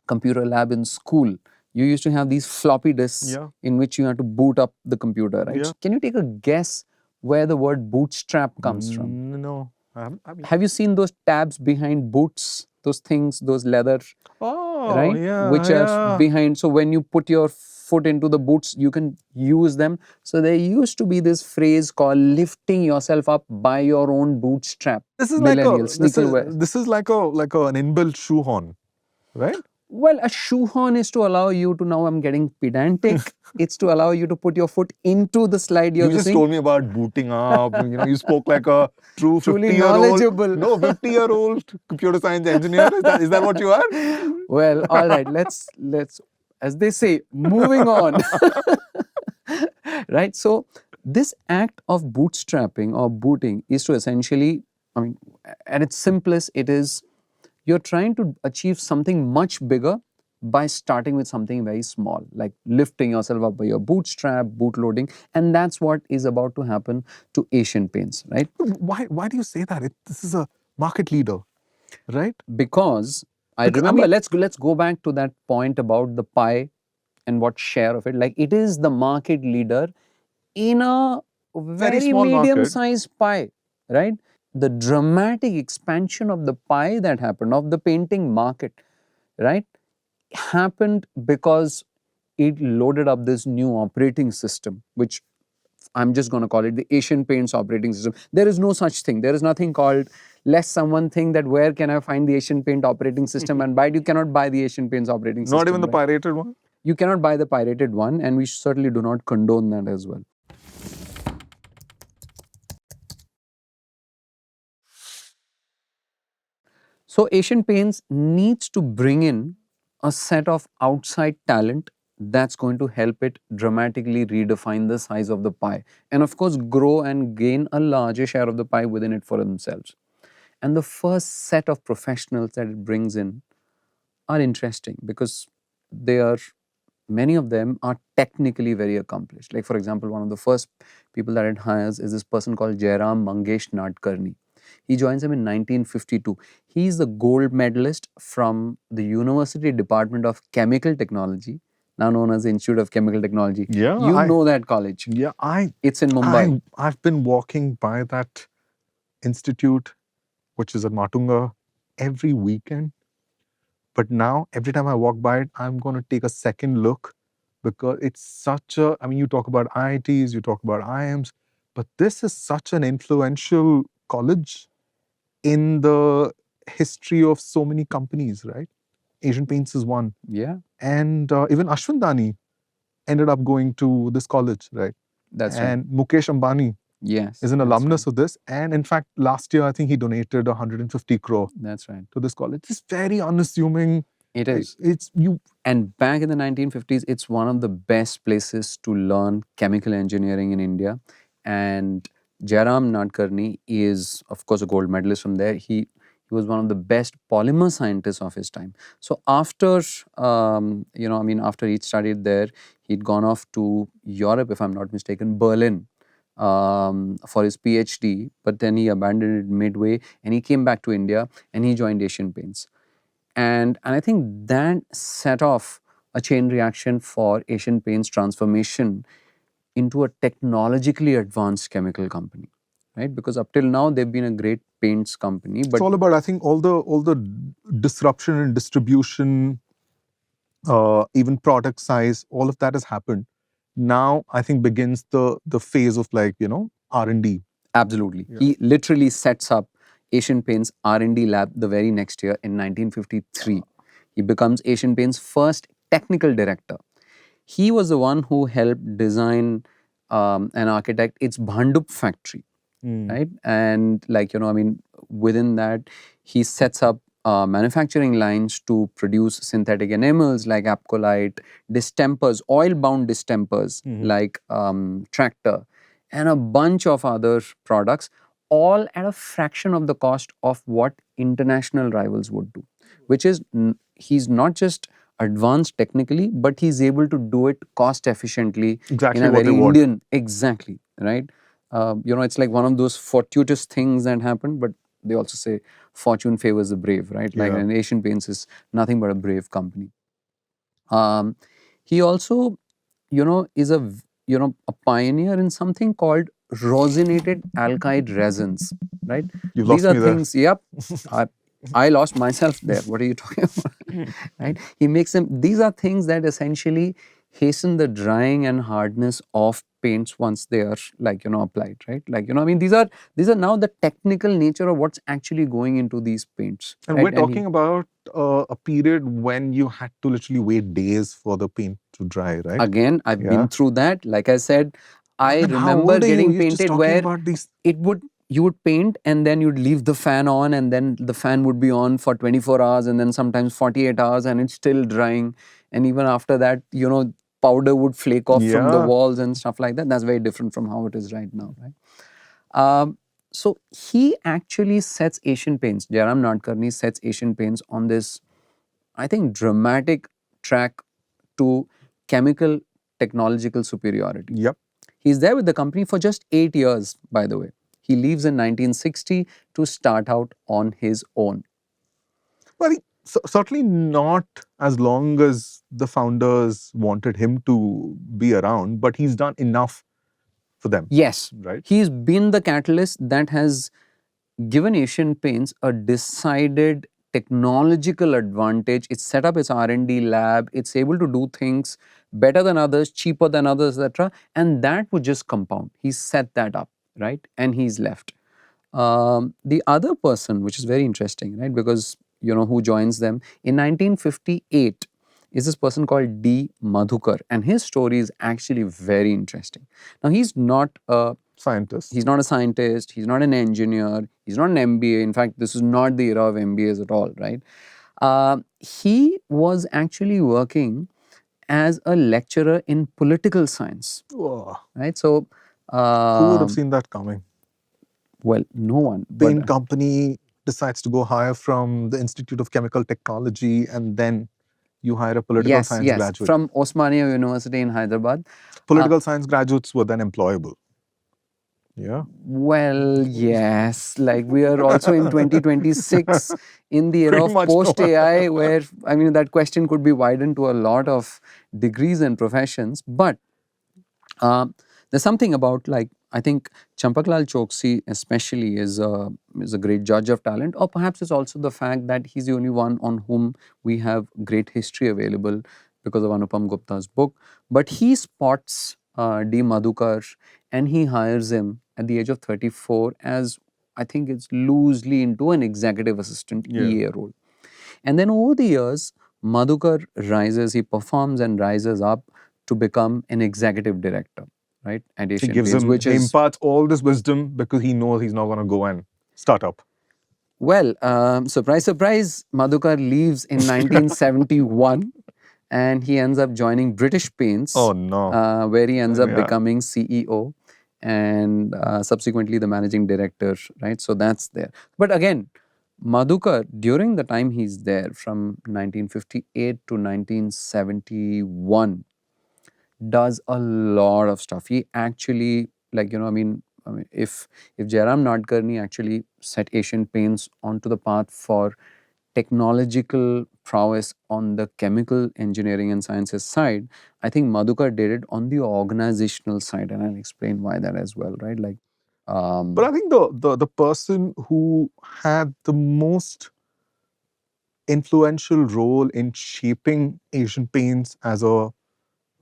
computer lab in school, you used to have these floppy disks Yeah. in which you had to boot up the computer, right? Yeah. Can you take a guess where the word bootstrap comes from? No, I haven't. Have you seen those tabs behind boots? Those things, those leather, Oh, right? yeah, Which are yeah. behind. So when you put your foot into the boots, you can use them. So there used to be this phrase called lifting yourself up by your own bootstrap. This is Millennials, sneakerwear. this is like an inbuilt shoehorn, right? Well, a shoehorn is to allow you to, now I'm getting pedantic, it's to allow you to put your foot into the slide you're You just using. told me about booting up. You spoke like a true Truly 50-year-old. knowledgeable. No, 50-year-old computer science engineer. Is that what you are? Well, all right, let's, as they say, moving on. Right? So this act of bootstrapping or booting is to essentially, I mean, at its simplest, it is you're trying to achieve something much bigger by starting with something very small, like lifting yourself up by your bootstrap, bootloading, and that's what is about to happen to Asian Paints, right? Why do you say that? This is a market leader, right? Because I Because, remember, let's go back to that point about the pie and what share of it. Like, it is the market leader in a very small market. medium-sized pie, right? The dramatic expansion of the pie that happened, of the painting market, right, happened because it loaded up this new operating system, which I'm just going to call it the Asian Paints operating system. There is no such thing. There is nothing called, lest someone think that where can I find the Asian Paint operating system and buy it. You cannot buy the Asian Paints operating system. Not even the right? pirated one? You cannot buy the pirated one, and we certainly do not condone that as well. So Asian Paints needs to bring in a set of outside talent that's going to help it dramatically redefine the size of the pie and, of course, grow and gain a larger share of the pie within it for themselves. And the first set of professionals that it brings in are interesting because they are, many of them are technically very accomplished. Like, for example, one of the first people that it hires is this person called Jairam Mangesh Nadkarni. He joins him in 1952. He's the gold medalist from the University Department of Chemical Technology, now known as the Institute of Chemical Technology. Yeah, You know that college. Yeah, It's in Mumbai. I've been walking by that institute, which is at Matunga, every weekend. But now, every time I walk by it, I'm going to take a second look because it's such a, I mean, you talk about IITs, you talk about IIMs, but this is such an influential college in the history of so many companies, right? Asian Paints is one. Yeah, And even Ashwin Dani ended up going to this college, right? that's right. And Mukesh Ambani Yes, is an that's alumnus right. of this. And in fact, last year, I think he donated 150 crore That's right. to this college. It's very unassuming. It is. It's you. And back in the 1950s, it's one of the best places to learn chemical engineering in India. And Jairam Nadkarni is, of course, a gold medalist from there. He was one of the best polymer scientists of his time. So after, after he studied there, he'd gone off to Europe, if I'm not mistaken, Berlin, for his PhD. But then he abandoned it midway and he came back to India and he joined Asian Paints. And I think that set off a chain reaction for Asian Paints transformation into a technologically advanced chemical company, right? Because up till now they've been a great paints company, It's but all about, I think, all the disruption in distribution, even product size, all of that has happened. Now, I think begins the phase of R&D. absolutely, Yeah. he literally sets up Asian Paints R&D lab the very next year in 1953. He becomes Asian Paints' first technical director. He was the one who helped design and architect its Bhandup factory, right? And within that, he sets up manufacturing lines to produce synthetic enamels like apcolite, distempers, oil-bound distempers like tractor, and a bunch of other products, all at a fraction of the cost of what international rivals would do. Which is, he's not just advanced technically, but he's able to do it cost efficiently Exactly in a what very they want. Indian, exactly, right? It's like one of those fortuitous things that happen, but they also say fortune favors the brave, right? Like, Yeah. and Asian Paints is nothing but a brave company. He also, is a pioneer in something called rosinated alkyd resins, right? You've These lost are me there. things, yep, I lost myself there. What are you talking about? Right? He makes them, these are things that essentially hasten the drying and hardness of paints once they are applied, right? These are now the technical nature of what's actually going into these paints. And right? we're talking about a period when you had to literally wait days for the paint to dry, right? Again, I've Yeah. been through that. Like I said, I And how remember old are you? getting You're just painted talking where about these. you would paint and then you'd leave the fan on and then the fan would be on for 24 hours and then sometimes 48 hours and it's still drying. And even after that, powder would flake off from the Yeah. walls and stuff like that. That's very different from how it is right now, right? So he actually sets Asian Paints, Jairam Nadkarni sets Asian Paints on this, I think, dramatic track to chemical technological superiority. Yep. He's there with the company for just 8 years, by the way. He leaves in 1960 to start out on his own. Well, certainly not as long as the founders wanted him to be around, but he's done enough for them. Yes, Right. he's been the catalyst that has given Asian Paints a decided technological advantage. It's set up its R&D lab. It's able to do things better than others, cheaper than others, etc. And that would just compound. He set that up, right? And he's left. The other person, which is very interesting, right? Because, who joins them in 1958 is this person called D. Madhukar. And his story is actually very interesting. Now, he's not a Scientist. He's not a scientist. He's not an engineer. He's not an MBA. In fact, this is not the era of MBAs at all, right? He was actually working as a lecturer in political science, Whoa. right? So, Who would have seen that coming? well, no one. Paint But company decides to go hire from the Institute of Chemical Technology, and then you hire a political science yes, graduate. from Osmania University in Hyderabad. Political science graduates were then employable. Yeah. Well, yes, like we are also in 2026 in the era Pretty of much post no. AI, where I mean that question could be widened to a lot of degrees and professions. But there's something about, like, I think Champaklal Choksi especially is a great judge of talent, or perhaps it's also the fact that he's the only one on whom we have great history available because of Anupam Gupta's book. But he spots D. Madhukar and he hires him at the age of 34 as, I think it's loosely into an executive assistant EA role. And then over the years, Madhukar rises, he performs and rises up to become an executive director, right? At He Asian gives Paints, him, which he is, imparts all this wisdom because he knows he's not going to go and start up. well, surprise, surprise, Madhukar leaves in 1971 and he ends up joining British Paints, Oh no. where he ends up Yeah. becoming CEO and subsequently the managing director, right? So that's there. But again, Madhukar, during the time he's there, from 1958 to 1971, does a lot of stuff. He actually, like, if Jairam Nadkarni actually set Asian Paints onto the path for technological prowess on the chemical engineering and sciences side, I think Madhukar did it on the organizational side, and I'll explain why that as well, right? Like, But I think the person who had the most influential role in shaping Asian Paints as a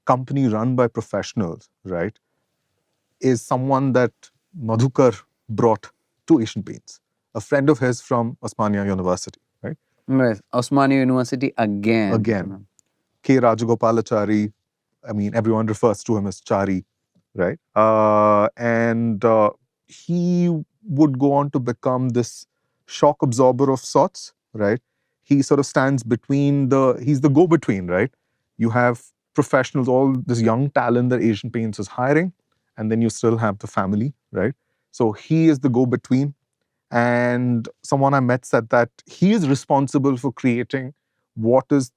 company run by professionals, right, is someone that Madhukar brought to Asian Paints, a friend of his from Osmania University, right? yes, Osmania University again. Again, K. Rajagopalachari, I mean, everyone refers to him as Chari, right? And he would go on to become this shock absorber of sorts, right? He sort of stands between he's the go-between, right? You have professionals, all this young talent that Asian Paints is hiring, and then you still have the family, right? So he is the go-between. And someone I met said that he is responsible for creating what is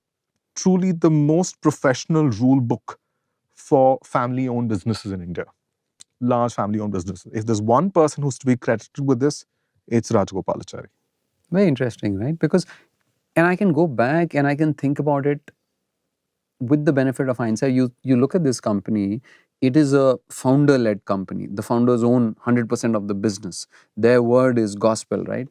truly the most professional rule book for family-owned businesses in India, large family-owned businesses. If there's one person who's to be credited with this, it's Rajagopalachari. Very interesting, right? Because, and I can go back and I can think about it with the benefit of hindsight. You look at this company, it is a founder-led company. The founders own 100% of the business. Their word is gospel, right?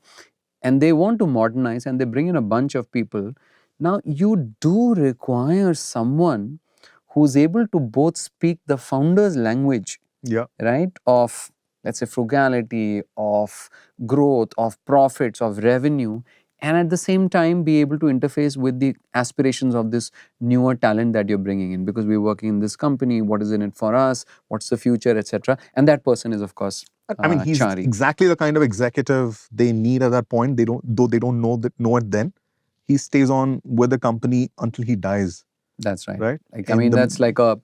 And they want to modernize and they bring in a bunch of people. Now, you do require someone who's able to both speak the founder's language, Yeah. right, of, let's say, frugality, of growth, of profits, of revenue, and at the same time be able to interface with the aspirations of this newer talent that you're bringing in, because we're working in this company, what is in it for us, what's the future, etc. And that person is, of course, I mean, he's Chari. exactly the kind of executive they need at that point. They don't, though they don't know it then. He stays on with the company until he dies. That's right. Right? Like, I mean, that's like a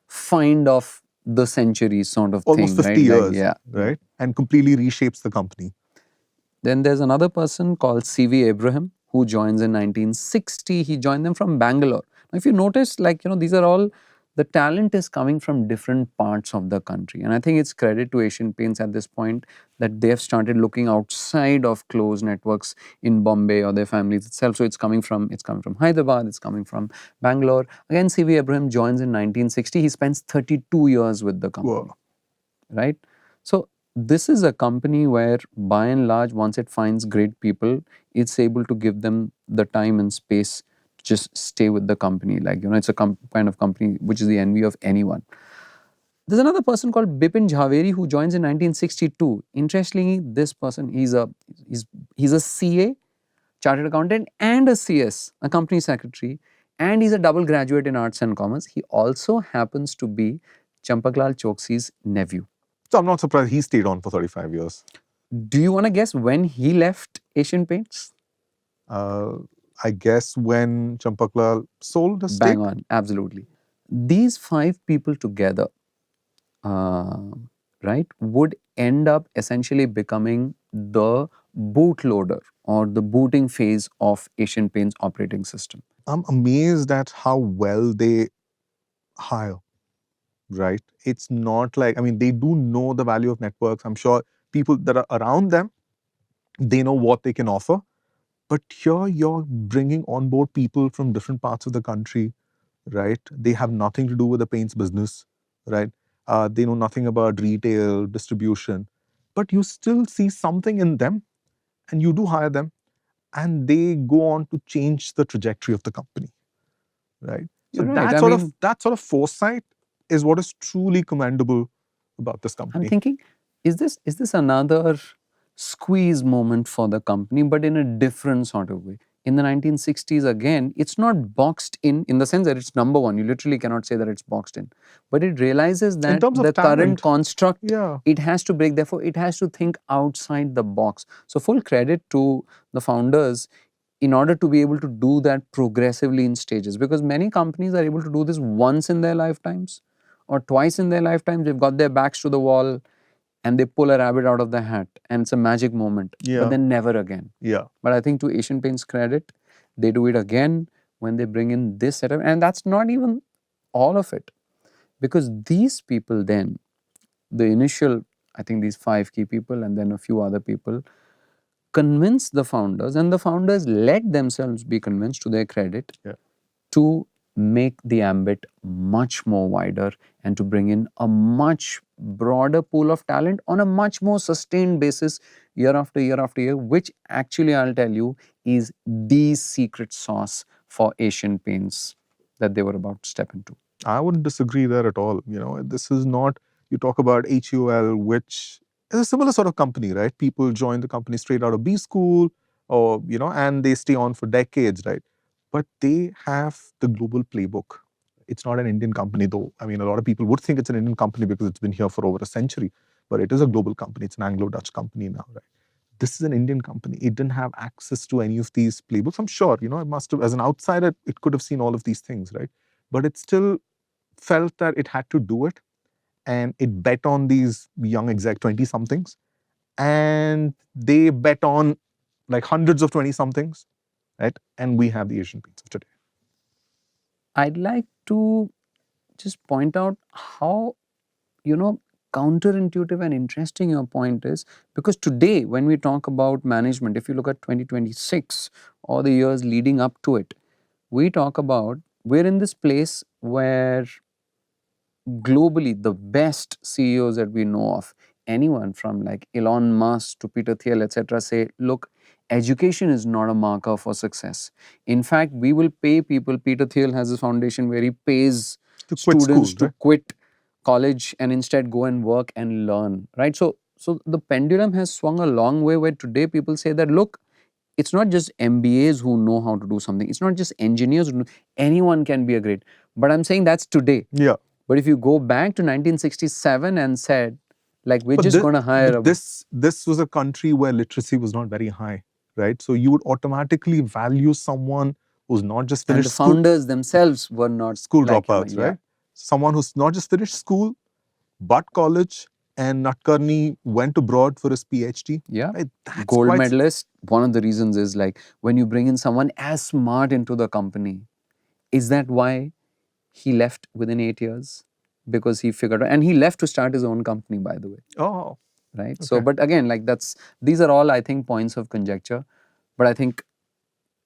find of the century sort of almost thing, 50 right? years, Like, yeah. right? And completely reshapes the company. Then there's another person called C.V. Abraham who joins in 1960. He joined them from Bangalore. Now, if you notice, like, these are all, the talent is coming from different parts of the country. And I think it's credit to Asian Paints at this point that they have started looking outside of close networks in Bombay or their families itself. So it's coming from Hyderabad, it's coming from Bangalore. Again, C.V. Abraham joins in 1960. He spends 32 years with the company. Whoa. Right? So this is a company where, by and large, once it finds great people, it's able to give them the time and space to just stay with the company. Like, it's a kind of company which is the envy of anyone. There's another person called Bipin Jhaveri who joins in 1962. Interestingly, this person, he's a CA, chartered accountant, and a CS, a company secretary, and he's a double graduate in arts and commerce. He also happens to be Champaklal Choksi's nephew. So I'm not surprised he stayed on for 35 years. Do you want to guess when he left Asian Paints? I guess when Champaklal sold the stake. Bang on, absolutely. These 5 people together, uh, right, would end up essentially becoming the bootloader or the booting phase of Asian Paints operating system. I'm amazed at how well they hire, right? It's not like, I mean, they do know the value of networks. I'm sure people that are around them, they know what they can offer. But here you're bringing on board people from different parts of the country, right? They have nothing to do with the paints business, right? They know nothing about retail, distribution, but you still see something in them and you do hire them and they go on to change the trajectory of the company, right? So You're right. I mean, that sort of foresight is what is truly commendable about this I'm company. thinking, is this another squeeze moment for the company, but in a different sort of way? In the 1960s, again, it's not boxed in the sense that it's number one. You literally cannot say that it's boxed in, but it realizes In that terms of the current talent, construct, yeah, it has to break. Therefore, it has to think outside the box. So, full credit to the founders in order to be able to do that progressively in stages, because many companies are able to do this once in their lifetimes or twice in their lifetimes. They've got their backs to the wall and they pull a rabbit out of the hat and it's a magic moment, yeah, but then never again. yeah. But I think to Asian Paints credit, they do it again when they bring in this setup, and that's not even all of it, because these people then, the initial, I think these 5 key people and then a few other people, convince the founders, and the founders let themselves be convinced, to their credit, Yeah. to make the ambit much more wider and to bring in a much broader pool of talent on a much more sustained basis year after year after year, which actually, I'll tell you, is the secret sauce for Asian Paints that they were about to step into. I wouldn't disagree there at all. You know, this is not, you talk about HUL, which is a similar sort of company, right? People join the company straight out of B school or, you know, and they stay on for decades, right? But they have the global playbook. It's not an Indian company, though. I mean, a lot of people would think it's an Indian company because it's been here for over a century, but it is a global company. It's an Anglo-Dutch company now, right? This is an Indian company. It didn't have access to any of these playbooks. I'm sure, you know, it must have, as an outsider, it could have seen all of these things, right? But it still felt that it had to do it, and it bet on these young exec 20 somethings, and they bet on like hundreds of 20 somethings, right? And we have the Asian Paints of today. I'd like to just point out how, counterintuitive and interesting your point is, because today when we talk about management, if you look at 2026 or the years leading up to it, we talk about, we're in this place where globally the best CEOs that we know of, anyone from like Elon Musk to Peter Thiel, etc., say, look, education is not a marker for success. In fact, we will pay people. Peter Thiel has a foundation where he pays To quit students school, to right? quit college and instead go and work and learn, right? So the pendulum has swung a long way, where today people say that, look, it's not just MBAs who know how to do something. It's not just engineers who know. Anyone can be a great. But I'm saying that's today. Yeah. But if you go back to 1967 and said, like, we're But, just going to hire a. this was a country where literacy was not very high, right? So you would automatically value someone who's not just And finished the school, founders themselves were not school like him. dropouts, Yeah. right? Someone who's not just finished school, but college, and Natkarni went abroad for his PhD. Yeah. Right? That's Gold quite medalist. One of the reasons is, like, when you bring in someone as smart into the company, is that why he left within 8 years? Because he figured out, and he left to start his own company, by the way. oh Right. So, okay. but again, like, these are all, I think, points of conjecture. But I think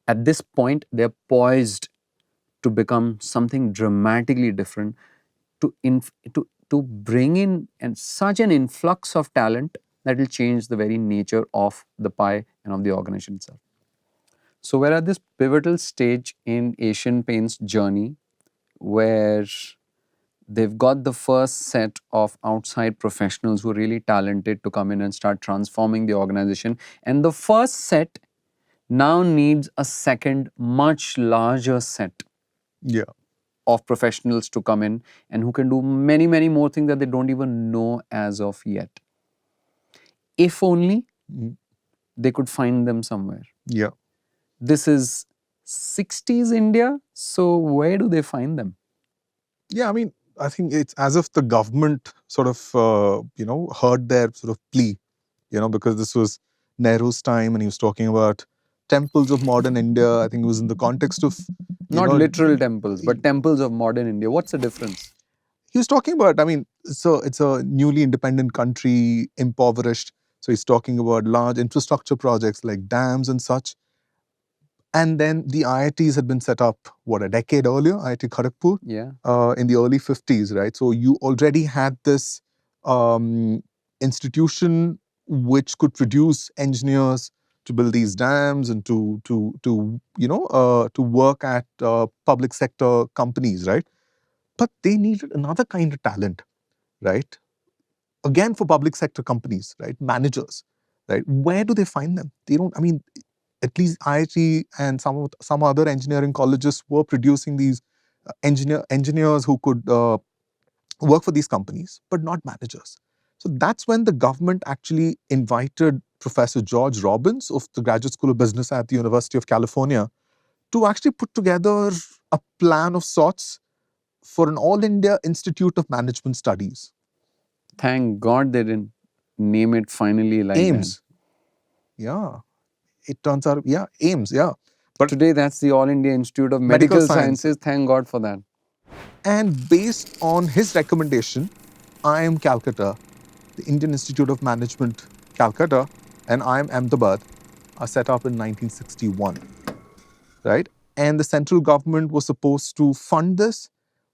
at this point, they're poised to become something dramatically different, to bring in and such an influx of talent that will change the very nature of the pie and of the organization itself. So we're at this pivotal stage in Asian Paints' journey where they've got the first set of outside professionals who are really talented to come in and start transforming the organization. And the first set now needs a second, much larger set Yeah. of professionals to come in and who can do many, many more things that they don't even know as of yet. If only Mm. they could find them somewhere. Yeah. This is 60s India. So where do they find them? Yeah, I mean, I think it's as if the government sort of, heard their sort of plea, because this was Nehru's time and he was talking about temples of modern India. I think it was in the context of, you Not know, literal temples, but temples of modern India. What's the difference? he was talking about, I mean, so it's a newly independent country, impoverished. So he's talking about large infrastructure projects like dams and such. And then the IITs had been set up, a decade earlier, IIT Kharagpur, Yeah. in the early 50s, right? So you already had this institution which could produce engineers to build these dams and to work at public sector companies, right? But they needed another kind of talent, right? Again, for public sector companies, right? Managers, right? Where do they find them? They don't. I mean, at least IIT and some other engineering colleges were producing these engineers who could work for these companies, but not managers. So that's when the government actually invited Professor George Robbins of the Graduate School of Business at the University of California to actually put together a plan of sorts for an All India Institute of Management Studies. Thank God they didn't name it finally like AIMS. Yeah. It turns out, yeah, AIMS, yeah. that. But Today, that's the All India Institute of medical Medical science. Sciences. Thank God for that. And based on his recommendation, IIM Calcutta, the Indian Institute of Management Calcutta, and IIM Ahmedabad are set up in 1961, right? And the central government was supposed to fund this,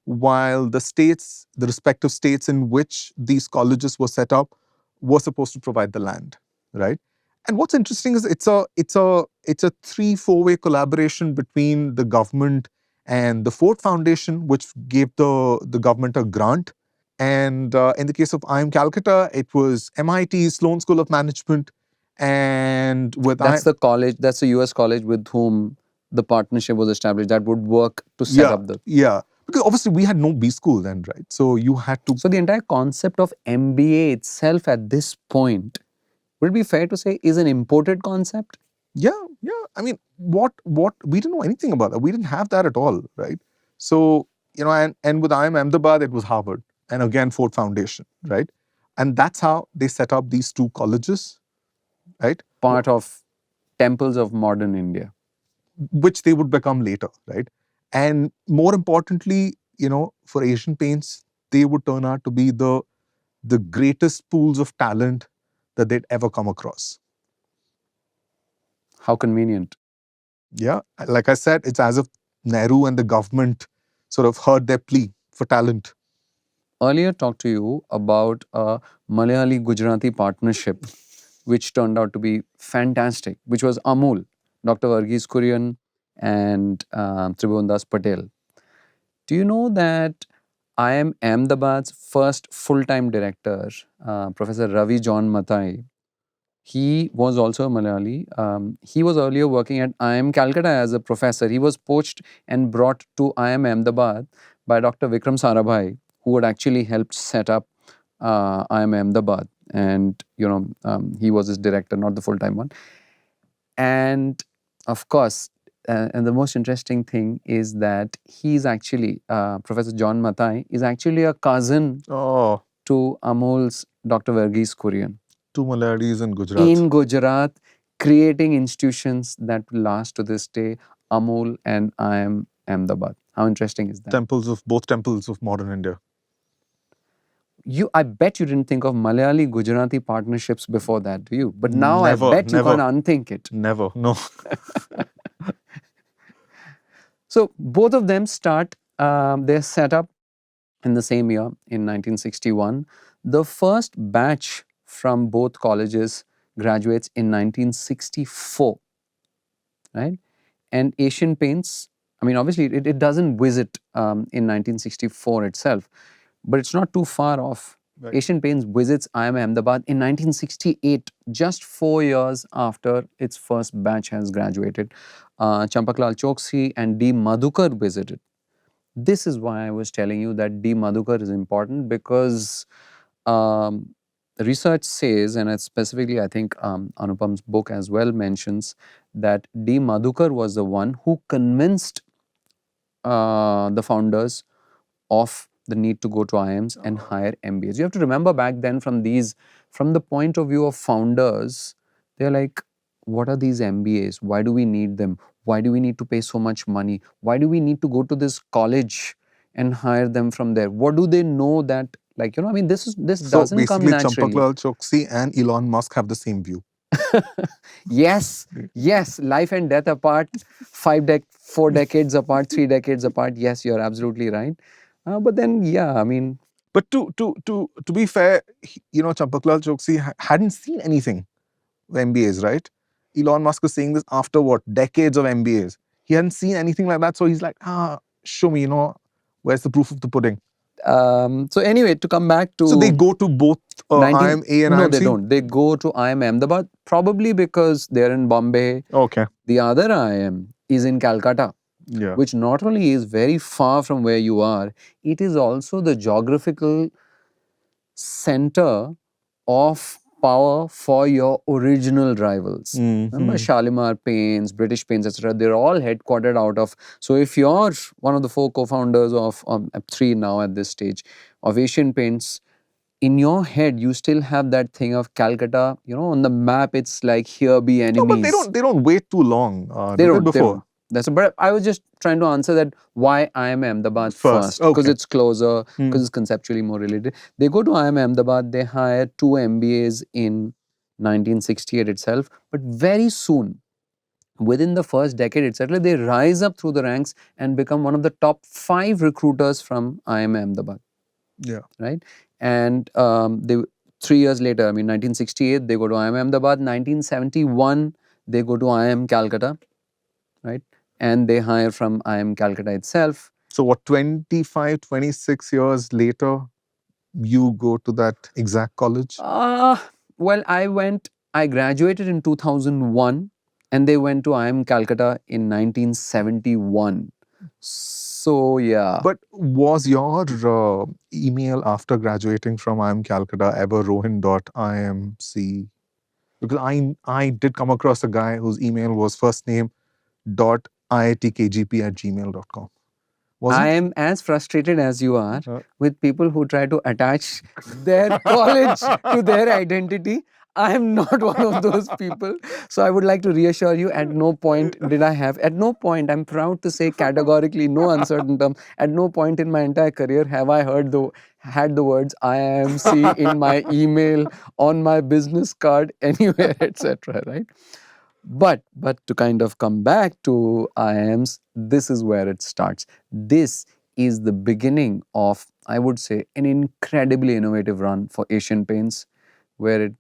while the states, the respective states in which these colleges were set up, were supposed to provide the land, right? And what's interesting is it's a 3-4-way collaboration between the government and the Ford Foundation, which gave the government a grant. And in the case of IIM Calcutta, it was MIT, Sloan School of Management, and with That's the college, that's the US college with whom the partnership was established that would work to set up the. yeah, because obviously we had no B school then, right? So you had to. So the entire concept of MBA itself at this point, would it be fair to say, is an imported concept? Yeah. I mean, what we didn't know anything about that. We didn't have that at all, right? So and with IIM Ahmedabad, it was Harvard, and again Ford Foundation, right? And that's how they set up these two colleges, right? Part of temples of modern India. Which they would become later, right? And more importantly, for Asian Paints, they would turn out to be the greatest pools of talent that they'd ever come across. How convenient. Yeah, like I said, it's as if Nehru and the government sort of heard their plea for talent. Earlier talked to you about a Malayali Gujarati partnership, which turned out to be fantastic, which was Amul, Dr. Varghese Kurian and Tribhuvan Das Patel. Do you know that IIM Ahmedabad's first full-time director, Professor Ravi John Mathai, he was also a Malayali. He was earlier working at IIM Calcutta as a professor. He was poached and brought to IIM Ahmedabad by Dr. Vikram Sarabhai, who had actually helped set up IIM Ahmedabad. And, he was his director, not the full-time one. And of course, and the most interesting thing is that he's actually, Professor John Mathai, is actually a cousin to Amol's Dr. Varghese Kurian. Two Malayalis in Gujarat. In Gujarat, creating institutions that will last to this day, Amol and IIM Ahmedabad. How interesting is that? Both temples of modern India. I bet you didn't think of Malayali Gujarati partnerships before that, do you? But now I bet you can't unthink it. Never, no. So both of them start their setup in the same year, in 1961. The first batch from both colleges graduates in 1964, right? And Asian Paints, I mean, obviously it doesn't visit in 1964 itself, but it's not too far off. Right. Asian Paints visits IIM Ahmedabad in 1968, just 4 years after its first batch has graduated. Champaklal Choksi and D. Madhukar visited. This is why I was telling you that D. Madhukar is important, because the research says, and it's specifically, I think Anupam's book as well mentions, that D. Madhukar was the one who convinced the founders of the need to go to IIMs and hire MBAs. You have to remember back then, from the point of view of founders, they're like, what are these MBAs? Why do we need them? Why do we need to pay so much money? Why do we need to go to this college and hire them from there? What do they know that, like, I mean, this So doesn't come basically, naturally. Champaklal Choksi and Elon Musk have the same view. Yes, yes, life and death apart, 4 decades apart, 3 decades apart. Yes, you're absolutely right. But then, yeah, I mean, But to be fair, Champaklal Choksi hadn't seen anything with MBAs, right? Elon Musk is saying this after what, decades of MBAs. He hadn't seen anything like that, so he's like, show me, where's the proof of the pudding? so anyway, to come back to, So they go to both 19 IIM-A and no, IIM-C? they don't. They go to IIM Ahmedabad, probably because they're in Bombay. Okay. The other IIM is in Calcutta, Yeah. which not only is very far from where you are, it is also the geographical center of power for your original rivals. Remember Shalimar Paints, British Paints, etc. They're all headquartered out of. So if you're one of the 4 co-founders of 3 now at this stage of Asian Paints, in your head you still have that thing of Calcutta. On the map it's like, here be enemies. No, but they don't wait too long. They do don't. before? They don't. But I was just trying to answer that why IIM Ahmedabad first, because okay. it's closer, because it's conceptually more related. They go to IIM Ahmedabad, they hire 2 MBAs in 1968 itself, but very soon, within the first decade itself, they rise up through the ranks and become one of the top 5 recruiters from IIM Ahmedabad. Yeah. Right? And they 3 years later, I mean 1968, they go to IIM Ahmedabad. 1971, they go to IIM Calcutta. Right? And they hire from IIM Calcutta itself. So what, 25, 26 years later, you go to that exact college? Well, I graduated in 2001 and they went to IIM Calcutta in 1971. So, yeah. But was your email after graduating from IIM Calcutta ever rohin.imc? Because I did come across a guy whose email was first name .iitkgp@gmail.com. I am as frustrated as you are with people who try to attach their college to their identity. I am not one of those people. So I would like to reassure you, at no point, I'm proud to say categorically, no uncertain terms, at no point in my entire career have I had the words IIMC in my email, on my business card, anywhere, etc. Right? But to kind of come back to IIMs, this is where it starts. This is the beginning of, I would say, an incredibly innovative run for Asian Paints, where it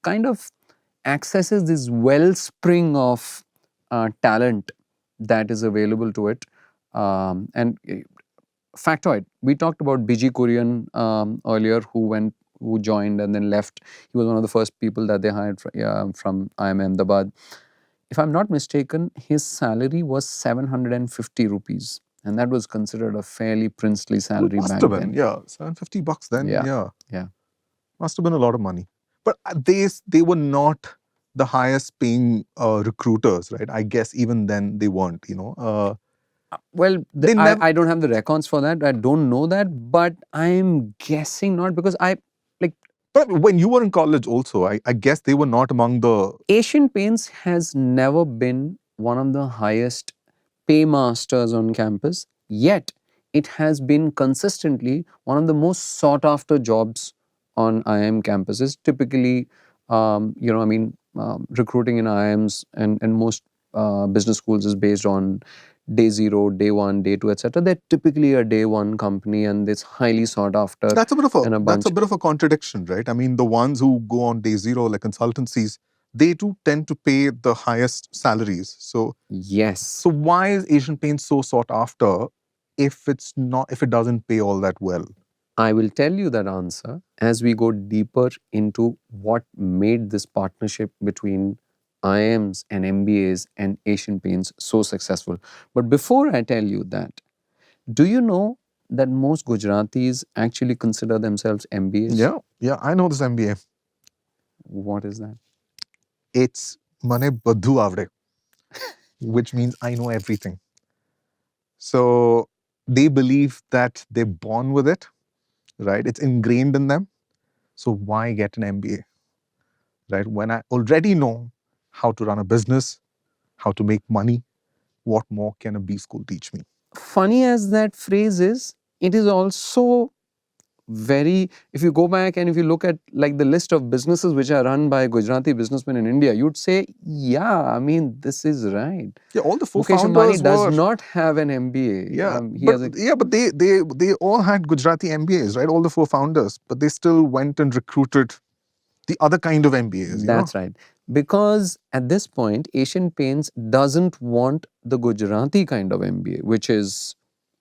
kind of accesses this wellspring of talent that is available to it. And factoid, we talked about Biji Kurian earlier, who joined and then left. He was one of the first people that they hired from IIM Ahmedabad. If I'm not mistaken, his salary was 750 rupees. And that was considered a fairly princely salary Must back have been, then. yeah. $750 then, Yeah. Must have been a lot of money. But they were not the highest paying recruiters, right? I guess even then they weren't, Well, I don't have the records for that. I don't know that, but I'm guessing not, because But when you were in college also, I guess they were not among the... Asian Paints has never been one of the highest paymasters on campus, yet it has been consistently one of the most sought after jobs on IIM campuses. Typically, recruiting in IIMs and most business schools is based on day 0, day 1, day 2, etc. They're typically a day 1 company and it's highly sought after. That's a bit of a contradiction, right? I mean, the ones who go on day 0, like consultancies, they too tend to pay the highest salaries. So yes. So why is Asian Paints so sought after if it doesn't pay all that well? I will tell you that answer as we go deeper into what made this partnership between IIMs and MBAs and Asian Paints so successful. But before I tell you that, do you know that most Gujaratis actually consider themselves MBAs? Yeah, I know this MBA. What is that? It's Mane Badhu Avde, which means I know everything. So they believe that they're born with it, right? It's ingrained in them. So why get an MBA, right? When I already know how to run a business, how to make money, what more can a B school teach me? Funny as that phrase is, it is also very, if you go back and if you look at like the list of businesses which are run by Gujarati businessmen in India, you'd say, yeah, I mean, this is right. Yeah, all the four Mukesh Ambani founders does were. not have an MBA. Yeah, He but has a, they all had Gujarati MBAs, right? All the four founders, but they still went and recruited the other kind of MBAs. that's right. Because at this point, Asian Paints doesn't want the Gujarati kind of MBA, which is,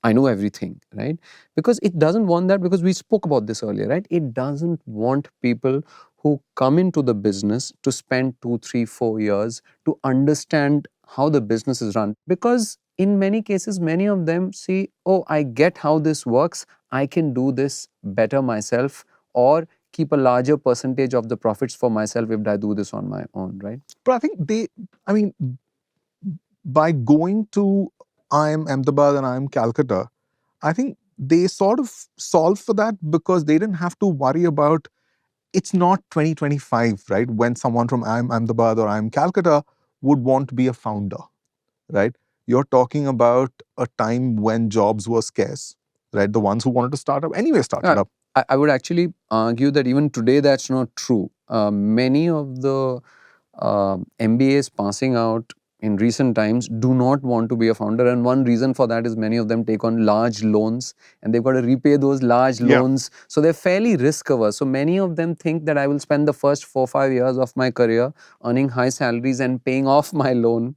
I know everything, right? Because it doesn't want that, because we spoke about this earlier, right? It doesn't want people who come into the business to spend 2, 3, 4 years to understand how the business is run. Because in many cases, many of them see, oh, I get how this works. I can do this better myself, or keep a larger percentage of the profits for myself if I do this on my own, right? But I think I mean, by going to IIM Ahmedabad and IIM Calcutta, I think they sort of solved for that because they didn't have to worry about, it's not 2025, right? When someone from IIM Ahmedabad or IIM Calcutta would want to be a founder, right? You're talking about a time when jobs were scarce, right? The ones who wanted to start up anyway started up. I would actually argue that even today that's not true. Many of the MBAs passing out in recent times do not want to be a founder, and one reason for that is many of them take on large loans and they've got to repay those large loans. So they're fairly risk averse. So many of them think that I will spend the first 4, 5 years of my career earning high salaries and paying off my loan,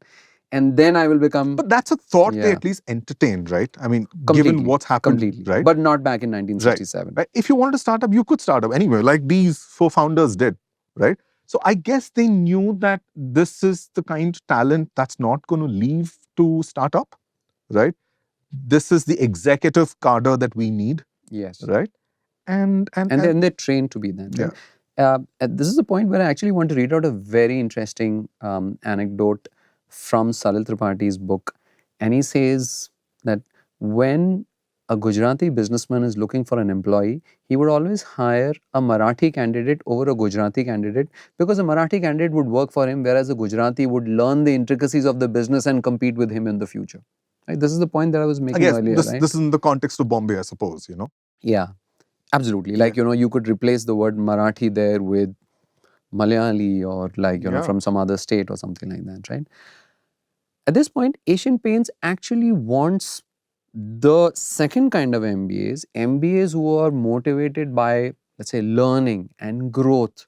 and then I will become. But that's a thought they at least entertained, right? I mean, Completely, given what's happened, completely, right? But not back in 1967. Right. If you wanted to start up, you could start up anywhere, like these four founders did, right? So I guess they knew that this is the kind of talent that's not going to leave to start up, right? This is the executive cadre that we need. Yes. Right. And then they're trained to be that. Right? This is the point where I actually want to read out a very interesting anecdote from Salil Tripathi's book. And he says that when a Gujarati businessman is looking for an employee, he would always hire a Marathi candidate over a Gujarati candidate, because a Marathi candidate would work for him, whereas a Gujarati would learn the intricacies of the business and compete with him in the future. Right? This is the point that I was making earlier. This is in the context of Bombay, I suppose, Yeah. Absolutely. Like, you could replace the word Marathi there with Malayali, or like, from some other state or something like that, right? At this point, Asian Paints actually wants the second kind of MBAs who are motivated by, let's say, learning and growth,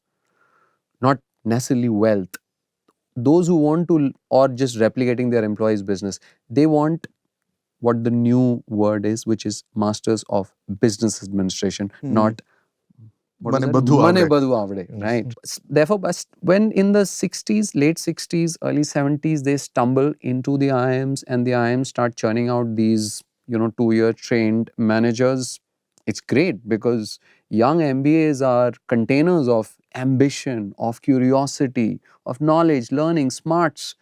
not necessarily wealth. Those who want to, or just replicating their employees' business, they want what the new word is, which is Masters of Business Administration, not Mane Badhu Avde, right? Therefore, when in the 60s, late 60s, early 70s, they stumble into the IIMs and the IIMs start churning out these, 2-year trained managers. It's great because young MBAs are containers of ambition, of curiosity, of knowledge, learning, smarts.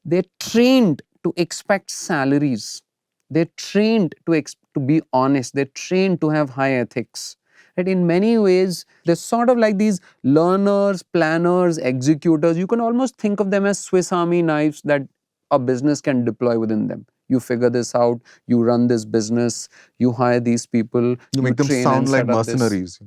They're trained to expect salaries. They're trained to be honest. They're trained to have high ethics. Right? In many ways, they're sort of like these learners, planners, executors. You can almost think of them as Swiss Army knives that a business can deploy within them. You figure this out, you run this business, you hire these people, you make them sound like mercenaries.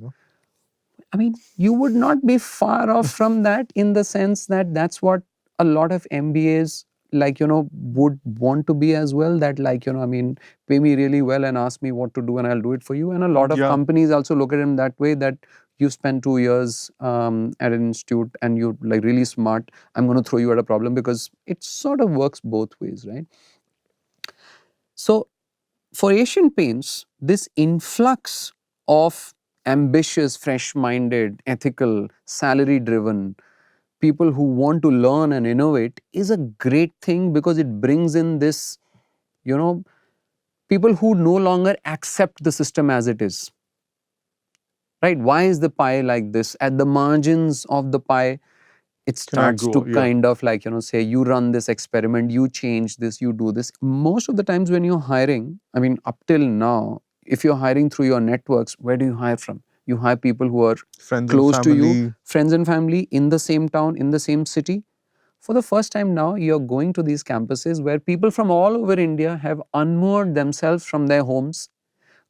I mean, you would not be far off from that, in the sense that that's what a lot of MBAs would want to be as well. That I mean, pay me really well and ask me what to do and I'll do it for you. And a lot of companies also look at it that way, that you spend 2 years at an institute and you're like really smart. I'm going to throw you at a problem, because it sort of works both ways, right? So for Asian Paints, this influx of ambitious, fresh-minded, ethical, salary-driven people who want to learn and innovate is a great thing, because it brings in this, People who no longer accept the system as it is. Right? Why is the pie like this? At the margins of the pie, it Can I starts to grow? Yeah. kind of like, say, you run this experiment, you change this, you do this. Most of the times when you're hiring, I mean, up till now, if you're hiring through your networks, where do you hire from? You hire people who are Friends and close to you, family. friends and family in the same town, in the same city. For the first time now, you're going to these campuses where people from all over India have unmoored themselves from their homes,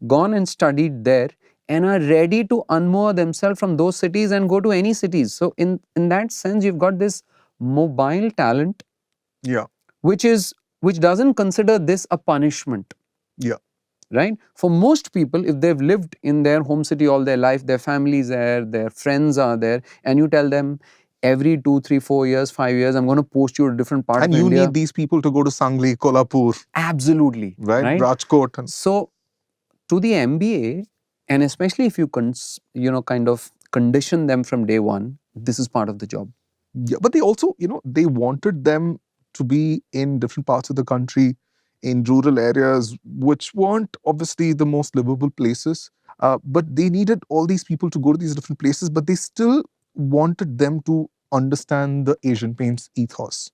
gone and studied there, and are ready to unmoor themselves from those cities and go to any cities. So in that sense, you've got this mobile talent, Yeah. which doesn't consider this a punishment. Yeah. Right? For most people, if they've lived in their home city all their life, their families are there, their friends are there, and you tell them every 2, 3, 4 years, 5 years, I'm going to post you to a different part And of you India. need these people to go to Sangli, Kolhapur, Absolutely. right? Right? Rajkot. And So to the MBA, and especially if you kind of condition them from day one, this is part of the job. yeah, but they also, they wanted them to be in different parts of the country, in rural areas, which weren't obviously the most livable places. But they needed all these people to go to these different places, but they still wanted them to understand the Asian Paints ethos,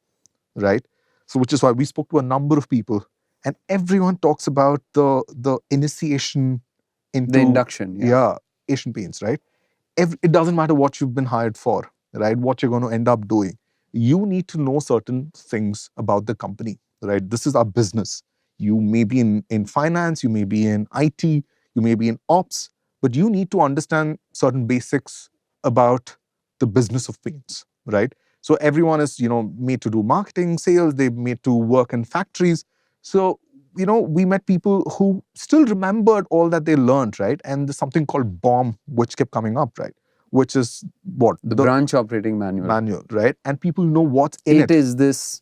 right? So, which is why we spoke to a number of people, and everyone talks about the initiation into The induction, yeah, Asian Paints, right? It doesn't matter what you've been hired for, right? What you're going to end up doing. You need to know certain things about the company, right? This is our business. You may be in finance, you may be in IT, you may be in ops, but you need to understand certain basics about the business of paints, right? So everyone is, made to do marketing, sales, they're made to work in factories. So, we met people who still remembered all that they learned, right? And there's something called BOM, which kept coming up, right? Which is what? The branch operating manual. Manual, right? And people know what's in it. It is this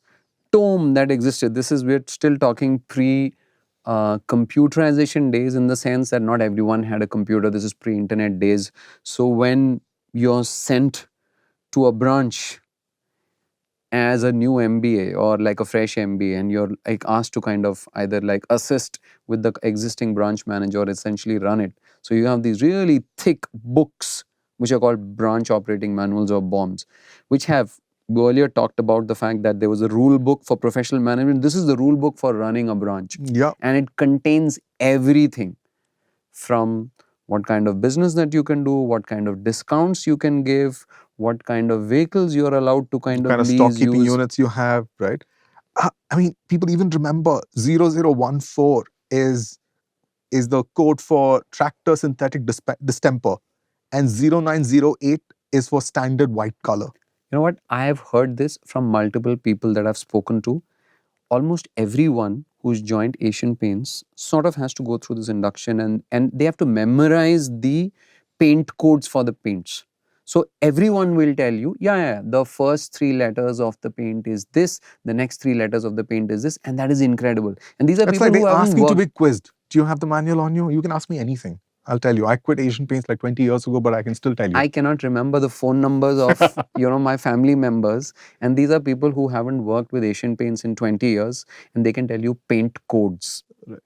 tome that existed. We're still talking computerization days, in the sense that not everyone had a computer. This is pre-internet days. So when you're sent to a branch as a new MBA or like a fresh MBA, and you're like asked to kind of either like assist with the existing branch manager or essentially run it. So you have these really thick books which are called branch operating manuals or BOMs, which have, we earlier talked about the fact that there was a rule book for professional management. This is the rule book for running a branch. Yeah. And it contains everything from what kind of business that you can do, what kind of discounts you can give, what kind of vehicles you're allowed to kind of stock lease, keeping use. units you have, right? I mean, people even remember 0014 is the code for tractor synthetic distemper, and 0908 is for standard white color. You know what? I have heard this from multiple people that I've spoken to. Almost everyone who's joined Asian Paints sort of has to go through this induction, and they have to memorize the paint codes for the paints. So everyone will tell you, yeah, the first 3 letters of the paint is this, the next 3 letters of the paint is this, and that is incredible. And these are That's people like who they haven't ask me to worked. be quizzed. Do you have the manual on you? You can ask me anything. I'll tell you. I quit Asian Paints like 20 years ago, but I can still tell you. I cannot remember the phone numbers of my family members, and these are people who haven't worked with Asian Paints in 20 years, and they can tell you paint codes. Right.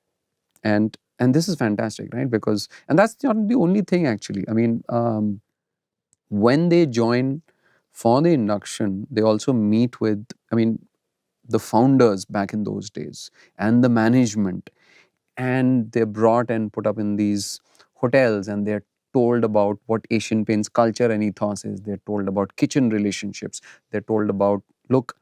And this is fantastic, right? Because, and that's not the only thing actually. I mean, when they join for the induction, they also meet with, the founders back in those days and the management, and they're brought and put up in these hotels, and they're told about what Asian Paints culture and ethos is. They're told about kitchen relationships. They're told about, look,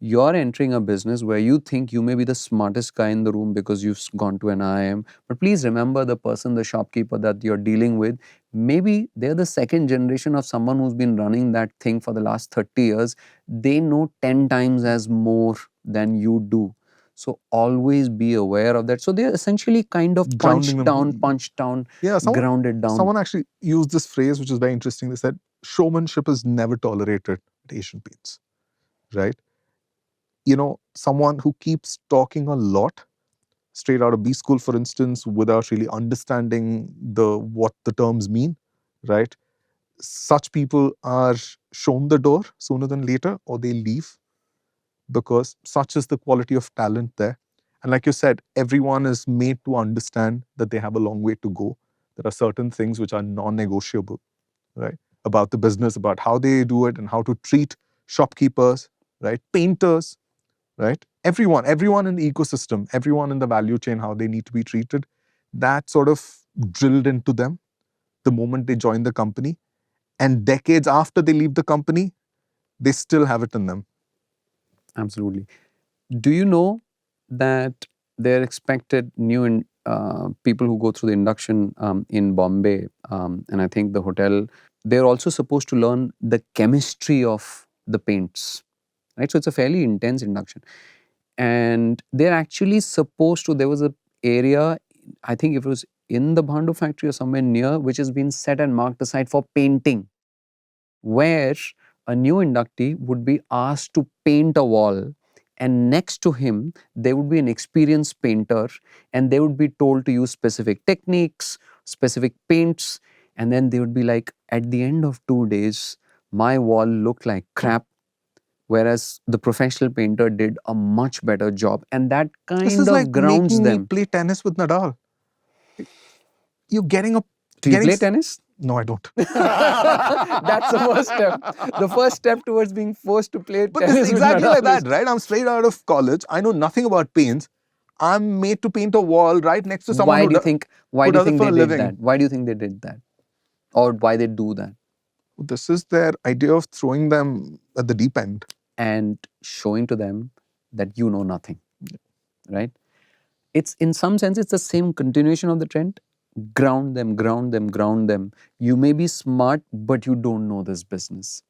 you're entering a business where you think you may be the smartest guy in the room because you've gone to an IIM. But please remember, the person, the shopkeeper that you're dealing with, maybe they're the second generation of someone who's been running that thing for the last 30 years. They know 10 times as more than you do. So always be aware of that. So they're essentially kind of punched down, grounded down. Someone actually used this phrase, which is very interesting. They said, showmanship is never tolerated at Asian Paints, right? Someone who keeps talking a lot, straight out of B school, for instance, without really understanding what the terms mean, right? Such people are shown the door sooner than later, or they leave, because such is the quality of talent there. And like you said, everyone is made to understand that they have a long way to go. There are certain things which are non-negotiable, right? About the business, about how they do it and how to treat shopkeepers, right? Painters, right? Everyone in the ecosystem, everyone in the value chain, how they need to be treated. That sort of drilled into them the moment they join the company. And decades after they leave the company, they still have it in them. Absolutely. Do you know that they're expected people who go through the induction in Bombay, and I think the hotel, they're also supposed to learn the chemistry of the paints, right? So it's a fairly intense induction. And they're actually supposed to, there was a area, I think it was in the Bhandu factory or somewhere near, which has been set and marked aside for painting, where a new inductee would be asked to paint a wall, and next to him there would be an experienced painter, and they would be told to use specific techniques, specific paints, and then they would be like, at the end of 2 days my wall looked like crap, whereas the professional painter did a much better job, and that This kind is of like grounds making me them. play tennis with Nadal. You're getting a. Do you getting play s- tennis? No, I don't. That's the first step. The first step towards being forced to play But this is tennis with exactly like Nadal is, that, right? I'm straight out of college. I know nothing about paints. I'm made to paint a wall right next to someone why who do you think why who do you does it think for they a did living. that? Why do you think they did that? Or why they do that? This is their idea of throwing them at the deep end. And showing to them that you know nothing. Right? It's in some sense it's the same continuation of the trend. Ground them, ground them, ground them. You may be smart, but you don't know this business.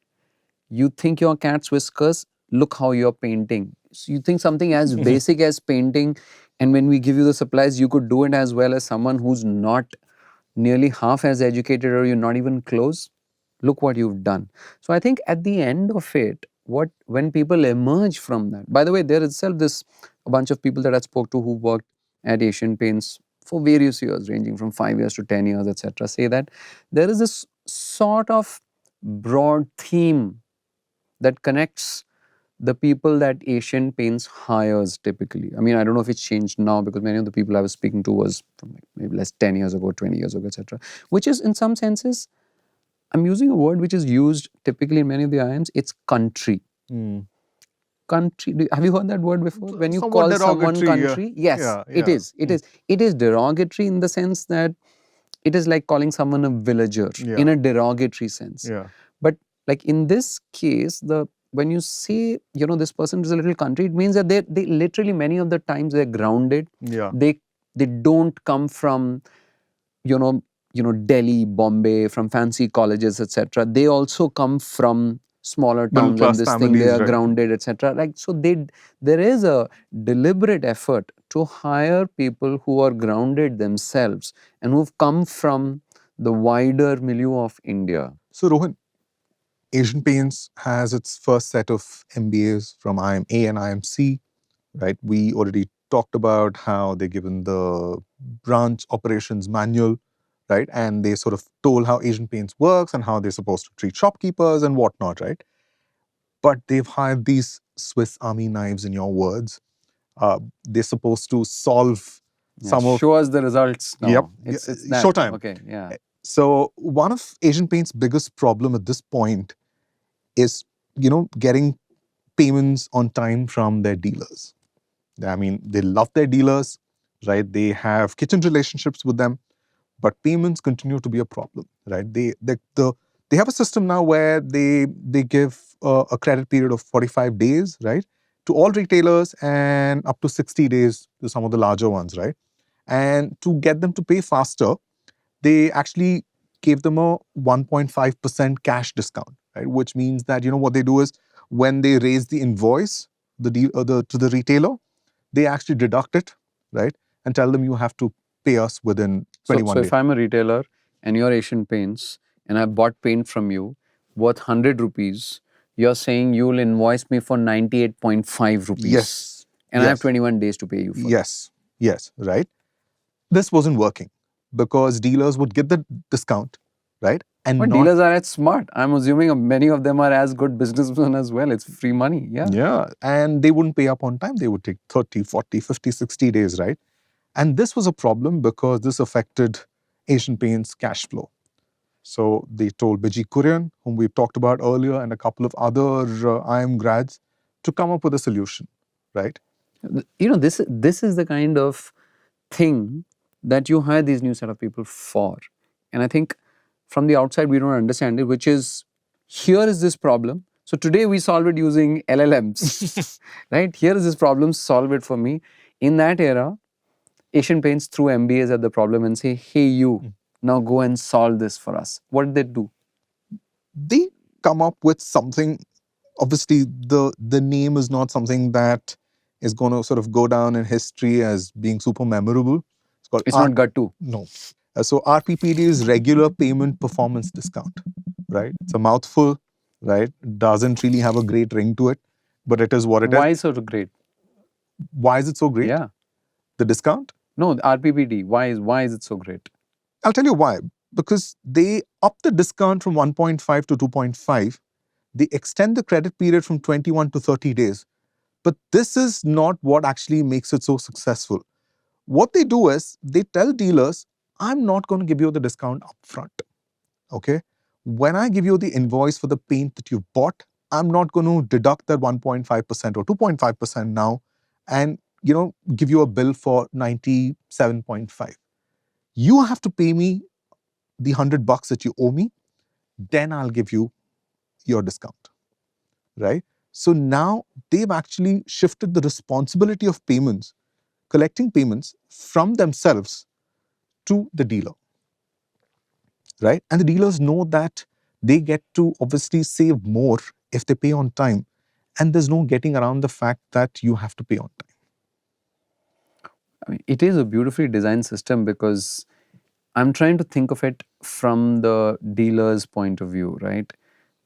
You think your cat's whiskers, look how you're painting. So you think something as basic as painting, and when we give you the supplies, you could do it as well as someone who's not nearly half as educated, or you're not even close. Look what you've done. So I think at the end of it, when people emerge from that, by the way, there itself this a bunch of people that I spoke to who worked at Asian Paints for various years, ranging from 5 years to 10 years, etc., say that there is this sort of broad theme that connects the people that Asian Paints hires typically. I mean, I don't know if it's changed now, because many of the people I was speaking to was from like maybe less 10 years ago, 20 years ago, etc. Which is in some senses, I'm using a word which is used typically in many of the IIMs, it's country. Country. Have you heard that word before? When you Somewhat call someone derogatory. Yeah. country, yes, Yeah. it Yeah. is. It is derogatory in the sense that it is like calling someone a villager Yeah. in a derogatory sense. Yeah. But like in this case, when you say, this person is a little country, it means that they literally many of the times they're grounded. Yeah. They don't come from, you know, Delhi, Bombay, from fancy colleges, etc. They also come from smaller Middle towns, and class this thing they families, are right? grounded, etc. Like so, there is a deliberate effort to hire people who are grounded themselves and who've come from the wider milieu of India. So Rohan, Asian Paints has its first set of MBAs from IIMA and IIMC, right? We already talked about how they're given the branch operations manual, right? And they sort of told how Asian Paints works and how they're supposed to treat shopkeepers and whatnot, right? But they've hired these Swiss Army knives, in your words. They're supposed to solve Yeah, some of. show us the results now. Yep. It's that. Showtime. Okay, yeah. So one of Asian Paint's biggest problem at this point is, getting payments on time from their dealers. I mean, they love their dealers, right? They have kitchen relationships with them, but payments continue to be a problem, right? They have a system now where they give a credit period of 45 days, right, to all retailers, and up to 60 days to some of the larger ones, right? And to get them to pay faster, they actually gave them a 1.5% cash discount, right? Which means that, what they do is when they raise the invoice to the retailer, they actually deduct it, right? And tell them you have to pay us within 21 So days. if I'm a retailer and you're Asian Paints and I bought paint from you worth 100 rupees, you're saying you'll invoice me for 98.5 rupees. Yes. And I have 21 days to pay you for it. Yes, right? This wasn't working because dealers would get the discount, right? And But not, dealers are as smart. I'm assuming many of them are as good businessmen as well. It's free money. Yeah. yeah, and they wouldn't pay up on time. They would take 30, 40, 50, 60 days, right? And this was a problem because this affected Asian Paints cash flow. So they told Biji Kurian, whom we talked about earlier, and a couple of other IIM grads to come up with a solution, right? This is the kind of thing that you hire these new set of people for. And I think from the outside we don't understand it, which is, here is this problem. So today we solve it using LLMs, right? Here is this problem, solve it for me. In that era, Asian Paints threw MBAs at the problem and say, hey, you, now go and solve this for us. What did they do? They come up with something. Obviously, the name is not something that is going to sort of go down in history as being super memorable. It's called It's not GATU. No. So RPPD is regular payment performance discount, right? It's a mouthful, right? Doesn't really have a great ring to it, but it is what it is. Why so great? Why is it so great? Yeah. The discount? No, the RPPD. Why is it so great? I'll tell you why. Because they up the discount from 1.5 to 2.5. They extend the credit period from 21 to 30 days. But this is not what actually makes it so successful. What they do is they tell dealers, I'm not going to give you the discount upfront. Okay? When I give you the invoice for the paint that you bought, I'm not going to deduct that 1.5% or 2.5% now and give you a bill for 97.5. You have to pay me the $100 that you owe me, then I'll give you your discount, right? So now they've actually shifted the responsibility of payments, collecting payments from themselves to the dealer, right? And the dealers know that they get to obviously save more if they pay on time. And there's no getting around the fact that you have to pay on time. I mean, it is a beautifully designed system because I'm trying to think of it from the dealer's point of view, right?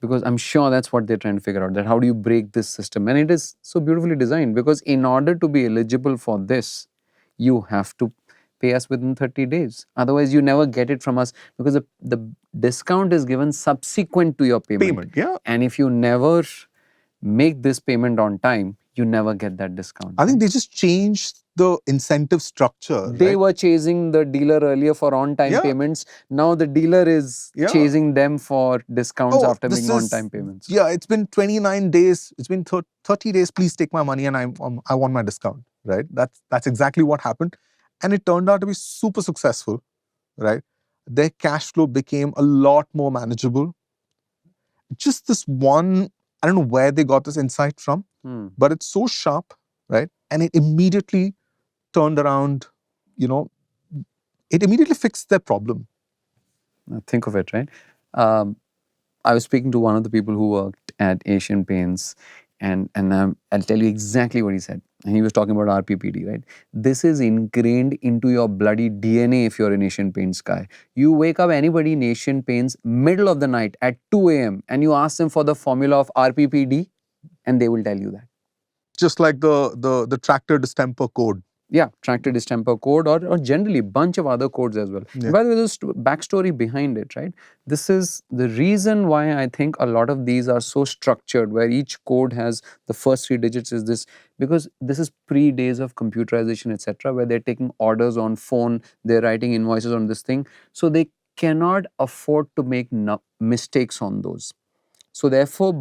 Because I'm sure that's what they're trying to figure out, that how do you break this system? And it is so beautifully designed because in order to be eligible for this, you have to pay us within 30 days. Otherwise, you never get it from us because the discount is given subsequent to your payment. Yeah. And if you never make this payment on time, you never get that discount. I think they just changed the incentive structure. They right? were chasing the dealer earlier for on-time payments. Now the dealer is chasing them for discounts after making on-time payments. Yeah, it's been 29 days. It's been 30 days. Please take my money and I want my discount, right? That's exactly what happened. And it turned out to be super successful, right? Their cash flow became a lot more manageable. Just this one, I don't know where they got this insight from, but it's so sharp, right? And it immediately turned around, it immediately fixed their problem. Think of it, right? I was speaking to one of the people who worked at Asian Paints, and I'll tell you exactly what he said. And he was talking about RPPD, right? This is ingrained into your bloody DNA if you're an Asian Paints guy. You wake up anybody in Asian Paints middle of the night at 2 a.m. and you ask them for the formula of RPPD, and they will tell you that. Just like the tractor distemper code. Yeah, tractor distemper code or generally a bunch of other codes as well. Yeah. By the way, there's backstory behind it, right? This is the reason why I think a lot of these are so structured, where each code has the first 3 digits is this, because this is pre-days of computerization, etc., where they're taking orders on phone, they're writing invoices on this thing. So they cannot afford to make mistakes on those. So therefore,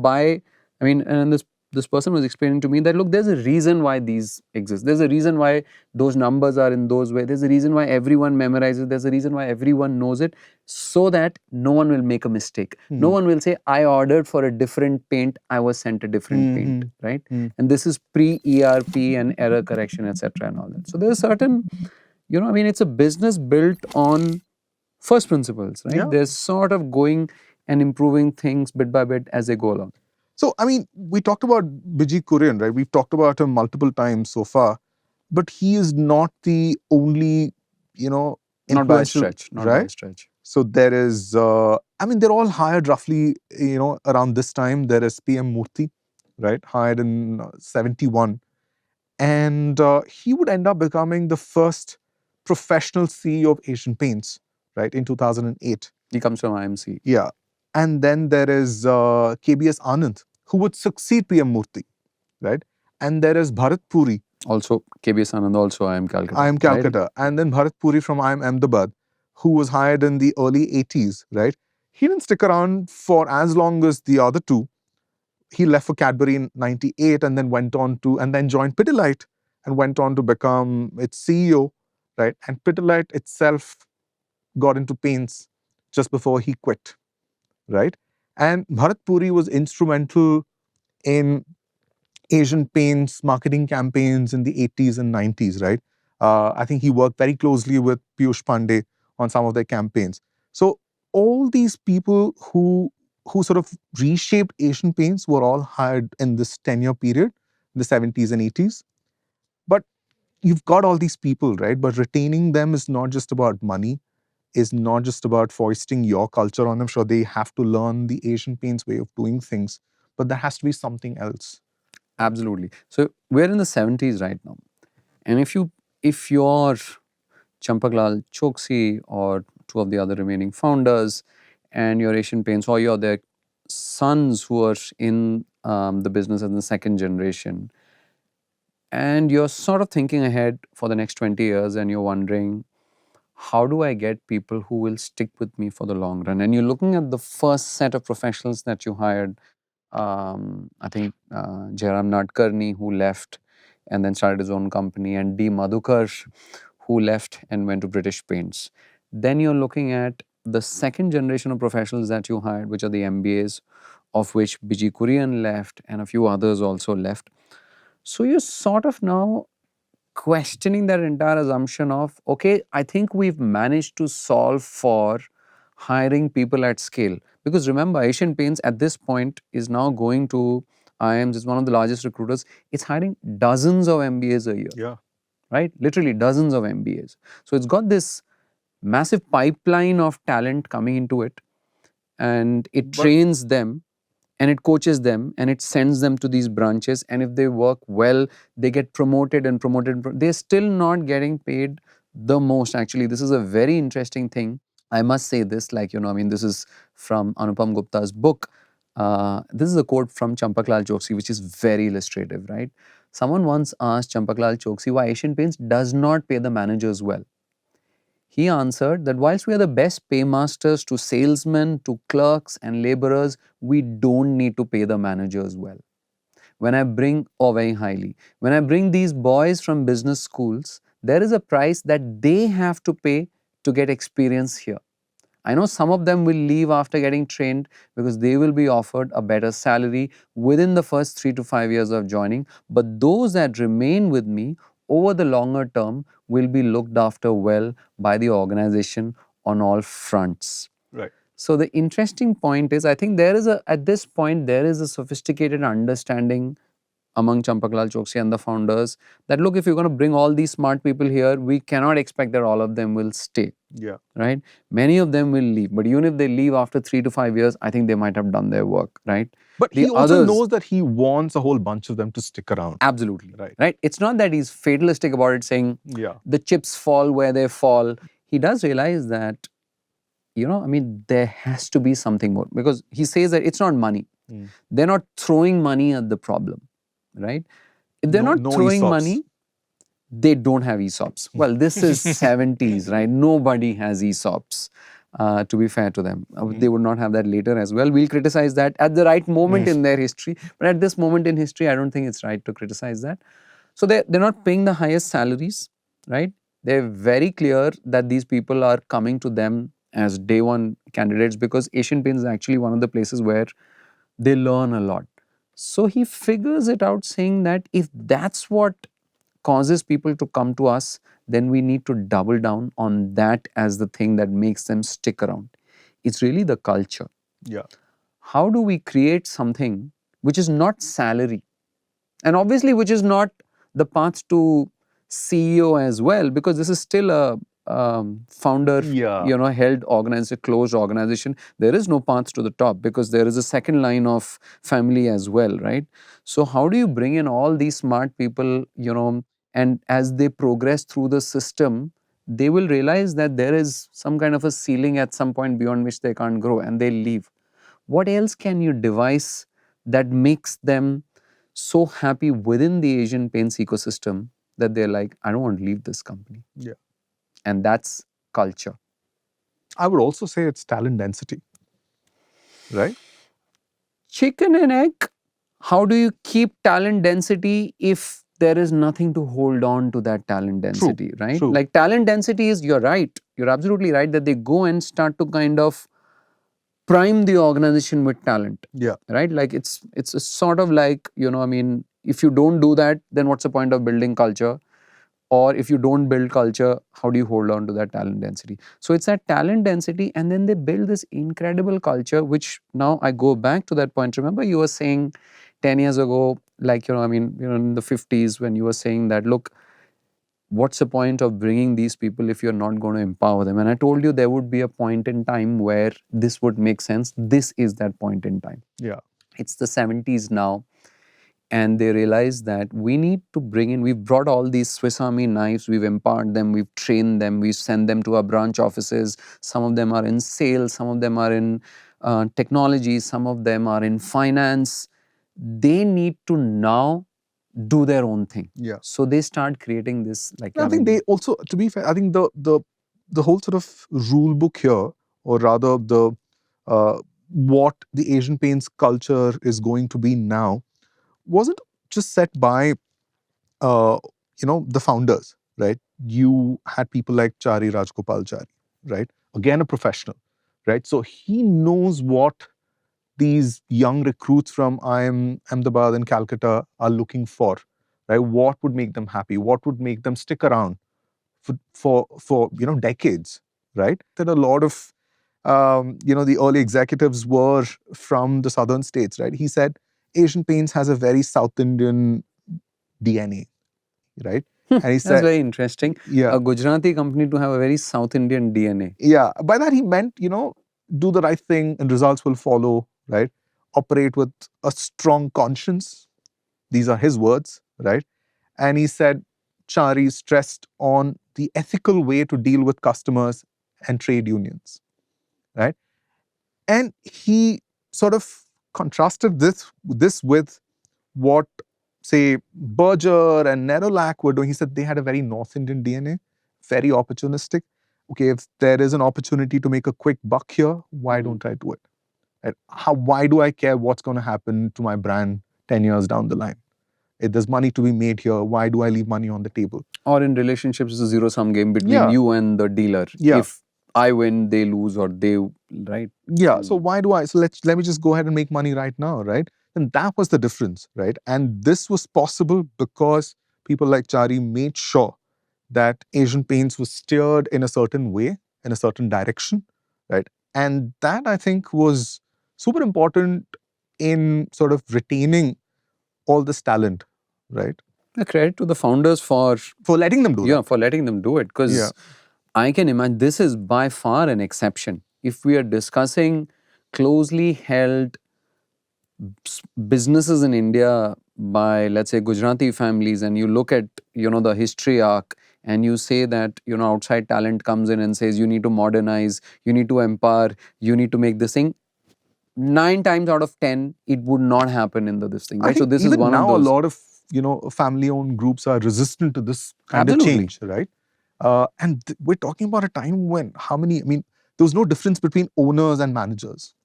and this person was explaining to me that, look, there's a reason why these exist. There's a reason why those numbers are in those ways. There's a reason why everyone memorizes. There's a reason why everyone knows it, so that no one will make a mistake. No one will say, I ordered for a different paint, I was sent a different paint, right? And this is pre-ERP and error correction, etc. and all that. So there's certain, it's a business built on first principles, right? Yeah. They're sort of going and improving things bit by bit as they go along. So, we talked about Biji Kurian, right? We've talked about him multiple times so far, but he is not the only, Not by a stretch. Not by a stretch. So there is, they're all hired roughly, around this time. There is PM Murthy, right? Hired in 71. And he would end up becoming the first professional CEO of Asian Paints, right, in 2008. He comes from IMC. Yeah. And then there is KBS Anand, who would succeed PM Murthy, right? And there is Bharat Puri, Also, KBS Anand, also IIM Calcutta. IIM right? Calcutta, and then Bharat Puri from IIM Ahmedabad, who was hired in the early 80s, right? He didn't stick around for as long as the other two. He left for Cadbury in 98 and then and then joined Pidilite and went on to become its CEO, right? And Pidilite itself got into paints just before he quit, right? And Bharat Puri was instrumental in Asian Paints marketing campaigns in the 80s and 90s, right? I think he worked very closely with Piyush Pandey on some of their campaigns. So all these people who sort of reshaped Asian Paints were all hired in this 10-year period, the 70s and 80s. But you've got all these people, right? But retaining them is not just about money, is not just about foisting your culture on them. Sure, they have to learn the Asian Paints way of doing things, but there has to be something else. Absolutely. So we're in the 70s right now. And if you're Champaklal Choksi or two of the other remaining founders and you're Asian Paints or you're their sons who are in the business as the second generation, and you're sort of thinking ahead for the next 20 years and you're wondering, how do I get people who will stick with me for the long run? And you're looking at the first set of professionals that you hired. I think Jairam Nadkarni, who left and then started his own company, and D. Madhukar, who left and went to British Paints. Then you're looking at the second generation of professionals that you hired, which are the MBAs, of which Biji Kurian left and a few others also left. So you're sort of now questioning that entire assumption of, okay, I think we've managed to solve for hiring people at scale. Because remember, Asian Paints at this point is now going to IIMs, it's one of the largest recruiters. It's hiring dozens of MBAs a year. Yeah. Right? Literally dozens of MBAs. So it's got this massive pipeline of talent coming into it, and it trains them and it coaches them and it sends them to these branches, and if they work well, they get promoted and promoted. They're still not getting paid the most. Actually, this is a very interesting thing. I must say this, like, I mean, this is from Anupam Gupta's book. This is a quote from Champaklal Choksi, which is very illustrative, right? Someone once asked Champaklal Choksi why Asian Paints does not pay the managers well. He answered that whilst we are the best paymasters to salesmen, to clerks and laborers, we don't need to pay the managers well. When I bring, or very highly, when I bring these boys from business schools, there is a price that they have to pay to get experience here. I know some of them will leave after getting trained because they will be offered a better salary within the first 3 to 5 years of joining. But those that remain with me over the longer term will be looked after well by the organization on all fronts. Right. So the interesting point is, I think at this point, there is a sophisticated understanding among Champaklal Choksi and the founders that, look, if you're going to bring all these smart people here, we cannot expect that all of them will stay. Yeah. Right? Many of them will leave. But even if they leave after 3 to 5 years, I think they might have done their work. Right? But The he also others- knows that he wants a whole bunch of them to stick around. Absolutely. Right. It's not that he's fatalistic about it, saying Yeah. the chips fall where they fall. He does realize that, I mean, there has to be something more, because he says that it's not money. They're not throwing money at the problem, right? If they're not No throwing ESOPs. money, they don't have ESOPs. Well, this is 70s, right? Nobody has ESOPs, to be fair to them. They would not have that later as well. We'll criticize that at the right moment in their history. But at this moment in history, I don't think it's right to criticize that. So they're not paying the highest salaries, right? They're very clear that these people are coming to them as day one candidates, because Asian Paints is actually one of the places where they learn a lot. So he figures it out, saying that if that's what causes people to come to us, then we need to double down on that as the thing that makes them stick around. It's really the culture. Yeah. How do we create something which is not salary, and obviously which is not the path to CEO as well, because this is still a founder, Yeah. held organization, closed organization. There is no path to the top because there is a second line of family as well, right? So how do you bring in all these smart people, and as they progress through the system, they will realize that there is some kind of a ceiling at some point beyond which they can't grow, and they leave. What else can you devise that makes them so happy within the Asian paints ecosystem that they're like, I don't want to leave this company? Yeah. And that's culture. I would also say it's talent density, right? Chicken and egg, how do you keep talent density if there is nothing to hold on to that talent density, right? True. Like talent density is, you're right, you're absolutely right that they go and start to kind of prime the organization with talent. Yeah. Right? Like it's a sort of like, I mean, if you don't do that, then what's the point of building culture? Or if you don't build culture, how do you hold on to that talent density? So it's that talent density, and then they build this incredible culture, which now I go back to that point. Remember, you were saying 10 years ago, like, I mean, in the 50s, when you were saying that, look, what's the point of bringing these people if you're not going to empower them? And I told you there would be a point in time where this would make sense. This is that point in time. Yeah. It's the 70s now. And they realize that we need to bring in, we've brought all these Swiss Army knives, we've empowered them, we've trained them, we send them to our branch offices. Some of them are in sales, some of them are in technology, some of them are in finance. They need to now do their own thing. Yeah. So they start creating this, like, I think they also, to be fair, I think the whole sort of rule book here, or rather the what the Asian paints culture is going to be now, wasn't just set by the founders, right? You had people like Chari Rajgopal Chari, right? Again, a professional, right? So he knows what these young recruits from Ahmedabad and Calcutta are looking for, right? What would make them happy? What would make them stick around for decades, right? That a lot of the early executives were from the southern states, right? He said Asian Paints has a very South Indian DNA, right? And he that's said, very interesting. yeah, A Gujarati company to have a very South Indian DNA. yeah. By that he meant, do the right thing and results will follow, right? Operate with a strong conscience. These are his words, right? And he said, Chari stressed on the ethical way to deal with customers and trade unions, right? And he sort of contrasted this with what, say, Berger and Nerolac were doing. He said they had a very North Indian DNA, very opportunistic. Okay, if there is an opportunity to make a quick buck here, why don't I do it? Right? Why do I care what's going to happen to my brand 10 years down the line? If there's money to be made here, why do I leave money on the table? Or in relationships, it's a zero-sum game between Yeah. you and the dealer. Yeah. If I win, they lose, or they, right? Yeah. So why do I? So let me just go ahead and make money right now, right? And that was the difference, right? And this was possible because people like Chari made sure that Asian Paints was steered in a certain way, in a certain direction, right? And that, I think, was super important in sort of retaining all this talent, right? A credit to the founders for letting them do that. for letting them do it, because Yeah. I can imagine this is by far an exception. If we are discussing closely held businesses in India by, let's say, Gujarati families, and you look at, the history arc, and you say that, outside talent comes in and says, you need to modernize, you need to empower, you need to make this thing, 9 times out of 10, it would not happen in this thing, I right? So think this even is one now of those. a lot of family-owned groups are resistant to this kind Absolutely. of change, right? And we're talking about a time when there was no difference between owners and managers,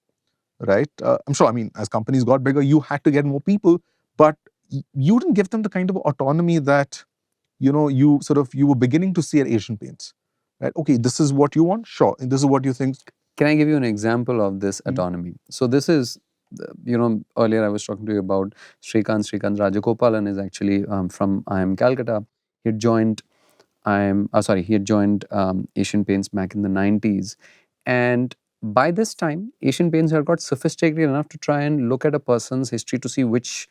right? I'm sure, as companies got bigger, you had to get more people, but you didn't give them the kind of autonomy that, you were beginning to see at Asian Paints, right? Okay, this is what you want, sure. And this is what you think. Can I give you an example of this autonomy? So this is, earlier I was talking to you about Srikant Rajagopalan is actually from IIM Calcutta. He had joined Asian Paints back in the 90s. And by this time, Asian Paints had got sophisticated enough to try and look at a person's history to see which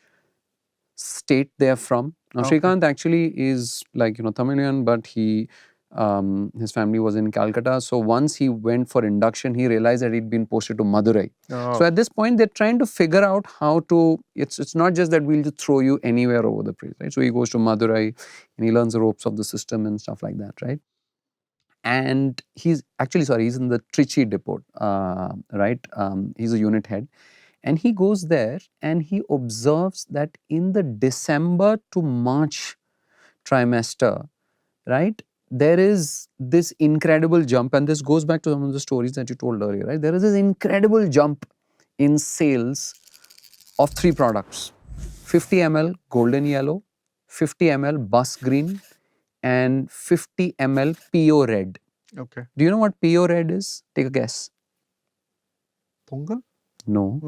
state they're from. Now, Okay. Srikant actually is like, Tamilian, but his family was in Calcutta. So once he went for induction, he realized that he'd been posted to Madurai. Oh. So at this point, they're trying to figure out how to, it's not just that we'll just throw you anywhere over the place, right? So he goes to Madurai and he learns the ropes of the system and stuff like that, right? and he's in the Trichy depot, right? He's a unit head. And he goes there and he observes that in the December to March trimester, right, there is this incredible jump. And this goes back to some of the stories that you told earlier, right? There is this incredible jump in sales of 3 products: 50 ml golden yellow, 50 ml bus green, and 50 ml PO red. Okay. Do you know what PO red is? Take a guess. Pongal? No.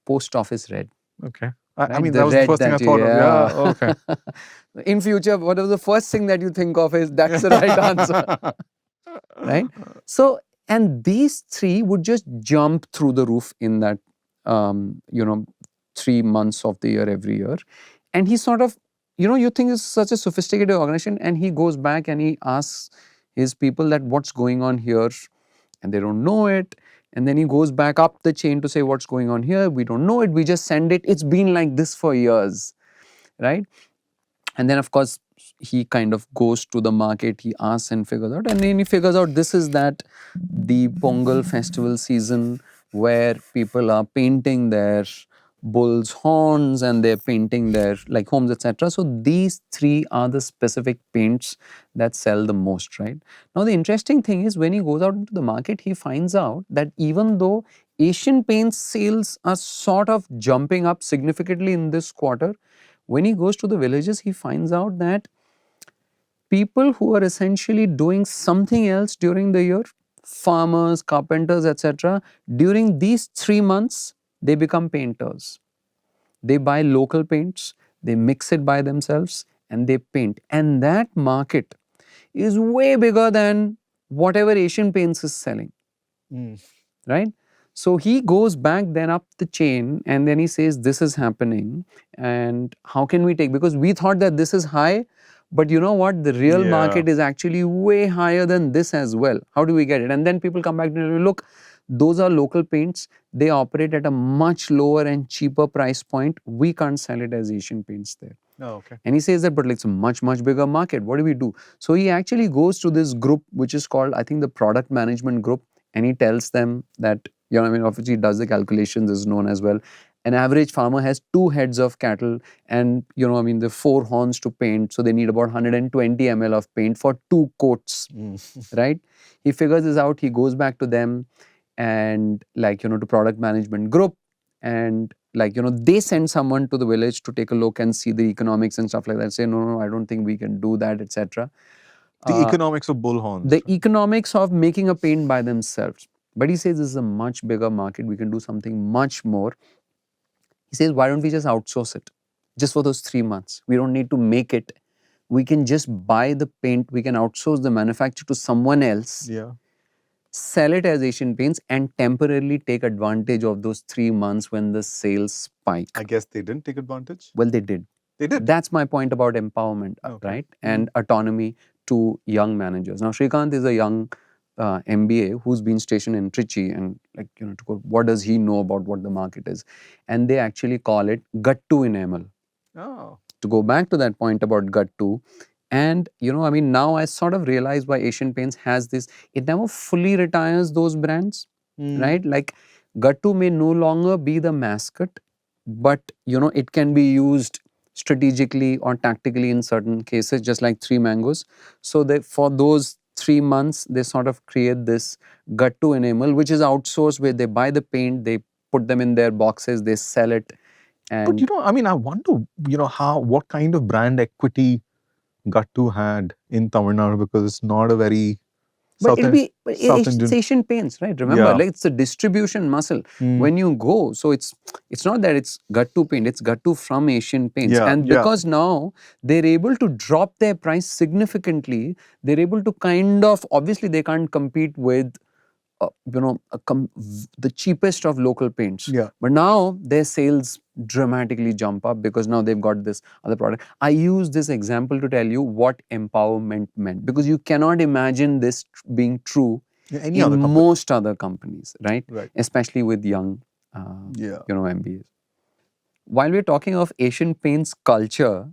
Post office red. Okay. I Right? mean, The that was the red first thing I that thought of. Yeah. Okay. In future, whatever the first thing that you think of is, that's the right answer. Right? So, and these 3 would just jump through the roof in that, 3 months of the year every year. And he sort of, you think it's such a sophisticated organization, and he goes back and he asks his people that what's going on here, and they don't know it. And then he goes back up the chain to say what's going on here. We don't know it. We just send it. It's been like this for years, right? And then, of course, he kind of goes to the market, he asks and figures out. And then he figures out this is that the Pongal festival season where people are painting their bulls' horns and they're painting their like homes, etc. So these 3 are the specific paints that sell the most, right? Now, the interesting thing is when he goes out into the market, he finds out that even though Asian Paints sales are sort of jumping up significantly in this quarter, when he goes to the villages, he finds out that people who are essentially doing something else during the year, farmers, carpenters, etc., during these 3 months, they become painters. They buy local paints, they mix it by themselves, and they paint. And that market is way bigger than whatever Asian Paints is selling. Right? So he goes back then up the chain and then he says, this is happening and how can we take, because we thought that this is high, but you know what? The real market is actually way higher than this as well. How do we get it? And then people come back to you, look, those are local paints. They operate at a much lower and cheaper price point. We can't sell it as Asian Paints there. Oh, okay. And he says that, but it's a much, much bigger market. What do we do? So he actually goes to this group, which is called, I think, the product management group. And he tells them that, obviously he does the calculations, is known as well. An average farmer has 2 heads of cattle and, the 4 horns to paint. So they need about 120 ml of paint for 2 coats, right? He figures this out. He goes back to them and to product management group. And they send someone to the village to take a look and see the economics and stuff like that. Say, no, I don't think we can do that, etc. The economics of bullhorns. The economics of making a paint by themselves. But he says this is a much bigger market. We can do something much more. He says, why don't we just outsource it? Just for those 3 months. We don't need to make it. We can just buy the paint. We can outsource the manufacture to someone else. Yeah. Sell it as Asian Paints and temporarily take advantage of those 3 months when the sales spike. I guess they didn't take advantage. Well, they did. They did. That's my point about empowerment, right? And autonomy to young managers. Now, Srikanth is a young MBA who's been stationed in Trichy and what does he know about what the market is? And they actually call it Gattu in ML. Oh. To go back to that point about Gattu, and now I sort of realize why Asian Paints has this, it never fully retires those brands, right? Like Gattu may no longer be the mascot, but it can be used strategically or tactically in certain cases, just like Three Mangoes. So for those 3 months, they sort of create this Gattu enamel, which is outsourced, where they buy the paint, they put them in their boxes, they sell it. And but I wonder, what kind of brand equity Gattu had in Tamil Nadu, because it's not a very But it'll be South Indian. it's Asian Paints, right? Remember, like it's a distribution muscle. When you go, so it's not that it's Gattu paint, it's Gattu from Asian Paints. And because now they're able to drop their price significantly, they're able to kind of, obviously they can't compete with the cheapest of local paints. Yeah. But now their sales dramatically jump up because now they've got this other product. I use this example to tell you what empowerment meant, because you cannot imagine this being true in most other companies, right? Especially with young, MBAs. While we're talking of Asian Paints culture,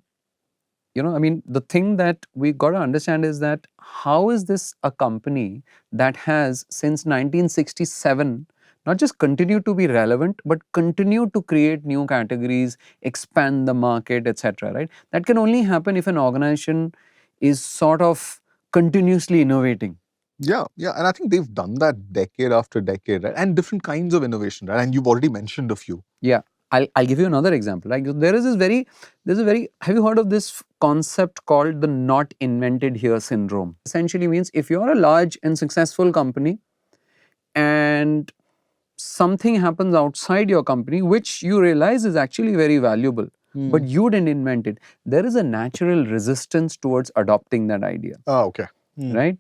the thing that we got to understand is that how is this a company that has since 1967 not just continued to be relevant but continued to create new categories, expand the market, etc. Right? That can only happen if an organization is sort of continuously innovating. Yeah, yeah. And I think they've done that decade after decade, right? And different kinds of innovation, right? And you've already mentioned a few. Yeah. I'll give you another example. Like there's a very, have you heard of this concept called the not invented here syndrome? Essentially means if you're a large and successful company and something happens outside your company which you realize is actually very valuable, but you didn't invent it, there is a natural resistance towards adopting that idea. Okay. Right?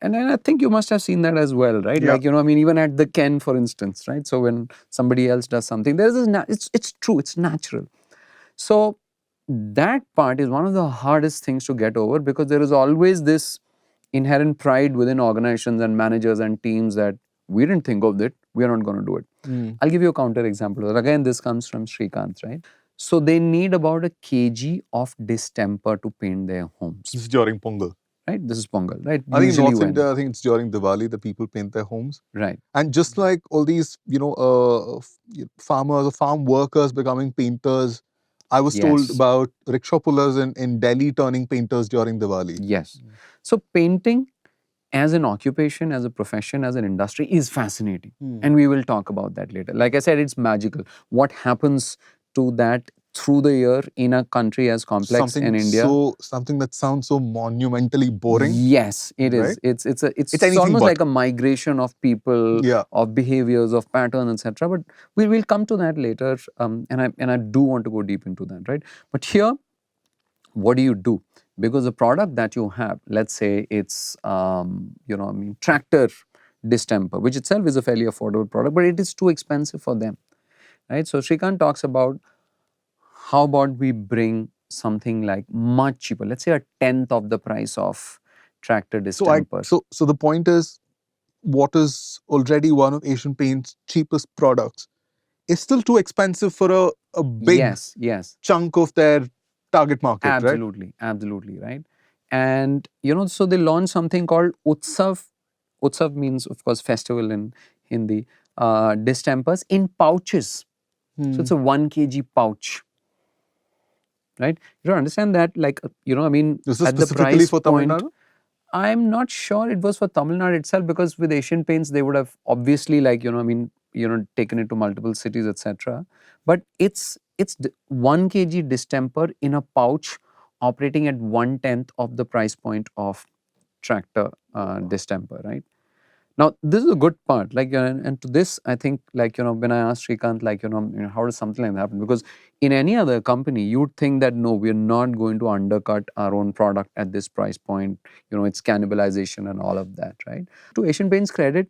And I think you must have seen that as well, right? Yeah. Like, even at the Ken, for instance, right? So when somebody else does something, there is it's true, it's natural. So that part is one of the hardest things to get over because there is always this inherent pride within organizations and managers and teams that we didn't think of it, we are not going to do it. I'll give you a counter example. Again, this comes from Srikanth, right? So they need about a kg of distemper to paint their homes. This is during Pongal. Right? This is Pongal, right? I think in Usually North when? India, I think it's during Diwali that people paint their homes. Right. And just like all these, farmers or farm workers becoming painters, I was told Yes. about rickshaw pullers in Delhi turning painters during Diwali. Yes. So painting as an occupation, as a profession, as an industry is fascinating. And we will talk about that later. Like I said, it's magical. What happens to that through the year in a country as complex in India? Something that sounds so monumentally boring. Yes, it is. Right? It's anything almost but. like a migration of people, Yeah. of behaviors, of patterns, etc. But we'll come to that later. And I do want to go deep into that, right? But here, what do you do? Because the product that you have, let's say it's tractor distemper, which itself is a fairly affordable product, but it is too expensive for them, right? So Shrikant talks about how about we bring something like much cheaper, let's say a tenth of the price of tractor distemper. So the point is, what is already one of Asian Paint's cheapest products is still too expensive for a big yes, chunk of their target market, absolutely, absolutely, right? And so they launched something called Utsav. Utsav means, of course, festival in Hindi. Distempers in pouches. right? So it's a 1 kg pouch, right? You don't understand that, like, This is at the specifically price for Tamil point. Nadu? I'm not sure it was for Tamil Nadu itself because with Asian Paints they would have obviously, like, taken it to multiple cities, etc. But it's 1 kg distemper in a pouch operating at 1/10 of the price point of tractor distemper, right? Now, this is a good part. Like, and to this, I think, like, when I asked Srikanth, like, how does something like that happen? Because in any other company, you would think that, no, we're not going to undercut our own product at this price point. It's cannibalization and all of that, right? To Asian Paints' credit,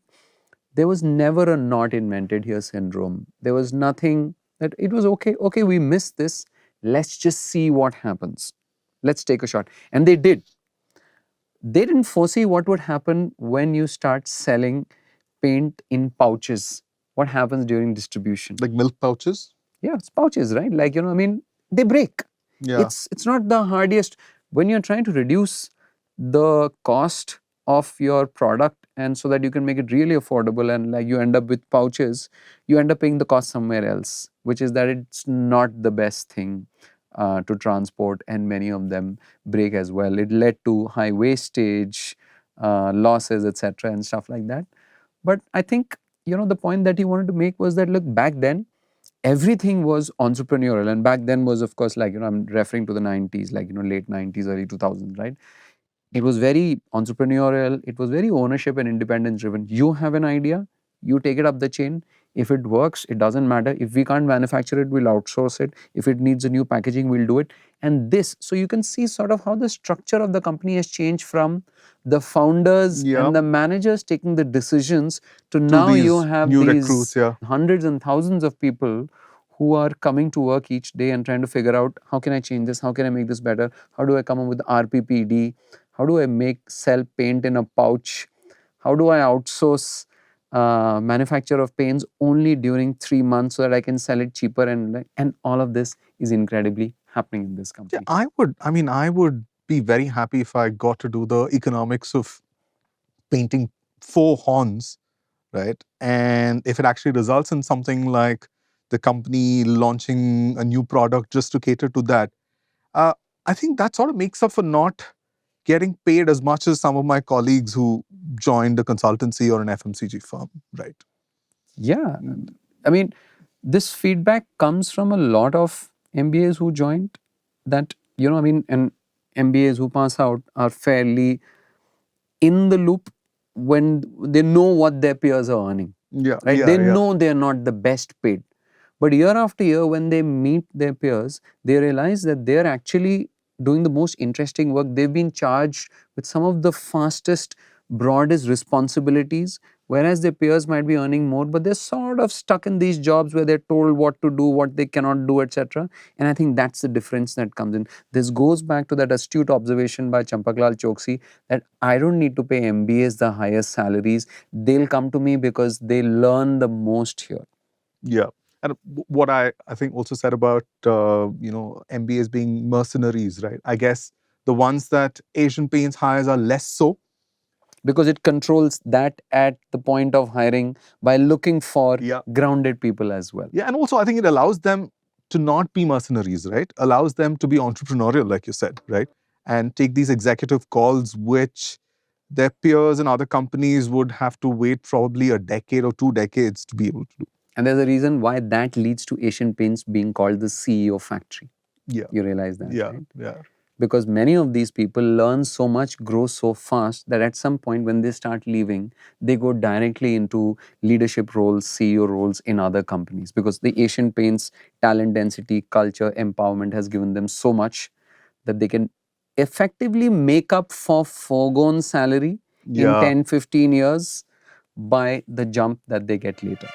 there was never a not invented here syndrome. There was nothing that it was okay, we missed this. Let's just see what happens. Let's take a shot. And they did. They didn't foresee what would happen when you start selling paint in pouches. What happens during distribution? Like milk pouches? Yeah, it's pouches, right? Like, they break. Yeah. It's not the hardiest. When you're trying to reduce the cost of your product and so that you can make it really affordable and like you end up with pouches, you end up paying the cost somewhere else, which is that it's not the best thing to transport, and many of them break as well. It led to high wastage, losses, etc., and stuff like that. But I think, the point that he wanted to make was that, look, back then, everything was entrepreneurial. And back then was, of course, like, I'm referring to the 90s, like, late 90s, early 2000s, right? It was very entrepreneurial. It was very ownership and independence driven. You have an idea, you take it up the chain. If it works, it doesn't matter. If we can't manufacture it, we'll outsource it. If it needs a new packaging, we'll do it. And this, so you can see sort of how the structure of the company has changed from the founders and the managers taking the decisions to now you have new these recruits, hundreds and thousands of people who are coming to work each day and trying to figure out, how can I change this? How can I make this better? How do I come up with RPPD? How do I sell paint in a pouch? How do I outsource manufacture of paints only during 3 months so that I can sell it cheaper? And all of this is incredibly happening in this Yeah, company. I would be very happy if I got to do the economics of painting 4 horns, right? And if it actually results in something like the company launching a new product just to cater to that, uh, I think that sort of makes up for not getting paid as much as some of my colleagues who joined a consultancy or an FMCG firm, right? Yeah. I mean, this feedback comes from a lot of MBAs who joined that, and MBAs who pass out are fairly in the loop when they know what their peers are earning, Yeah, right? They know they're not the best paid. But year after year, when they meet their peers, they realize that they're actually doing the most interesting work. They've been charged with some of the fastest, broadest responsibilities, whereas their peers might be earning more, but they're sort of stuck in these jobs where they're told what to do, what they cannot do, etc. And I think that's the difference that comes in. This goes back to that astute observation by Champaklal Choksi that I don't need to pay MBAs the highest salaries. They'll come to me because they learn the most here. Yeah. And what I think also said about MBAs being mercenaries, right? I guess the ones that Asian Paints hires are less so. Because it controls that at the point of hiring by looking for grounded people as well. Yeah, and also I think it allows them to not be mercenaries, right? Allows them to be entrepreneurial, like you said, right? And take these executive calls, which their peers in other companies would have to wait probably a decade or 2 decades to be able to do. And there's a reason why that leads to Asian Paints being called the CEO factory. Yeah. You realize that, Yeah, right? yeah. Because many of these people learn so much, grow so fast that at some point when they start leaving, they go directly into leadership roles, CEO roles in other companies. Because the Asian Paints talent density, culture, empowerment has given them so much that they can effectively make up for foregone salary in 10, 15 years by the jump that they get later.